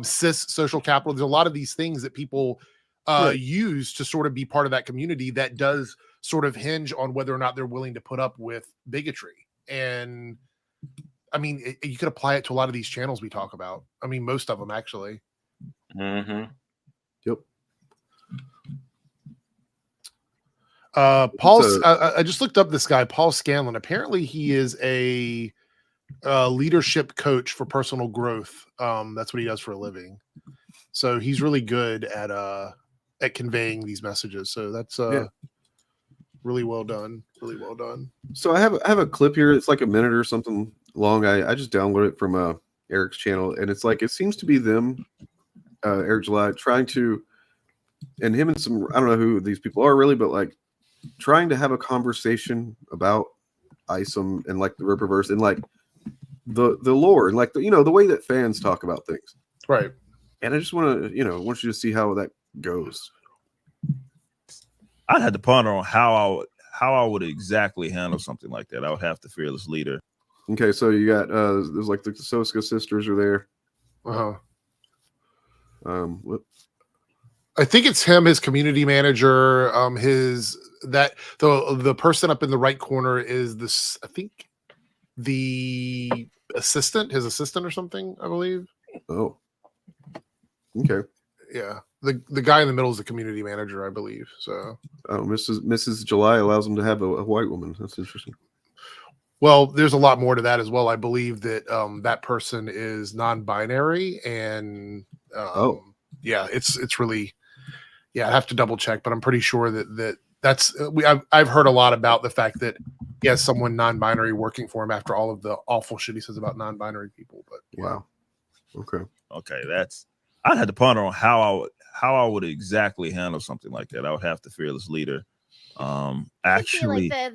Cis social capital. There's a lot of these things that people use to sort of be part of that community that does sort of hinge on whether or not they're willing to put up with bigotry. And I mean, you could apply it to a lot of these channels we talk about. I mean, most of them actually. Mm-hmm. Yep. Paul, I just looked up this guy, Paul Scanlon. Apparently, he is a leadership coach for personal growth. That's what he does for a living. So he's really good at conveying these messages. So that's really well done. Really well done. So I have a clip here. It's like a minute or something long. I just downloaded it from Eric's channel, and it's like it seems to be them, Eric July, trying to, and him and some, I don't know who these people are really, but like trying to have a conversation about ISOM and like the Ripperverse and like the lore and like the, you know, the way that fans talk about things. Right. And I just want to, want you to see how that goes. I'd have to ponder on how I would exactly handle something like that. I would have the fearless leader. Okay, so you got there's like the Soska sisters are there. I think it's him, his community manager, the person up in the right corner is this, I think the assistant, his assistant or something, I believe. Oh. Okay. Yeah. The guy in the middle is the community manager, I believe. So Mrs. July allows him to have a white woman. That's interesting. Well, there's a lot more to that as well. I believe that that person is non-binary, and yeah, it's really, yeah, I have to double check, but I'm pretty sure that's I've heard a lot about the fact that he has someone non-binary working for him after all of the awful shit he says about non-binary people. But wow, okay, I'd have to ponder on how I would exactly handle something like that. I would have the fearless leader. Actually, like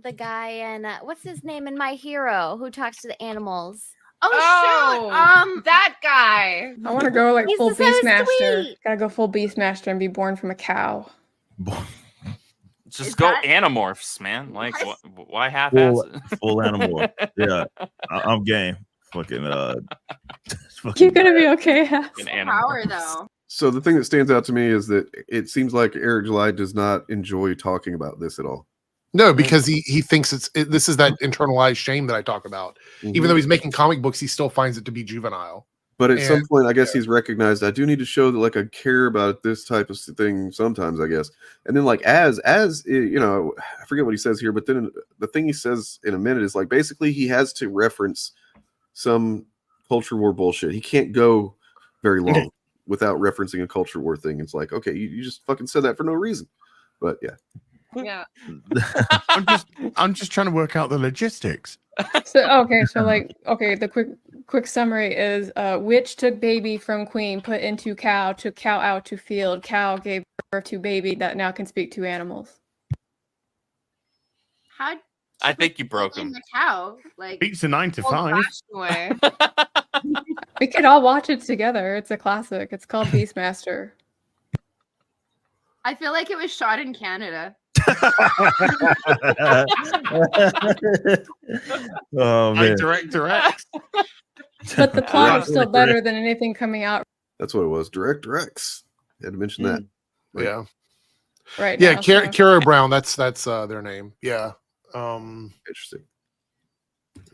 the guy and what's his name in My Hero who talks to the animals. Shoot! That guy. I want to go like He's full so Beastmaster. sweet. Gotta go full Beastmaster and be born from a cow. Just go Animorphs, man. Like, why half-ass it? Full animal. Yeah, I'm game. Fucking You're gonna be okay. Power though. So the thing that stands out to me is that it seems like Eric July does not enjoy talking about this at all. No, because he thinks this is that internalized shame that I talk about. Mm-hmm. Even though he's making comic books, he still finds it to be juvenile. But at some point, I guess he's recognized I do need to show that like I care about this type of thing sometimes, I guess. And then like as you know, I forget what he says here, but then the thing he says in a minute is like basically he has to reference some culture war bullshit. He can't go very long without referencing a culture war thing. It's like, okay, you just fucking said that for no reason. But yeah. Yeah. I'm just trying to work out the logistics. So the quick summary is witch took baby from queen, put into cow, took cow out to field, cow gave birth to baby that now can speak to animals. How I think you broke In him. the cow, like Pizza 9 to 5. Away. We could all watch it together. It's a classic. It's called Beastmaster. I feel like it was shot in Canada. Oh man. Director X. But the plot is still better than anything coming out That's what it was. Director X. Had to mention that. Yeah. right Yeah, now. Cara Brown. That's their name. Yeah. Interesting.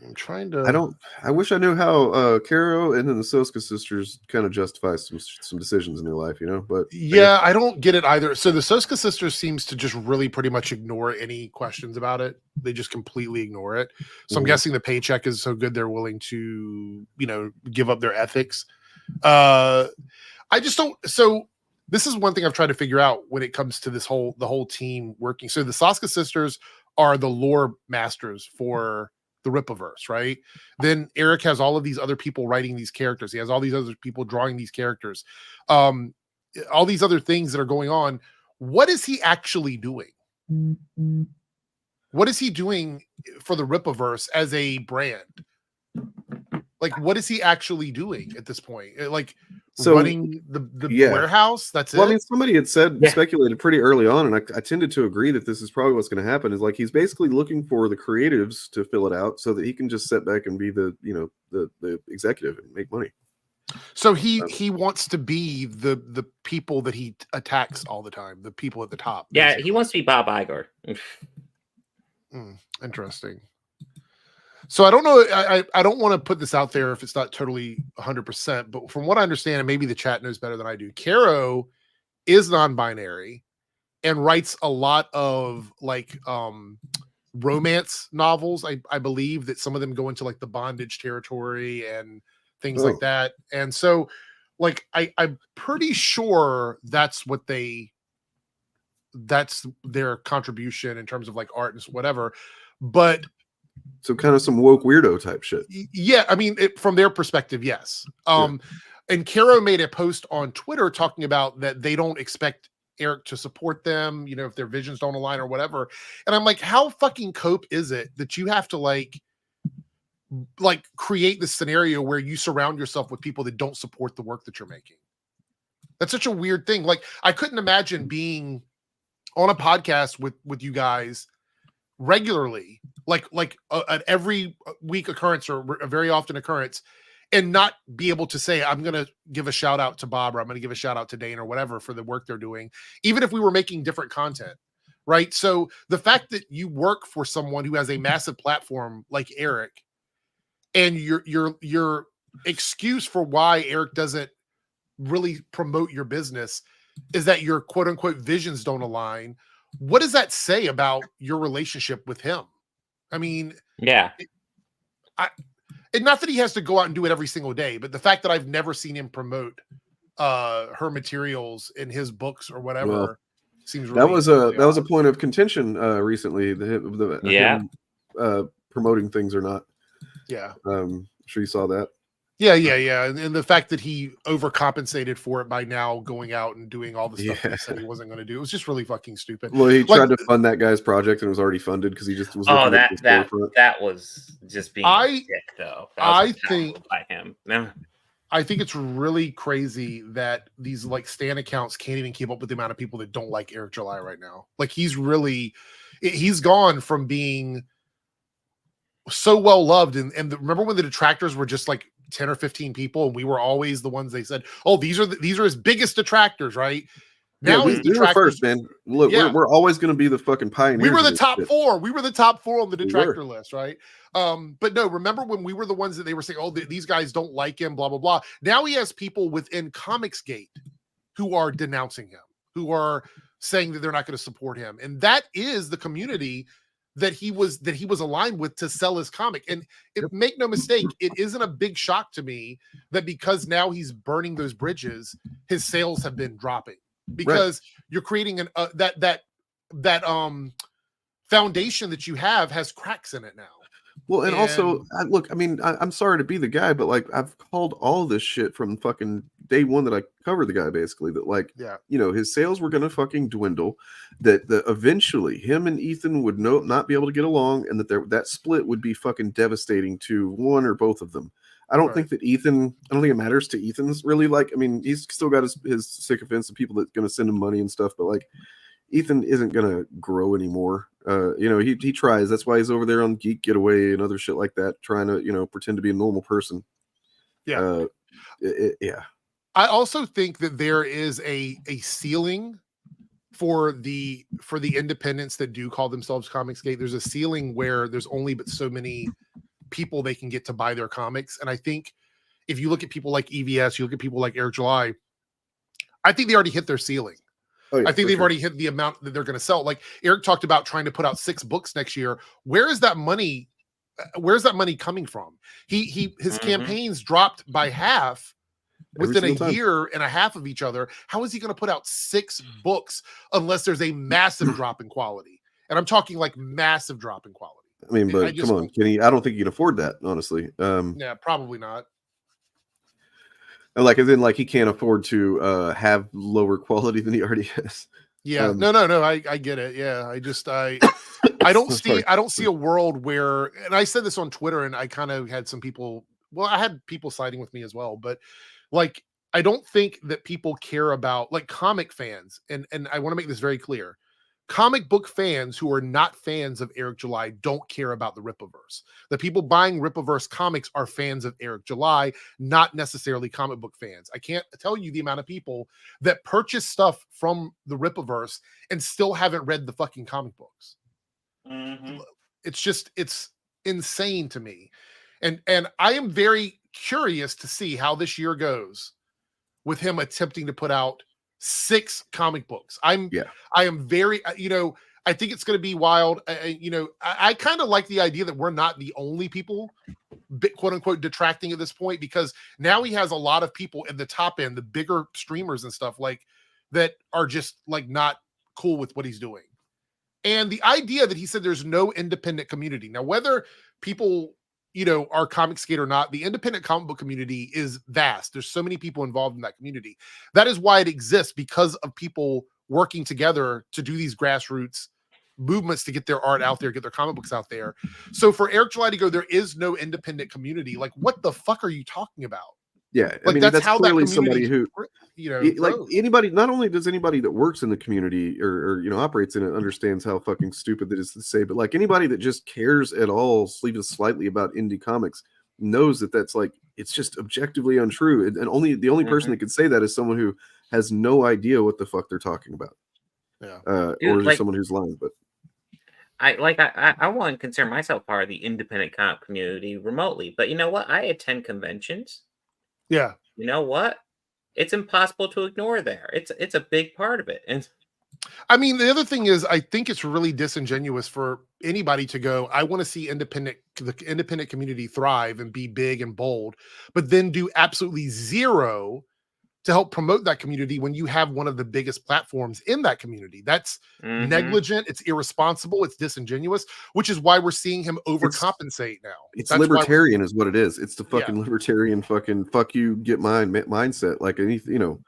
I'm trying to. I wish I knew how Caro and then the Soska sisters kind of justify some decisions in their life, you know. But Yeah, I don't get it either. So the Soska sisters seems to just really pretty much ignore any questions about it. They just completely ignore it. So I'm guessing the paycheck is so good they're willing to, give up their ethics. I just don't. So this is one thing I've tried to figure out when it comes to the whole team working. So the Soska sisters are the lore masters for the Rippaverse, right? Then Eric has all of these other people writing these characters. He has all these other people drawing these characters. All these other things that are going on. What is he actually doing? What is he doing for the Rippaverse as a brand? Like, what is he actually doing at this point? Running the warehouse? That's it? Well, I mean, somebody had speculated pretty early on, and I tended to agree that this is probably what's going to happen. Is like he's basically looking for the creatives to fill it out so that he can just sit back and be the executive and make money. So he wants to be the people that he attacks all the time, the people at the top. Yeah, basically. he wants to be Bob Iger. Interesting. So I don't know. I don't want to put this out there if it's not totally 100%, but from what I understand, and maybe the chat knows better than I do, Caro is non-binary and writes a lot of romance novels. I believe that some of them go into like the bondage territory and things like that. And so I'm pretty sure that's their contribution in terms of like art and whatever. But so kind of some woke weirdo type shit. Yeah, I mean, from their perspective, yes. And Caro made a post on Twitter talking about that they don't expect Eric to support them, if their visions don't align or whatever. And I'm like, how fucking cope is it that you have to like create this scenario where you surround yourself with people that don't support the work that you're making? That's such a weird thing. Like, I couldn't imagine being on a podcast with you guys regularly, an every week occurrence or a very often occurrence, and not be able to say, I'm going to give a shout out to Bob, or I'm going to give a shout out to Dane or whatever for the work they're doing, even if we were making different content, right? So the fact that you work for someone who has a massive platform like Eric, and your excuse for why Eric doesn't really promote your business is that your quote unquote visions don't align. What does that say about your relationship with him? I mean, yeah. And not that he has to go out and do it every single day, but the fact that I've never seen him promote her materials in his books or whatever seems really that was a point of contention recently. Him, promoting things or not. Yeah, I'm sure you saw that. Yeah, and the fact that he overcompensated for it by now going out and doing all the stuff that he said he wasn't going to do, it was just really fucking stupid. Well, he tried to fund that guy's project and it was already funded because he just was. That was just being a dick, though. I think by him. No. I think it's really crazy that these like stan accounts can't even keep up with the amount of people that don't like Eric July right now. Like he's gone from being so well loved, and remember when the detractors were just like 10 or 15 people, and we were always the ones they said, "Oh, these are his biggest detractors," right? Now we were first, man. Look, we're always going to be the fucking pioneers. We were the top four. We were the top four on the detractor list, right? But no, remember when we were the ones that they were saying, "Oh, these guys don't like him," blah blah blah. Now he has people within Comicsgate who are denouncing him, who are saying that they're not going to support him, and that is the community that he was aligned with to sell his comic. And make no mistake, it isn't a big shock to me that because now he's burning those bridges, his sales have been dropping because you're creating that foundation that you have has cracks in it now. Well, and also, look, I mean, I'm sorry to be the guy, but like, I've called all this shit from fucking day one that I covered the guy, basically, that like, you know, his sales were gonna fucking dwindle, that eventually him and Ethan would not be able to get along, and that that split would be fucking devastating to one or both of them. I don't think that Ethan, I don't think it matters to Ethan's really, like, I mean, he's still got his sycophants and people that gonna send him money and stuff, but like, Ethan isn't gonna grow anymore. You know, he tries. That's why he's over there on Geek Getaway and other shit like that, trying to, you know, pretend to be a normal person. Yeah. Yeah. I also think that there is a ceiling for the independents that do call themselves Comicsgate. There's a ceiling where there's only but so many people they can get to buy their comics. And I think if you look at people like EVS, you look at people like Eric July, I think they already hit their ceiling. Oh, yeah, I think they've already hit the amount that they're going to sell. Like Eric talked about trying to put out 6 books next year. Where is that money? Where's that money coming from? His campaigns dropped by half within a year and a half of each other. How is he going to put out 6 books unless there's a massive drop in quality? And I'm talking like massive drop in quality. I mean, but come on, Kenny, I don't think you can afford that, honestly. Yeah, probably not. And like, as in, like, he can't afford to have lower quality than he already has. Yeah, no, I get it. Yeah, I don't see a world where, and I said this on Twitter, and I kind of had some people. Well, I had people siding with me as well, but like, I don't think that people care about, like, comic fans, and I want to make this very clear. Comic book fans who are not fans of Eric July don't care about the Rippaverse. The people buying Rippaverse comics are fans of Eric July, not necessarily comic book fans. I can't tell you the amount of people that purchase stuff from the Rippaverse and still haven't read the fucking comic books. It's insane to me. And I am very curious to see how this year goes with him attempting to put out 6 comic books. I am very, you know, I think it's going to be wild. You know, I kind of like the idea that we're not the only people, quote unquote, detracting at this point, because now he has a lot of people at the top end, the bigger streamers and stuff like that, are just like not cool with what he's doing. And the idea that he said there's no independent community. Now, whether people, you know, are Comicsgate or not, the independent comic book community is vast. There's so many people involved in that community. That is why it exists, because of people working together to do these grassroots movements to get their art out there, get their comic books out there. So for Eric July to go, there is no independent community. Like, what the fuck are you talking about? Yeah, like, I mean, that's how clearly somebody who, you know, like anybody. Not only does anybody that works in the community or you know, operates in it understands how fucking stupid that is to say, but like anybody that just cares at all, even slightly, about indie comics knows that that's like, it's just objectively untrue. And only the only person that can say that is someone who has no idea what the fuck they're talking about. Yeah, or like, someone who's lying. But I want to consider myself part of the independent comic community remotely, but you know what? I attend conventions. Yeah. You know what? It's impossible to ignore there. It's a big part of it. And I mean, the other thing is, I think it's really disingenuous for anybody to go, I want to see the independent community thrive and be big and bold, but then do absolutely zero to help promote that community when you have one of the biggest platforms in that community. That's negligent, it's irresponsible, it's disingenuous, which is why we're seeing him overcompensate now. It's libertarian is what it is. It's the fucking libertarian fucking fuck you, get mine mindset. Like, anything, you know,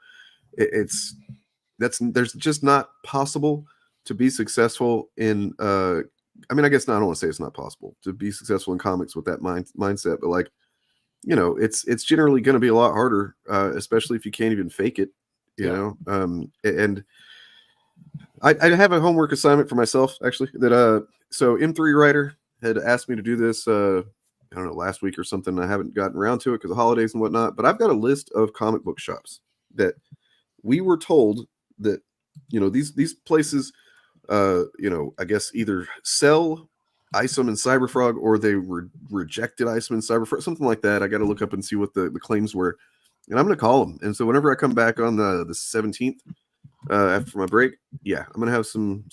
there's just not possible to be successful in I mean, I guess I don't want to say it's not possible to be successful in comics with that mindset, but like, you know, it's generally going to be a lot harder, especially if you can't even fake it, you know. And I have a homework assignment for myself, actually, that so M3 Writer had asked me to do this, I don't know, last week or something. I haven't gotten around to it because of holidays and whatnot, but I've got a list of comic book shops that we were told that, you know, these places, you know, I guess either sell Isom and Cyberfrog, or they rejected Isom and Cyberfrog, something like that. I got to look up and see what the claims were, and I'm going to call them. And so whenever I come back on the 17th after my break, I'm going to have some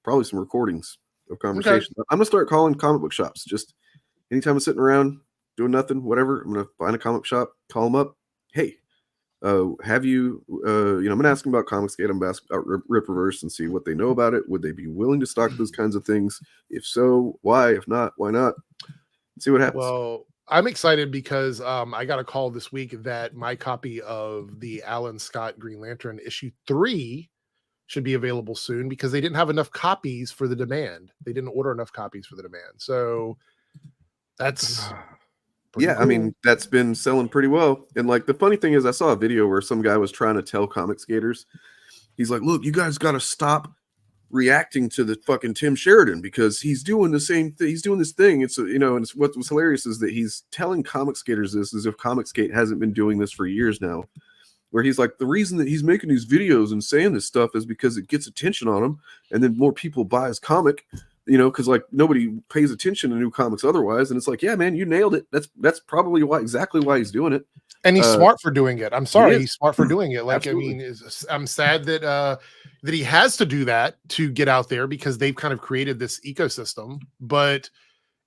probably some recordings of conversations. Okay. I'm going to start calling comic book shops. Just anytime I'm sitting around doing nothing, whatever, I'm going to find a comic shop, call them up. Hey, have you, you know, I'm going to ask them about Comicsgate. I'm going to ask about Rippaverse and see what they know about it. Would they be willing to stock those kinds of things? If so, why? If not, why not? See what happens. Well, I'm excited because I got a call this week that my copy of the Alan Scott Green Lantern issue 3 should be available soon because they didn't have enough copies for the demand. They didn't order enough copies for the demand. So that's yeah, cool. I mean, that's been selling pretty well. And like the funny thing is, I saw a video where some guy was trying to tell comic skaters, he's like, look, you guys got to stop reacting to the fucking Tim Sheridan because he's doing the same thing. He's doing this thing. It's, you know, and it's, what was hilarious is that he's telling comic skaters this as if Comic Skate hasn't been doing this for years now, where he's like, the reason that he's making these videos and saying this stuff is because it gets attention on him. And then more people buy his comic, you know, because like nobody pays attention to new comics otherwise. And it's like, yeah, man, you nailed it. That's probably exactly why he's doing it. And he's smart for doing it. I'm sorry, he's smart for doing it. Like, Absolutely. I mean, I'm sad that that he has to do that to get out there because they've kind of created this ecosystem. But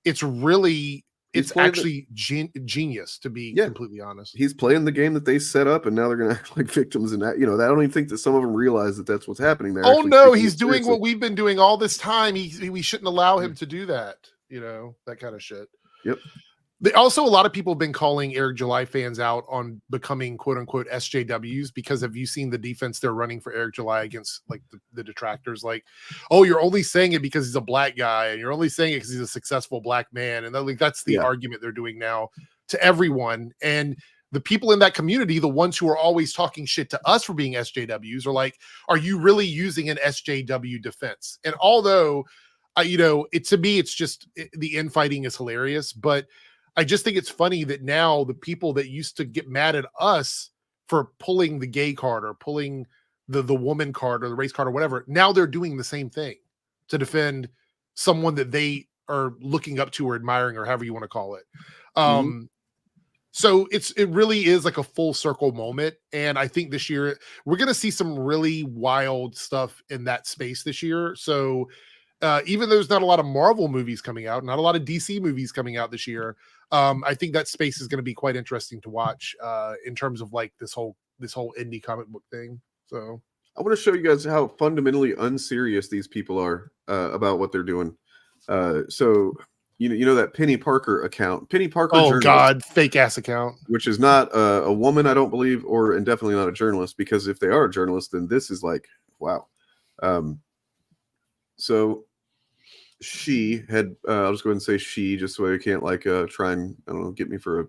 it's really, it's actually genius, to be completely honest. He's playing the game that they set up, and now they're going to act like victims. And that, you know, I don't even think that some of them realize that that's what's happening there. Oh no, he's doing what we've been doing all this time. We shouldn't allow him to do that. You know, that kind of shit. Yep. Also, a lot of people have been calling Eric July fans out on becoming quote unquote SJWs because have you seen the defense they're running for Eric July against like the detractors? Like, oh, you're only saying it because he's a black guy, and you're only saying it because he's a successful black man, and like that's the argument they're doing now to everyone. And the people in that community, the ones who are always talking shit to us for being SJWs, are like, are you really using an SJW defense? And although, you know, to me, it's just the infighting is hilarious, but I just think it's funny that now the people that used to get mad at us for pulling the gay card or pulling the woman card or the race card or whatever, now they're doing the same thing to defend someone that they are looking up to or admiring or however you want to call it. So it really is like a full circle moment. And I think this year we're going to see some really wild stuff in that space this year. So even though there's not a lot of Marvel movies coming out, not a lot of DC movies coming out this year, I think that space is going to be quite interesting to watch in terms of like this whole indie comic book thing. So I want to show you guys how fundamentally unserious these people are about what they're doing. So you know that Penny Parker account, Penny Parker. Oh God, fake ass account, which is not a woman, I don't believe, and definitely not a journalist. Because if they are a journalist, then this is like wow. So she had I'll just go ahead and say she just so I can't like try and I don't know get me for a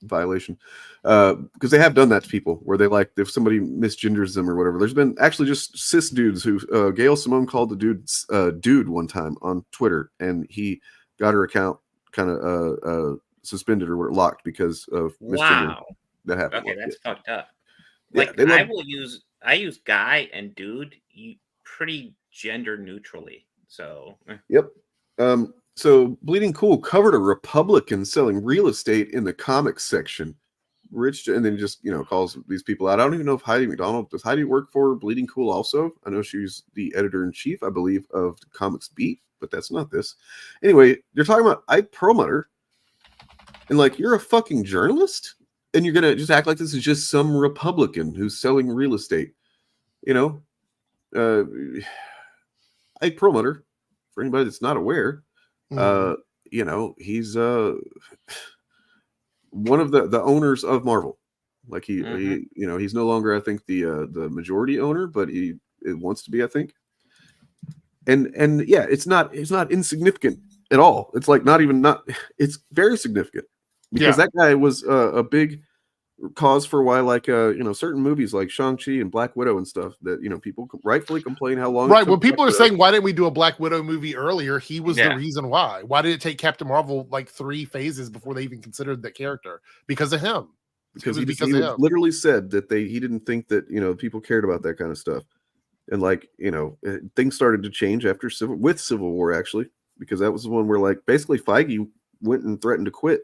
violation because they have done that to people where they like if somebody misgenders them or whatever. There's been actually just cis dudes who Gail Simone called the dude dude one time on Twitter and he got her account kind of suspended or locked because of misgender. That happened. Okay, that's fucked up. Like I use guy and dude pretty gender neutrally. So yep. So Bleeding Cool covered a Republican selling real estate in the comics section. Rich, and then just calls these people out. I don't even know if Heidi McDonald does Heidi work for Bleeding Cool also. I know she's the editor-in-chief, I believe, of the Comics Beat, but that's not this. Anyway, you're talking about Ike Perlmutter, and like you're a fucking journalist, and you're gonna just act like this is just some Republican who's selling real estate. Ike Perlmutter, for anybody that's not aware, he's one of the owners of Marvel. Like he he's no longer, I think, the majority owner, but it wants to be, I think. And yeah, it's not insignificant at all. It's like it's very significant because that guy was a big cause for why certain movies like Shang-Chi and Black Widow and stuff that people rightfully complain how long when people are saying why didn't we do a Black Widow movie earlier, he was the reason why did it take Captain Marvel like 3 phases before they even considered the character? Because of him. Because he literally said that he didn't think that people cared about that kind of stuff, and things started to change after Civil War actually, because that was the one where like basically Feige went and threatened to quit.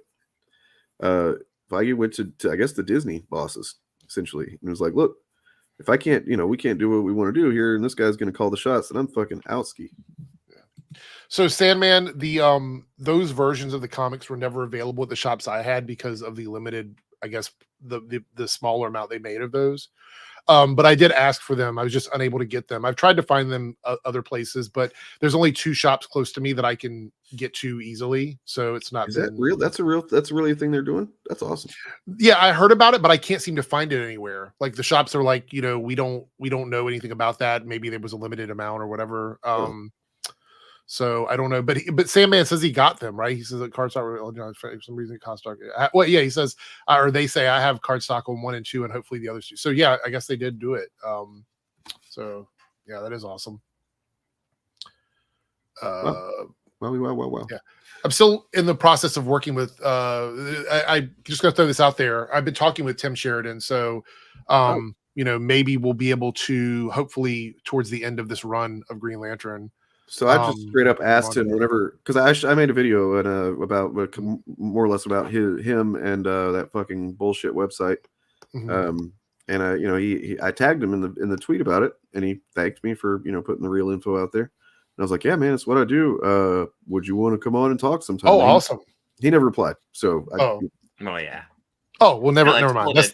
Feige went to I guess the Disney bosses essentially and was like, look, if I can't, we can't do what we want to do here, and this guy's going to call the shots, and I'm fucking outski. So Sandman, those versions of the comics were never available at the shops I had because of the limited I guess the smaller amount they made of those. But I did ask for them. I was just unable to get them. I've tried to find them other places, but there's only 2 shops close to me that I can get to easily. So it's not. Is that real? That's really a thing they're doing. That's awesome. Yeah, I heard about it, but I can't seem to find it anywhere. Like the shops are like, we don't know anything about that. Maybe there was a limited amount or whatever. So I don't know, but Sandman says he got them, right? He says that cardstock for some reason cardstock. Well, yeah, he says, or they say I have cardstock on 1 and 2, and hopefully the others 2. So yeah, I guess they did do it. So yeah, that is awesome. Wow. Yeah, I'm still in the process of working with. I just gonna throw this out there. I've been talking with Tim Sheridan, so maybe we'll be able to hopefully towards the end of this run of Green Lantern. So I just straight up asked him whenever, because I made a video about more or less about him and that fucking bullshit website, and I tagged him in the tweet about it, and he thanked me for putting the real info out there. And I was like, yeah, man, it's what I do. Would you want to come on and talk sometime? Oh, awesome. He never replied. So oh yeah. Oh well, never mind. That's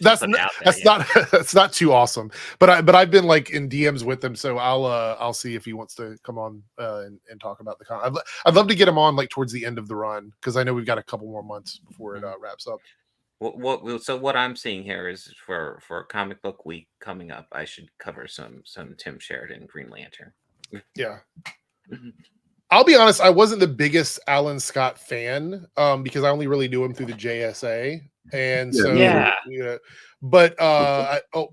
not too awesome. But I've been like in DMs with him, so I'll see if he wants to come on and talk about the con. I'd love to get him on like towards the end of the run, because I know we've got a couple more months before it wraps up. So what I'm seeing here is for Comic Book Week coming up, I should cover some Tim Sheridan Green Lantern. Yeah. I'll be honest, I wasn't the biggest Alan Scott fan because I only really knew him through the JSA. And but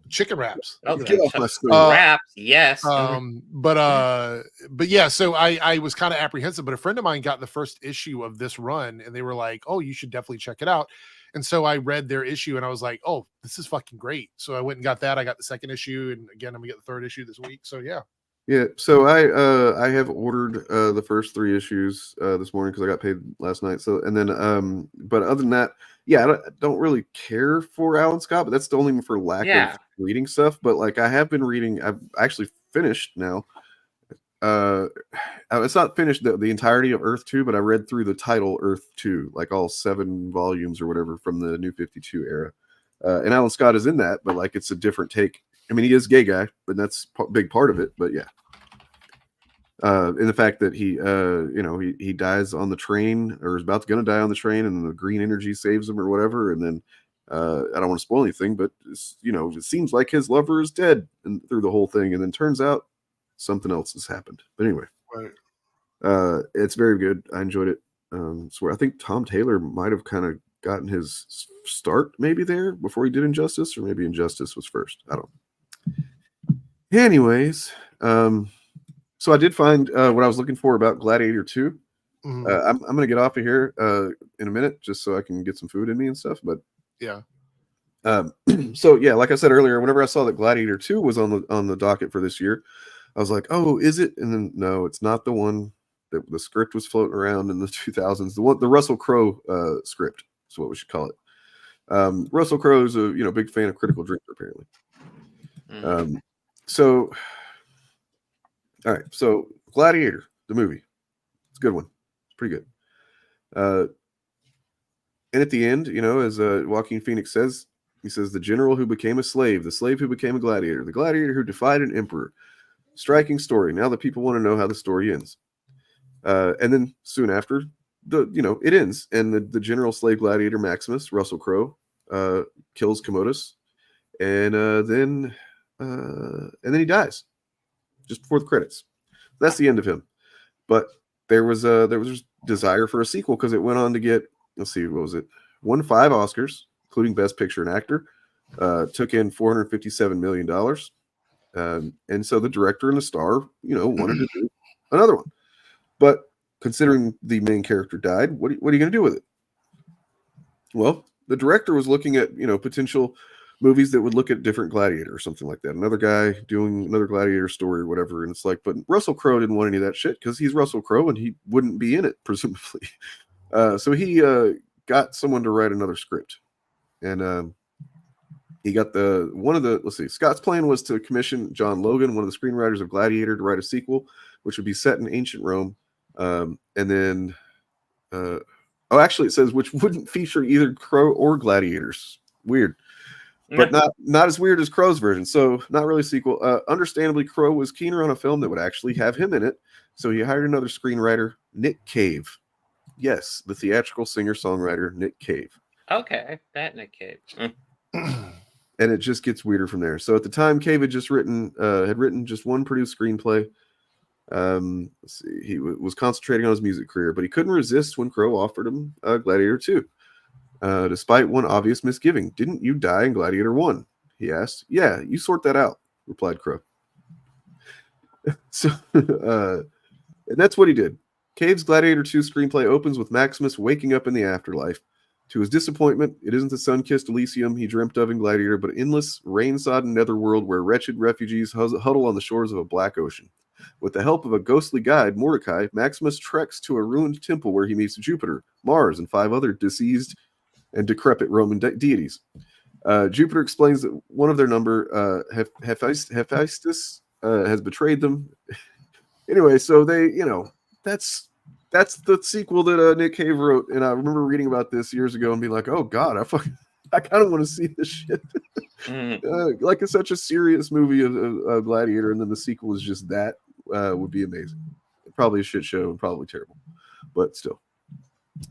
chicken wraps. Okay. Wraps, yes. But yeah, so I was kind of apprehensive, but a friend of mine got the first issue of this run and they were like, oh, you should definitely check it out. And so I read their issue and I was like, oh, this is fucking great. So I went and got that. I got the second issue, and again, I'm gonna get the 3rd issue this week. So yeah. Yeah, so I have ordered the first 3 issues this morning because I got paid last night. So and then but other than that, yeah, I don't really care for Alan Scott, but that's only for lack of reading stuff. But like I have been reading, I've actually finished now. It's not finished the entirety of Earth 2, but I read through the title Earth 2, like all 7 volumes or whatever from the New 52 era. And Alan Scott is in that, but like it's a different take. I mean, he is a gay guy, but that's a big part of it. But yeah, and the fact that he dies on the train, or is about to die on the train, and the green energy saves him or whatever. And then I don't want to spoil anything, but it seems like his lover is dead and through the whole thing, and then turns out something else has happened. But anyway, it's very good. I enjoyed it. I think Tom Taylor might have kind of gotten his start maybe there before he did Injustice, or maybe Injustice was first. I don't know. Anyways, so I did find what I was looking for about Gladiator 2. I'm going to get off of here in a minute just so I can get some food in me and stuff. But yeah. So yeah, like I said earlier, whenever I saw that Gladiator 2 was on the docket for this year, I was like, oh, is it? And then no, it's not the one that the script was floating around in the 2000s. The Russell Crowe script is what we should call it. Russell Crowe is a big fan of Critical Drinker apparently. So, all right. So, Gladiator, the movie, it's a good one. It's pretty good. And at the end, as Joaquin Phoenix says, he says, "The general who became a slave, the slave who became a gladiator, the gladiator who defied an emperor." Striking story. Now the people want to know how the story ends. And then soon after, it ends, and the general slave gladiator Maximus, Russell Crowe, kills Commodus, and then he dies just before the credits. That's the end of him. But there was desire for a sequel because it went on to get, let's see, what was it? Won 5 Oscars, including Best Picture and Actor. Took in $457 million. And so the director and the star, wanted to do another one. But considering the main character died, what are you going to do with it? Well, the director was looking at, potential movies that would look at different Gladiator or something like that. Another guy doing another Gladiator story or whatever. And it's like, but Russell Crowe didn't want any of that shit because he's Russell Crowe and he wouldn't be in it, presumably. So he got someone to write another script. And he got Scott's plan was to commission John Logan, one of the screenwriters of Gladiator, to write a sequel, which would be set in ancient Rome. And then, actually it says, which wouldn't feature either Crow or gladiators. weird. But not as weird as Crow's version. So not really a sequel. Understandably, Crow was keener on a film that would actually have him in it. So he hired another screenwriter, Nick Cave. Yes, the theatrical singer-songwriter Nick Cave. Okay, that Nick Cave. And it just gets weirder from there. So at the time, Cave had written just one produced screenplay. Let's see, he was concentrating on his music career, but he couldn't resist when Crow offered him Gladiator 2. Despite one obvious misgiving. Didn't you die in Gladiator 1? He asked. Yeah, you sort that out, replied Crow. So, and that's what he did. Cave's Gladiator 2 screenplay opens with Maximus waking up in the afterlife. To his disappointment, it isn't the sun-kissed Elysium he dreamt of in Gladiator, but endless, rain-sodden netherworld where wretched refugees huddle on the shores of a black ocean. With the help of a ghostly guide, Mordecai, Maximus treks to a ruined temple where he meets Jupiter, Mars, and 5 other deceased and decrepit Roman deities. Jupiter explains that one of their number, Hephaestus, has betrayed them. Anyway, so they, that's the sequel that Nick Cave wrote, and I remember reading about this years ago and being like, "Oh God, I kind of want to see this shit." Like it's such a serious movie of Gladiator, and then the sequel is just that would be amazing. Probably a shit show and probably terrible, but still.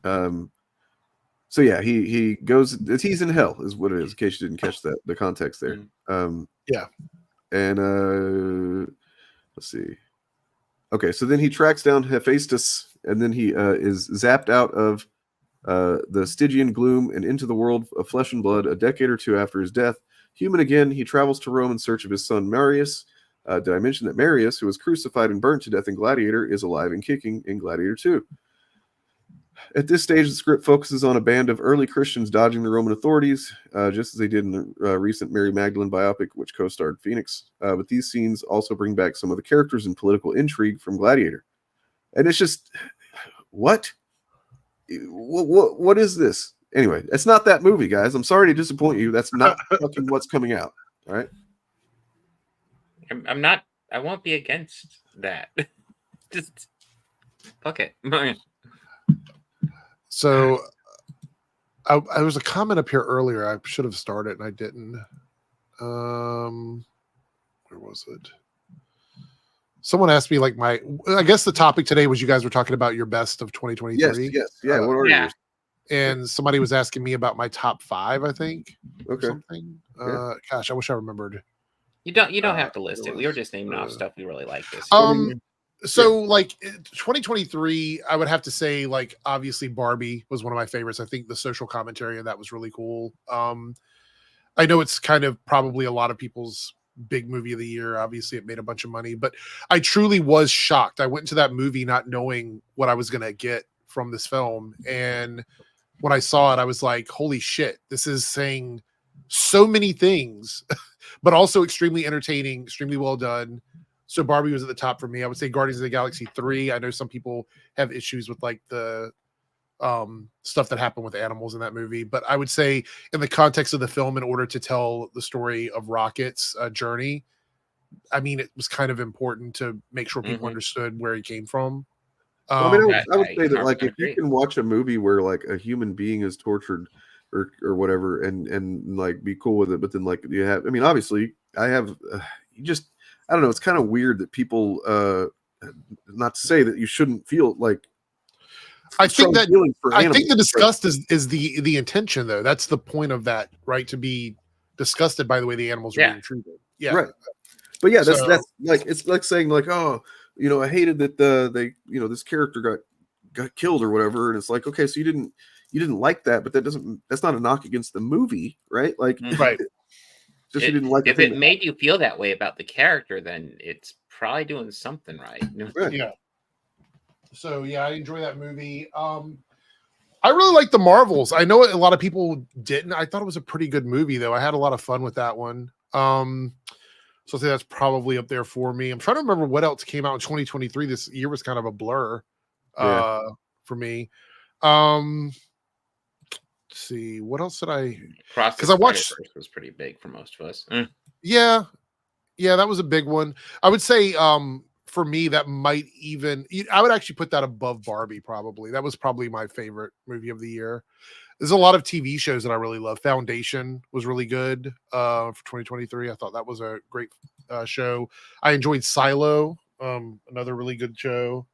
So yeah, he goes. He's in hell, is what it is. In case you didn't catch the context there. Yeah, and let's see. Okay, so then he tracks down Hephaestus, and then he is zapped out of the Stygian gloom and into the world of flesh and blood a decade or two after his death. Human again, he travels to Rome in search of his son Marius. Did I mention that Marius, who was crucified and burnt to death in Gladiator, is alive and kicking in Gladiator 2? At this stage, the script focuses on a band of early Christians dodging the Roman authorities, just as they did in the recent Mary Magdalene biopic, which co-starred Phoenix. But these scenes also bring back some of the characters and political intrigue from Gladiator. And it's just, what is this? Anyway, it's not that movie, guys. I'm sorry to disappoint you. That's not fucking what's coming out. All right. I'm not. I won't be against that. Just fuck it. So I was a comment up here earlier. I should have started and I didn't. Where was it? Someone asked me I guess the topic today was you guys were talking about your best of 2023. Yes. Yeah. What are yours? And somebody was asking me about my top 5, I think. Okay. Something. Gosh, I wish I remembered. You don't have to list it. We were just naming off stuff we really like this. So 2023, I would have to say obviously Barbie was one of my favorites. I think the social commentary on that was really cool. I know it's kind of probably a lot of people's big movie of the year. Obviously it made a bunch of money, but I truly was shocked. I went into that movie not knowing what I was going to get from this film. And when I saw it, I was like, holy shit, this is saying so many things, but also extremely entertaining, extremely well done. So Barbie was at the top for me. I would say Guardians of the Galaxy 3. I know some people have issues with the stuff that happened with animals in that movie, but I would say in the context of the film, in order to tell the story of Rocket's journey, I mean, it was kind of important to make sure people understood where he came from. I would say that if you can watch a movie where a human being is tortured or whatever and be cool with it, but then you have, I mean, obviously I have I don't know. It's kind of weird that people, not to say that you shouldn't feel I think the disgust is the intention, though. That's the point of that, right? To be disgusted by the way the animals are being treated. Yeah, right. But yeah, that's it's like saying oh, I hated that this character got killed or whatever, and it's like, okay, so you didn't like that, but that's not a knock against the movie, right? Right. Just you didn't like if it made you feel that way about the character, then it's probably doing something right. Right. Yeah. So yeah, I enjoy that movie. I really like The Marvels. I know a lot of people didn't. I thought it was a pretty good movie, though. I had a lot of fun with that one. So I'll say that's probably up there for me. I'm trying to remember what else came out in 2023. This year was kind of a blur for me. See what else did I? Because I watched was pretty big for most of us. Yeah, that was a big one. I would say for me that might I would actually put that above Barbie. Probably that was probably my favorite movie of the year. There's a lot of TV shows that I really love. Foundation was really good for 2023. I thought that was a great show. I enjoyed Silo, another really good show.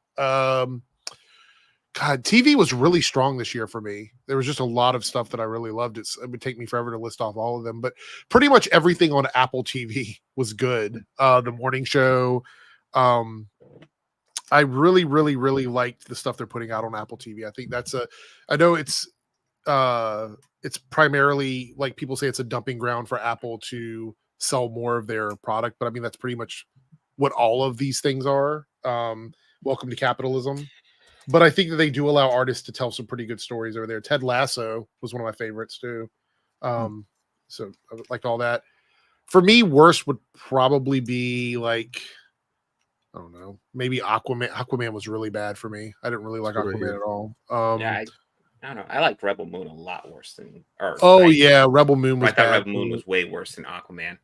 God, TV was really strong this year for me. There was just a lot of stuff that I really loved. It would take me forever to list off all of them, but pretty much everything on Apple TV was good. The morning show. I really, really, really liked the stuff they're putting out on Apple TV. I think I know it's primarily, like people say, it's a dumping ground for Apple to sell more of their product, but I mean, that's pretty much what all of these things are. Welcome to capitalism. But I think that they do allow artists to tell some pretty good stories over there. Ted Lasso was one of my favorites too. So I liked all that. For me, worst would probably be like, I don't know, maybe Aquaman. Aquaman was really bad for me. I didn't really like Aquaman at all. Yeah, I don't know. I like Rebel Moon a lot worse than. Yeah, Rebel Moon was I thought bad. Rebel Moon was way worse than Aquaman.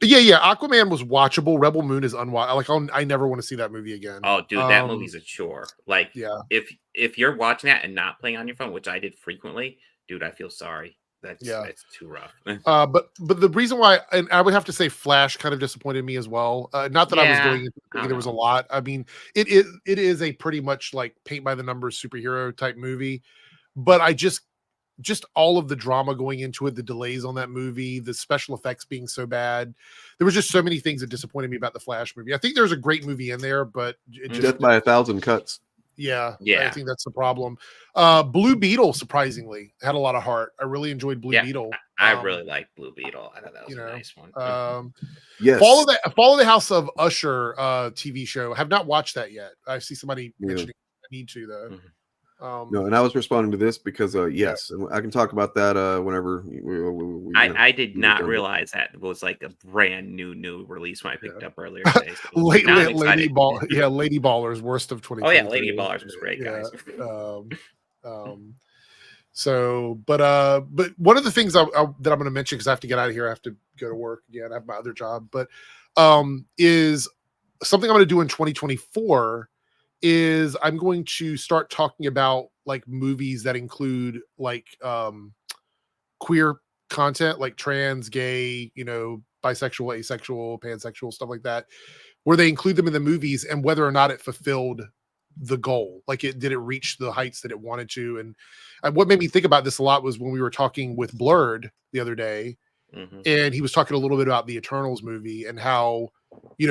Yeah. Aquaman was watchable. Rebel Moon is unwatchable. Like, I never want to see that movie again. Oh, dude, that movie's a chore. Like, yeah, if you're watching that and not playing on your phone, which I did frequently, dude, I feel sorry. That's too rough. But the reason why, and I would have to say, Flash kind of disappointed me as well. Not that I was going into thinking there was a lot. I mean, it is a pretty much like paint by the numbers superhero type movie, but I just all of the drama going into it, the delays on that movie, the special effects being so bad. There was just so many things that disappointed me about the Flash movie. I think there's a great movie in there, but it just Death by 1,000 cuts. Yeah. I think that's the problem. Blue Beetle, surprisingly, had a lot of heart. I really enjoyed Blue Beetle. I really liked Blue Beetle. I thought that was a nice one. Yes. Follow the House of Usher TV show. Have not watched that yet. I see somebody mentioning I need to though. No, and I was responding to this because yes, and I can talk about that whenever. I did not realize that it was like a brand new release when I picked up earlier today. So Lady Ballers, worst of 2023. Oh yeah, Lady Ballers was great, guys. So, but one of the things that I'm going to mention, because I have to get out of here, I have to go to work again. I have my other job, but is something I'm going to do in 2024. Is I'm going to start talking about like movies that include like queer content, like trans, gay, bisexual, asexual, pansexual, stuff like that, where they include them in the movies and whether or not it fulfilled the goal. Like, did it reach the heights that it wanted to? And what made me think about this a lot was when we were talking with Blurred the other day, and he was talking a little bit about the Eternals movie and how,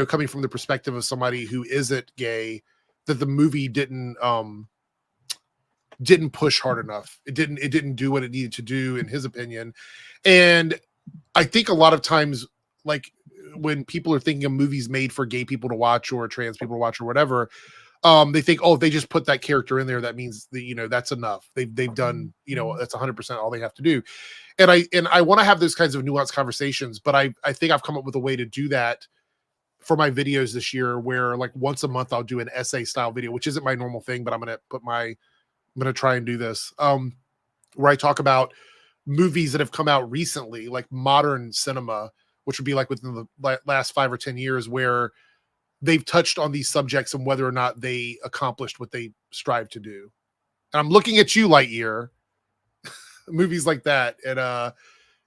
coming from the perspective of somebody who isn't gay, that the movie didn't push hard enough. It didn't do what it needed to do, in his opinion. And I think a lot of times, like when people are thinking of movies made for gay people to watch or trans people to watch or whatever, they think, if they just put that character in there, that means that, that's enough. They've done, that's 100% all they have to do. And I want to have those kinds of nuanced conversations, but I think I've come up with a way to do that for my videos this year, where like once a month I'll do an essay style video, which isn't my normal thing, but I'm going to try and do this, where I talk about movies that have come out recently, like modern cinema, which would be like within the last 5 or 10 years, where they've touched on these subjects and whether or not they accomplished what they strive to do. And I'm looking at you, Lightyear, movies like that, and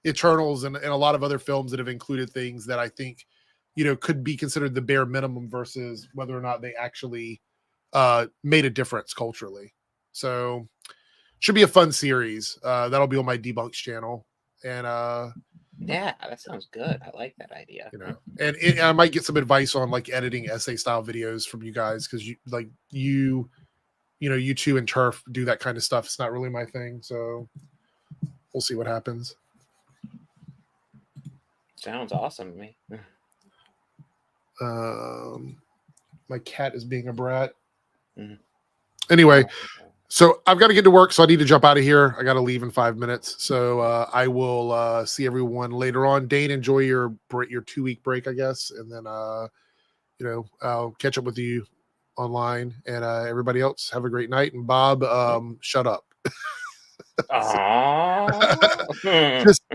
Eternals, and a lot of other films that have included things that I think, could be considered the bare minimum versus whether or not they actually made a difference culturally. So should be a fun series. That'll be on my Debunks channel. And yeah, that sounds good. I like that idea. And I might get some advice on like editing essay style videos from you guys, because you two and Turf do that kind of stuff. It's not really my thing, so we'll see what happens. Sounds awesome to me. My cat is being a brat. Anyway, so I've got to get to work, so I need to jump out of here. I got to leave in 5 minutes. So I will see everyone later on. Dane, enjoy your 2-week break, I guess, and then I'll catch up with you online. And everybody else, have a great night. And Bob, shut up.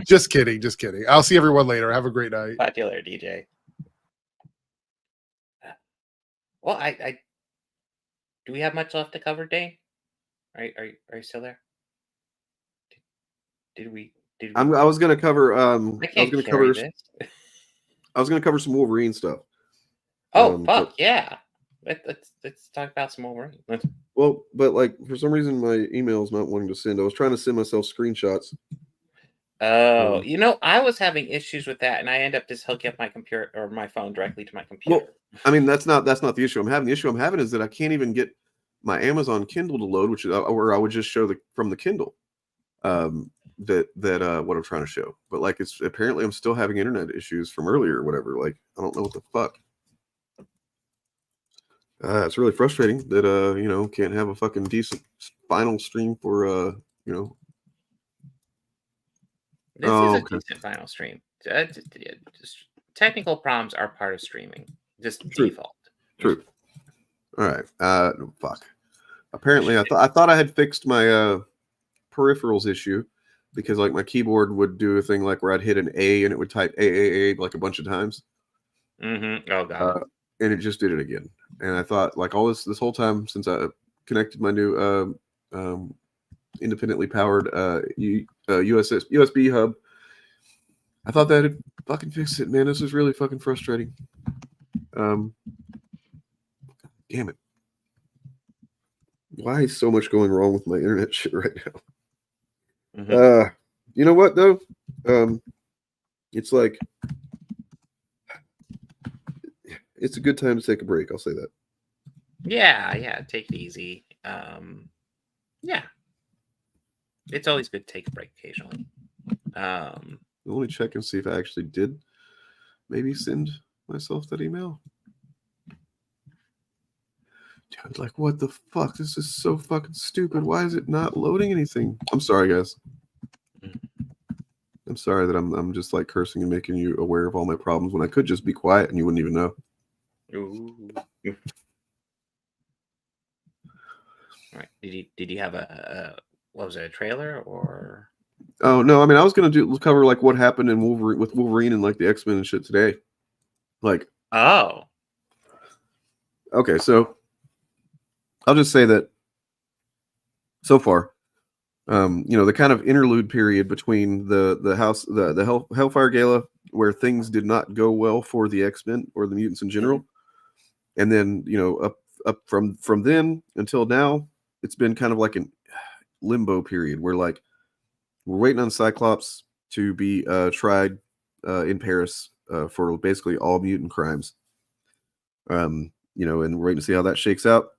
Just kidding. I'll see everyone later. Have a great night. Talk to you later, DJ. Well, I do we have much left to cover, Dane? Are you still there? Did we? I was going to cover. I can't carry this. I was going to cover some Wolverine stuff. Oh fuck yeah! Let's talk about some Wolverine. Well, but like for some reason my email is not wanting to send. I was trying to send myself screenshots. Oh, I was having issues with that, and I end up just hooking up my computer or my phone directly to my computer. Well, I mean that's not the issue I'm having. The issue I'm having is that I can't even get my Amazon Kindle to load, which is where I would just show from the Kindle. That what I'm trying to show, but like it's apparently I'm still having internet issues from earlier or whatever. Like I don't know what the fuck. It's really frustrating that can't have a fucking decent final stream for This is a decent final stream. Just technical problems are part of streaming. Just default. True. All right. Fuck. Apparently, I thought I had fixed my peripherals issue because like my keyboard would do a thing like where I'd hit an A and it would type AAA like a bunch of times. Mm-hmm. Oh god. And it just did it again. And I thought like all this whole time since I connected my new independently powered USB hub, I thought that had fucking fixed it, man. This is really fucking frustrating. Damn it. Why is so much going wrong with my internet shit right now? Mm-hmm. You know what though? It's like it's a good time to take a break. I'll say that. Yeah. Take it easy. Yeah. It's always good to take a break occasionally. Let me check and see if I actually did maybe send myself that email. Dude, like what the fuck? This is so fucking stupid. Why is it not loading anything? I'm sorry, guys. I'm sorry that I'm just like cursing and making you aware of all my problems when I could just be quiet and you wouldn't even know. Ooh. All right. Did you have a what was it, a trailer or? Oh no, I mean I was gonna cover like what happened in Wolverine and like the X-Men and shit today. Like okay, so I'll just say that so far, the kind of interlude period between the Hellfire Gala where things did not go well for the X-Men or the mutants in general, and then up from then until now, it's been kind of like an limbo period where like we're waiting on Cyclops to be tried in Paris for basically all mutant crimes. And we're waiting to see how that shakes out.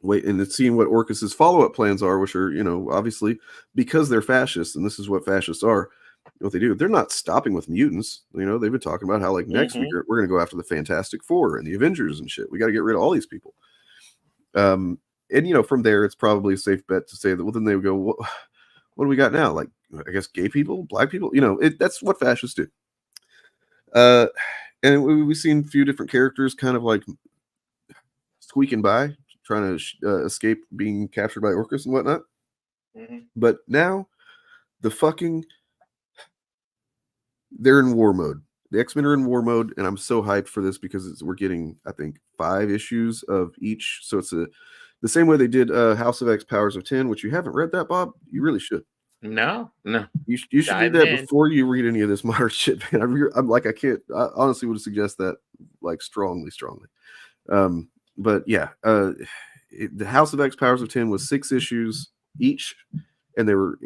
And it's seeing what Orcus's follow-up plans are, which are, obviously because they're fascists, and this is what fascists are, what they do. They're not stopping with mutants. They've been talking about how like next week we're going to go after the Fantastic Four and the Avengers and shit. We got to get rid of all these people. And from there, it's probably a safe bet to say that. Well, then they would go, what do we got now? Like, I guess gay people, black people. That's what fascists do. And we've seen a few different characters kind of like squeaking by, trying to escape being captured by Orcus and whatnot. But now they're in war mode. The X-Men are in war mode, and I'm so hyped for this because we're getting, I think, 5 issues of each. So it's the same way they did House of X Powers of 10, which you haven't read that, Bob. You really should. No. You should read that before you read any of this modern shit, man. I'm like, I honestly would suggest that like strongly. But yeah, the House of X Powers of 10 was 6 issues each, and they were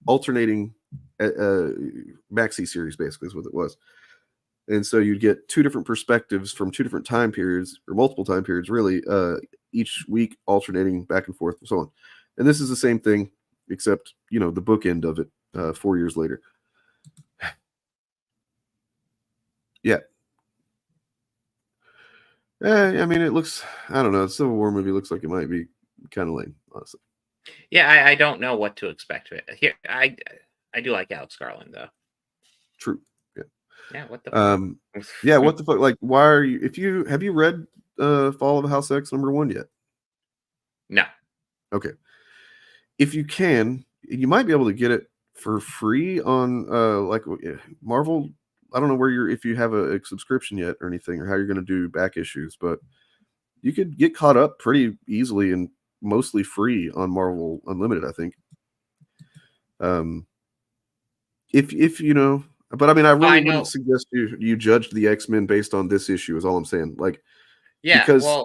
alternating maxi series, basically is what it was. And so you'd get 2 different perspectives from 2 different time periods, or multiple time periods, really, each week alternating back and forth and so on. And this is the same thing, except, the bookend of it 4 years later. Yeah. I mean, it looks, I don't know, the Civil War movie looks like it might be kind of lame, honestly. Yeah, I don't know what to expect of it. Here, I do like Alex Garland, though. True. Yeah, what the fuck? Yeah, what the fuck? Like, why are you, have you read Fall of House X #1 yet? No. Okay. If you can, you might be able to get it for free on Marvel. I don't know if you have a subscription yet or anything, or how you're going to do back issues, but you could get caught up pretty easily and mostly free on Marvel Unlimited, I think. If you know, but I mean, I really know. wouldn't suggest you judge the X-Men based on this issue. Is all I'm saying. Like, Yeah, because well,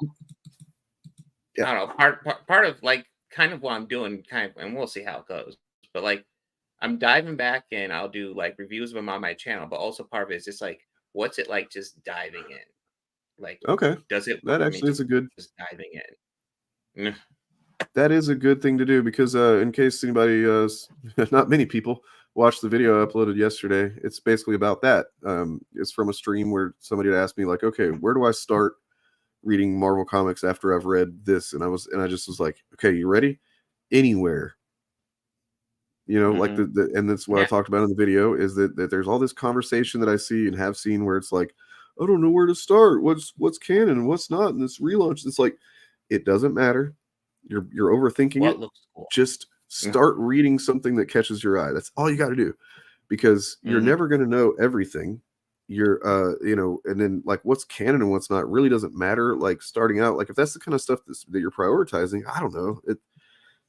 I don't know. Part of like kind of what I'm doing, and we'll see how it goes. But like, I'm diving back and I'll do like reviews of them on my channel. But also part of it is just like, what's it like just diving in? Like, okay, does it that work for me actually is a good. just diving in? That is a good thing to do because in case anybody, not many people, watched the video I uploaded yesterday, it's basically about that. It's from a stream where somebody had asked me like, okay, where do I start reading Marvel comics after I've read this? And I just was like, okay, you ready? Anywhere. You know, like and that's what I talked about in the video is that there's all this conversation that I see and have seen where it's like, I don't know where to start. What's canon and what's not in this relaunch. It's like, it doesn't matter. You're overthinking it. Looks cool. Just start reading something that catches your eye. That's all you got to do, because you're never going to know everything. You're you know, and then like what's canon and what's not really doesn't matter. Like starting out, like if that's the kind of stuff that you're prioritizing, I don't know. It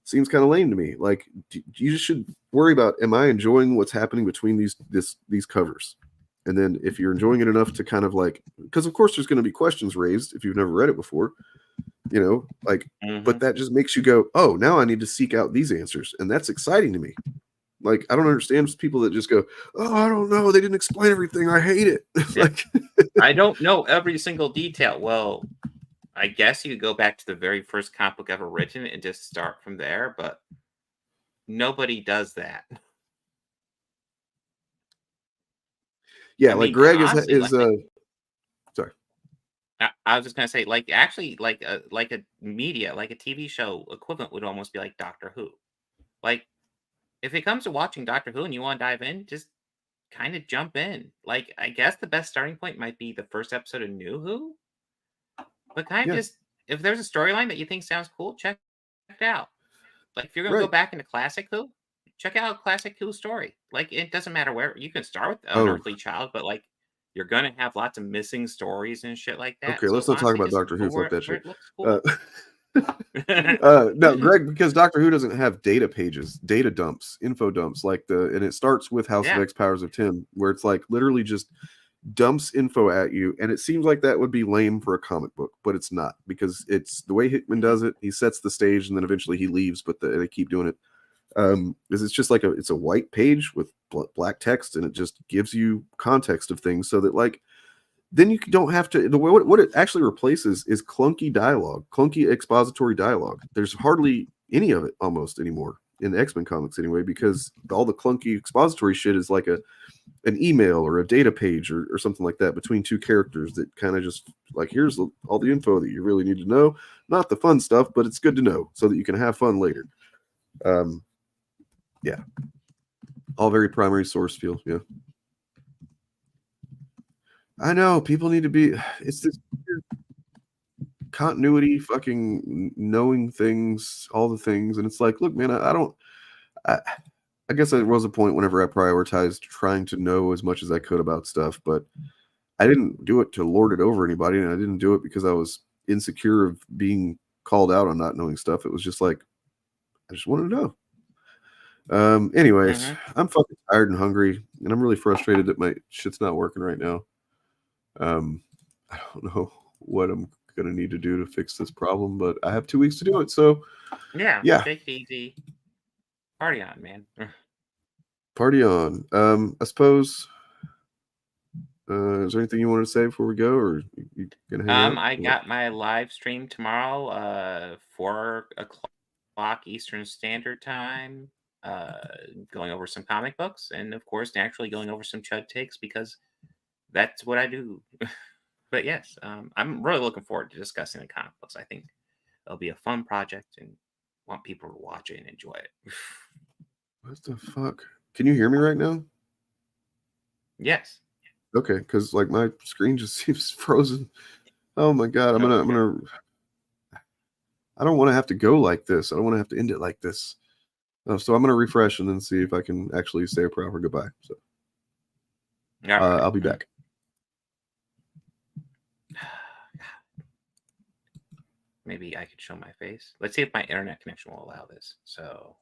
seems kind of lame to me. Like you just should worry about, am I enjoying what's happening between these covers? And then if you're enjoying it enough to kind of like, because of course there's going to be questions raised if you've never read it before. You know, like, but that just makes you go, oh, now I need to seek out these answers. And that's exciting to me. Like, I don't understand people that just go, oh, I don't know. They didn't explain everything. I hate it. Like, I don't know every single detail. Well, I guess you could go back to the very first comic book ever written and just start from there, but nobody does that. Yeah, like Greg is sorry. I was just gonna say, like, actually, like a media, like a TV show equivalent would almost be like Doctor Who. Like, if it comes to watching Doctor Who and you want to dive in, just kind of jump in. Like, I guess the best starting point might be the first episode of New Who, but kind of just if there's a storyline that you think sounds cool, check it out. Like, if you're gonna go back into Classic Who, check out a Classic Who story. Like, it doesn't matter where you can start with Unearthly Child, but like, you're gonna have lots of missing stories and shit like that. Okay, let's not talk about Doctor Who. Fuck that shit. Cool. No, Greg, because Doctor Who doesn't have data pages, data dumps, info dumps, like and it starts with House of X, Powers of 10, where it's like literally just dumps info at you, and it seems like that would be lame for a comic book, but it's not, because it's the way Hickman does it. He sets the stage, and then eventually he leaves, but they keep doing it. Is it's just like it's a white page with black text, and it just gives you context of things, so that like then you don't have to. What it actually replaces is clunky dialogue, clunky expository dialogue. There's hardly any of it almost anymore in the X-Men comics anyway, because all the clunky expository shit is like an email or a data page or something like that between two characters that kind of just like, here's all the info that you really need to know, not the fun stuff, but it's good to know so that you can have fun later. Yeah, all very primary source feel. Yeah, I know people need to be. It's this continuity, fucking knowing things, all the things, and it's like, look, man, I guess there was a point whenever I prioritized trying to know as much as I could about stuff, but I didn't do it to lord it over anybody, and I didn't do it because I was insecure of being called out on not knowing stuff. It was just like, I just wanted to know. Anyways, I'm fucking tired and hungry, and I'm really frustrated that my shit's not working right now. I don't know what I'm gonna need to do to fix this problem, but I have 2 weeks to do it. So yeah, take it easy. Party on, man. Party on. I suppose. Is there anything you want to say before we go, or you gonna hang out? I got my live stream tomorrow, 4 o'clock Eastern Standard Time. Going over some comic books, and of course, naturally going over some Chud takes, because that's what I do. But yes, I'm really looking forward to discussing the comic books. I think it'll be a fun project, and want people to watch it and enjoy it. What the fuck? Can you hear me right now? Yes. Okay, because like my screen just seems frozen. Oh my god, I'm gonna. I don't want to have to go like this. I don't want to have to end it like this. So I'm gonna refresh and then see if I can actually say a proper goodbye. So I'll be back. Maybe I could show my face. Let's see if my internet connection will allow this. So,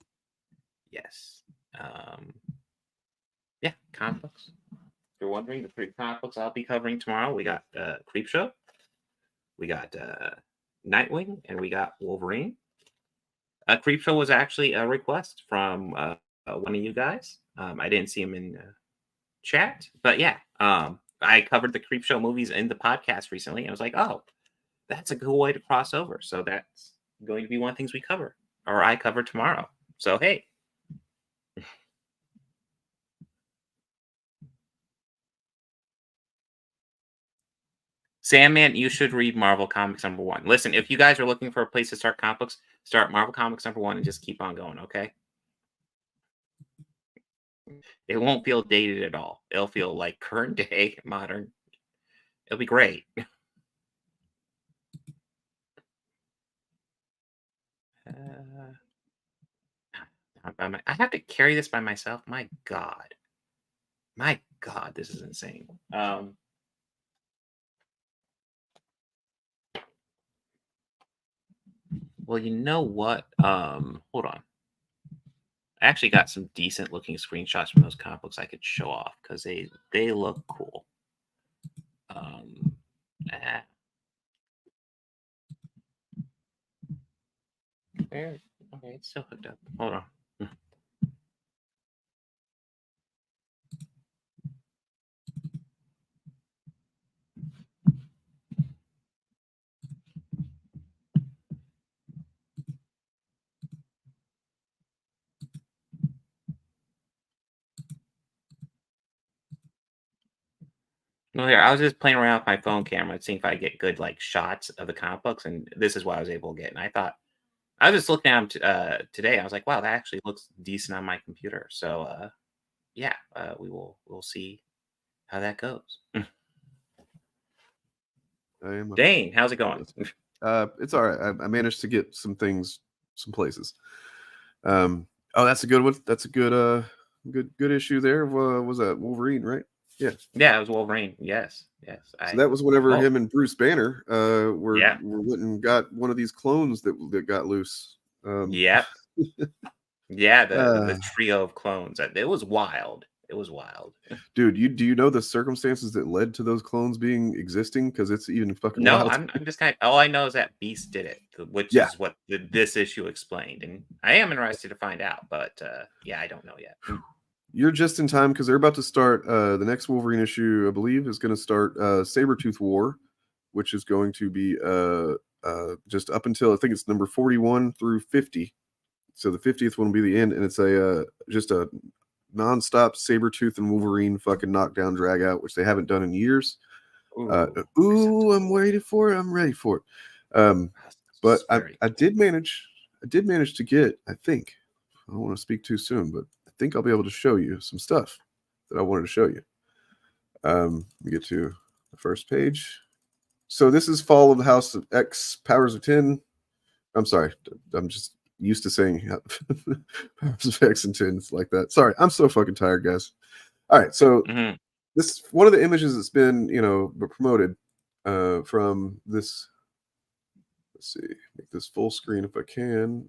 yes. Yeah, comic books. If you're wondering, the 3 comic books I'll be covering tomorrow, we got Creepshow, we got Nightwing, and we got Wolverine. Creepshow was actually a request from one of you guys. I didn't see him in chat, but yeah, I covered the Creepshow movies in the podcast recently. I was like, oh, that's a cool way to cross over. So that's going to be one of the things we cover, or I cover tomorrow. So hey. Sandman, you should read Marvel Comics #1. Listen, if you guys are looking for a place to start comic books, start Marvel Comics #1 and just keep on going, okay? It won't feel dated at all. It'll feel like current day, modern. It'll be great. I have to carry this by myself. My God. My God, this is insane. Well, you know what? Hold on. I actually got some decent looking screenshots from those comic books I could show off because they look cool. There. Okay, it's still hooked up. Hold on. No, here, I was just playing around with my phone camera and seeing if I get good like shots of the comic books, and this is what I was able to get. And I thought I was just looking at them today. I was like, wow, that actually looks decent on my computer. So yeah, we'll see how that goes. Dane, how's it going? It's all right. I managed to get some things, some places. Oh, that's a good one. That's a good good issue there. Was that Wolverine, right? Yeah. Yeah, it was Wolverine. Yes. So that was whenever him and Bruce Banner were went and got one of these clones that got loose. Yeah. Yeah, the trio of clones. It was wild. It was wild. Dude, do you know the circumstances that led to those clones being existing? Because it's even fucking wild. I'm just kind of, all I know is that Beast did it, which is what this issue explained. And I am interested to find out, but yeah, I don't know yet. You're just in time because they're about to start the next Wolverine issue, I believe, is going to start Sabretooth War, which is going to be just up until I think it's number 41 through 50. So the 50th one will be the end, and it's just a nonstop Sabretooth and Wolverine fucking knockdown drag out, which they haven't done in years. I'm waiting for it. I'm ready for it. But I did manage to get, I think, I don't want to speak too soon, but I think I'll be able to show you some stuff that I wanted to show you. Let me get to the first page. So this is Fall of the House of X, Powers of 10. I'm sorry. I'm just used to saying Powers of X and 10s like that. Sorry. I'm so fucking tired, guys. All right. So this one of the images that's been, promoted from this. Let's see. Make this full screen if I can.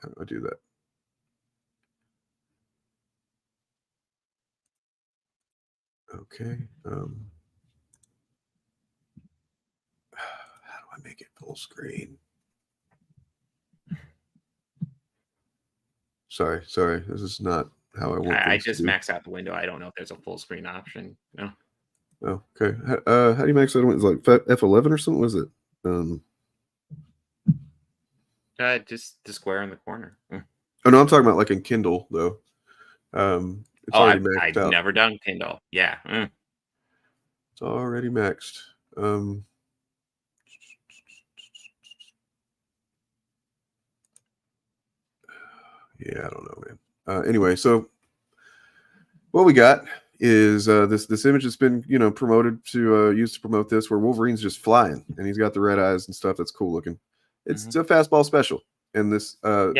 How do I do that? Okay. How do I make it full screen? Sorry. This is not how I want. I just maxed out the window. I don't know if there's a full screen option. No. Oh, okay. How do you max that? It's like F11 or something. Was it? Just the square in the corner. Oh no, I'm talking about like in Kindle though. It's already maxed out. I've never done Kindle. Yeah. It's already maxed. Yeah, I don't know, man. Anyway, so what we got is this image that's been promoted to used to promote this, where Wolverine's just flying and he's got the red eyes and stuff. That's cool looking. It's a fastball special, and this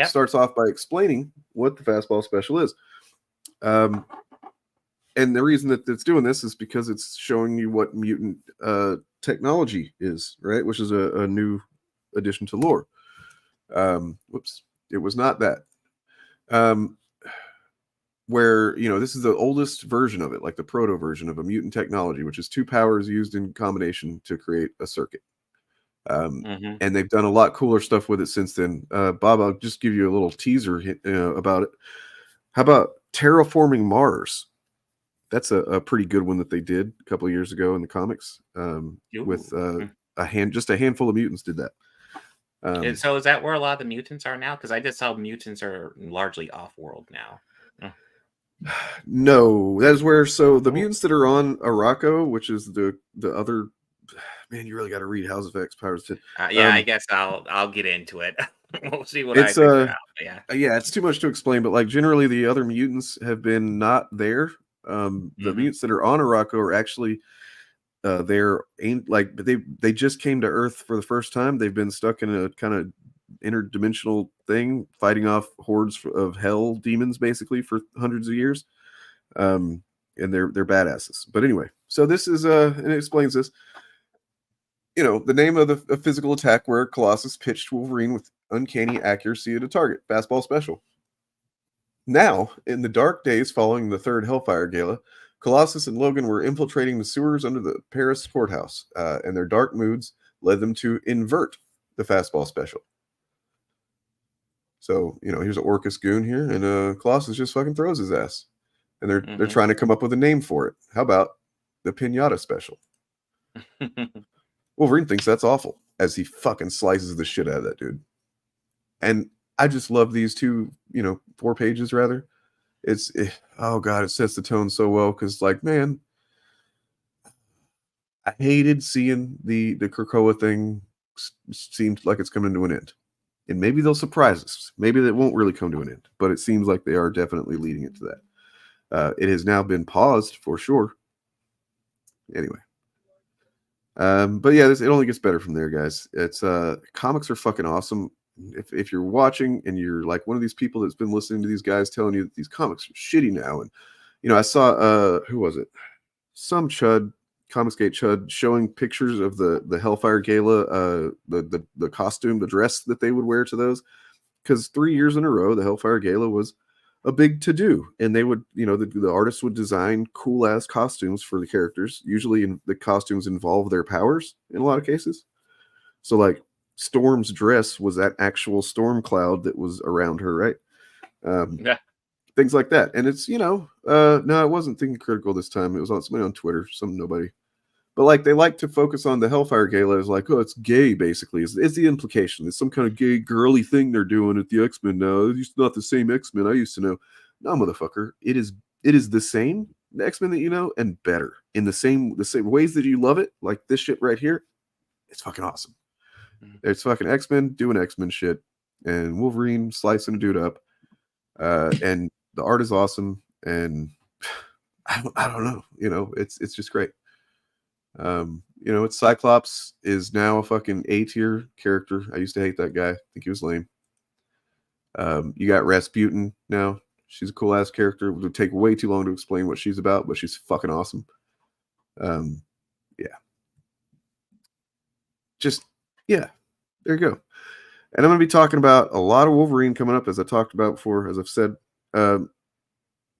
starts off by explaining what the fastball special is. And the reason that it's doing this is because it's showing you what mutant technology is, right? Which is a new addition to lore. Whoops, it was not that. Where, this is the oldest version of it, like the proto version of a mutant technology, which is 2 powers used in combination to create a circuit. And they've done a lot cooler stuff with it since then. Bob, I'll just give you a little teaser about it. How about terraforming Mars? That's a pretty good one that they did a couple of years ago in the comics. With just a handful of mutants did that. And so is that where a lot of the mutants are now? Because I just saw mutants are largely off-world now. No, that is where. So the mutants that are on Araco, which is the other. Man, you really got to read House of X Powers 10. I guess I'll get into it. We'll see what I figure out. Yeah, it's too much to explain, but like generally the other mutants have been not there. The mutants that are on Araco are actually they just came to Earth for the first time. They've been stuck in a kind of interdimensional thing, fighting off hordes of hell demons basically for hundreds of years. And they're badasses. But anyway, so this is and it explains this. The name of the physical attack where Colossus pitched Wolverine with uncanny accuracy at a target. Fastball special. Now, in the dark days following the third Hellfire Gala, Colossus and Logan were infiltrating the sewers under the Paris courthouse, and their dark moods led them to invert the fastball special. So, here's an Orcus goon here, and Colossus just fucking throws his ass. And they're trying to come up with a name for it. How about the Pinata special? Wolverine thinks that's awful as he fucking slices the shit out of that dude. And I just love these 2, 4 pages rather. Oh God, it sets the tone so well because, like, man, I hated seeing the Krakoa thing seemed like it's coming to an end. And maybe they'll surprise us. Maybe that won't really come to an end, but it seems like they are definitely leading it to that. It has now been paused for sure. Anyway. But yeah, it only gets better from there, guys. It's comics are fucking awesome. If you're watching and you're like one of these people that's been listening to these guys telling you that these comics are shitty now, and I saw who was it? Some chud, Comicsgate chud, showing pictures of the Hellfire Gala, the costume, the dress that they would wear to those, because 3 years in a row the Hellfire Gala was a big to do, and they would, the artists would design cool ass costumes for the characters. Usually, the costumes involve their powers in a lot of cases. So, like Storm's dress was that actual storm cloud that was around her, right? Things like that, and it's no, it wasn't Thinking Critical this time. It was on somebody on Twitter, some nobody. But like they like to focus on the Hellfire Gala as like, oh, it's gay basically. It's the implication. It's some kind of gay girly thing they're doing at the X-Men now. It's not the same X-Men I used to know. No, motherfucker. It is the same X-Men that you know and better in the same ways that you love it. Like this shit right here. It's fucking awesome. It's fucking X-Men doing X-Men shit and Wolverine slicing a dude up. And the art is awesome. And I don't know. It's just great. It's Cyclops is now a fucking A-tier character. I used to hate that guy. I think he was lame. You got Rasputin now. She's a cool ass character. It would take way too long to explain what she's about, but she's fucking awesome. There you go. And I'm going to be talking about a lot of Wolverine coming up, as I talked about before, as I've said.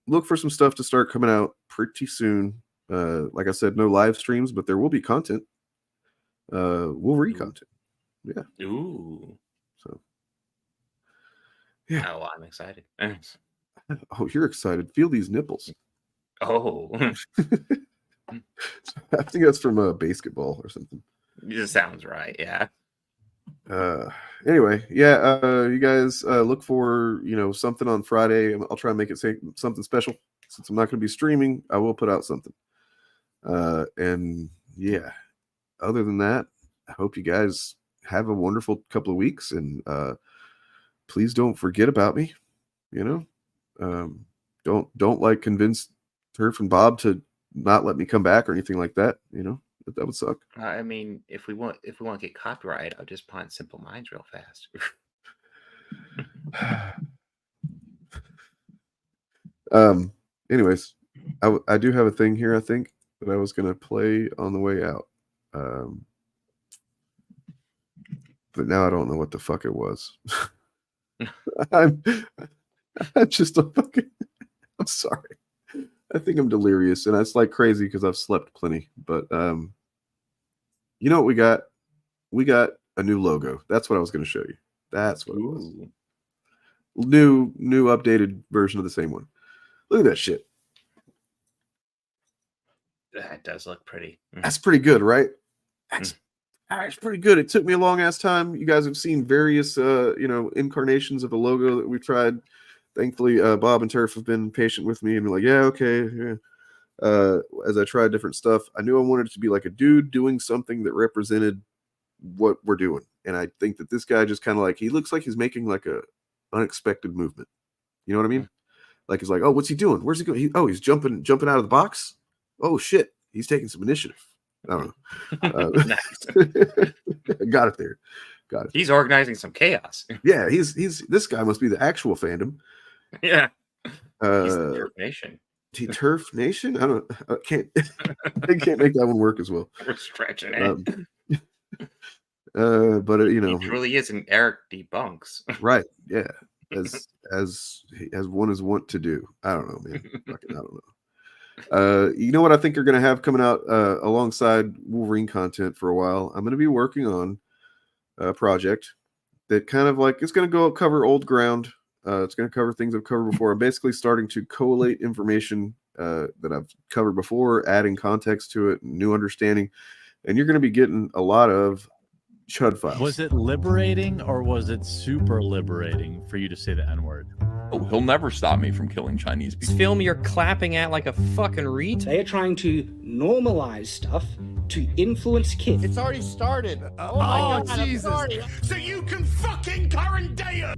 Look for some stuff to start coming out pretty soon. Like I said, no live streams, but there will be content. Wolverine content. Yeah. Ooh. So. Yeah. Oh, I'm excited. Oh, you're excited. Feel these nipples. Oh. I think that's from basketball or something. It sounds right. Yeah. Anyway, you guys look for something on Friday. I'll try and make it say something special. Since I'm not going to be streaming, I will put out something. And yeah, other than that, I hope you guys have a wonderful couple of weeks, and please don't forget about me. Don't like convince Turf and Bob to not let me come back or anything like that. That would suck. I mean, if we want to get copyright, I'll just punt Simple Minds real fast. Anyways, I do have a thing here, I think, that I was gonna play on the way out. But now I don't know what the fuck it was. I'm just a fucking. I'm sorry. I think I'm delirious, and it's like crazy because I've slept plenty. But you know what we got? We got a new logo. That's what I was going to show you. That's what it was. New updated version of the same one. Look at that shit. That does look pretty. That's pretty good, right? That's pretty good. It took me a long ass time. You guys have seen various incarnations of a logo that we've tried. Thankfully, Bob and Turf have been patient with me and been like, yeah, okay. Yeah. As I tried different stuff, I knew I wanted it to be like a dude doing something that represented what we're doing. And I think that this guy just kind of like, he looks like he's making like a unexpected movement. You know what I mean? Like, he's like, oh, what's he doing? Where's he going? He's jumping out of the box. Oh shit. He's taking some initiative. I don't know. Got it there. Got it. He's organizing some chaos. Yeah, he's this guy must be the actual fandom. Yeah. He's the Turf Nation. Turf Nation? I can't make that one work as well. We're stretching it. But he truly is an Eric debunks. Right. Yeah. As one is wont to do. I don't know, man. I don't know. You know what I think are going to have coming out alongside Wolverine content for a while? I'm going to be working on a project that kind of like it's going to go cover old ground. It's going to cover things I've covered before. I'm basically starting to collate information that I've covered before, adding context to it, new understanding, and you're going to be getting a lot of Chud files. Was it liberating or was it super liberating for you to say the N-word? Oh, he'll never stop me from killing Chinese people. This film you're clapping at like a fucking retard. They are trying to normalize stuff to influence kids. It's already started. Oh my God, Jesus. So you can fucking current day it.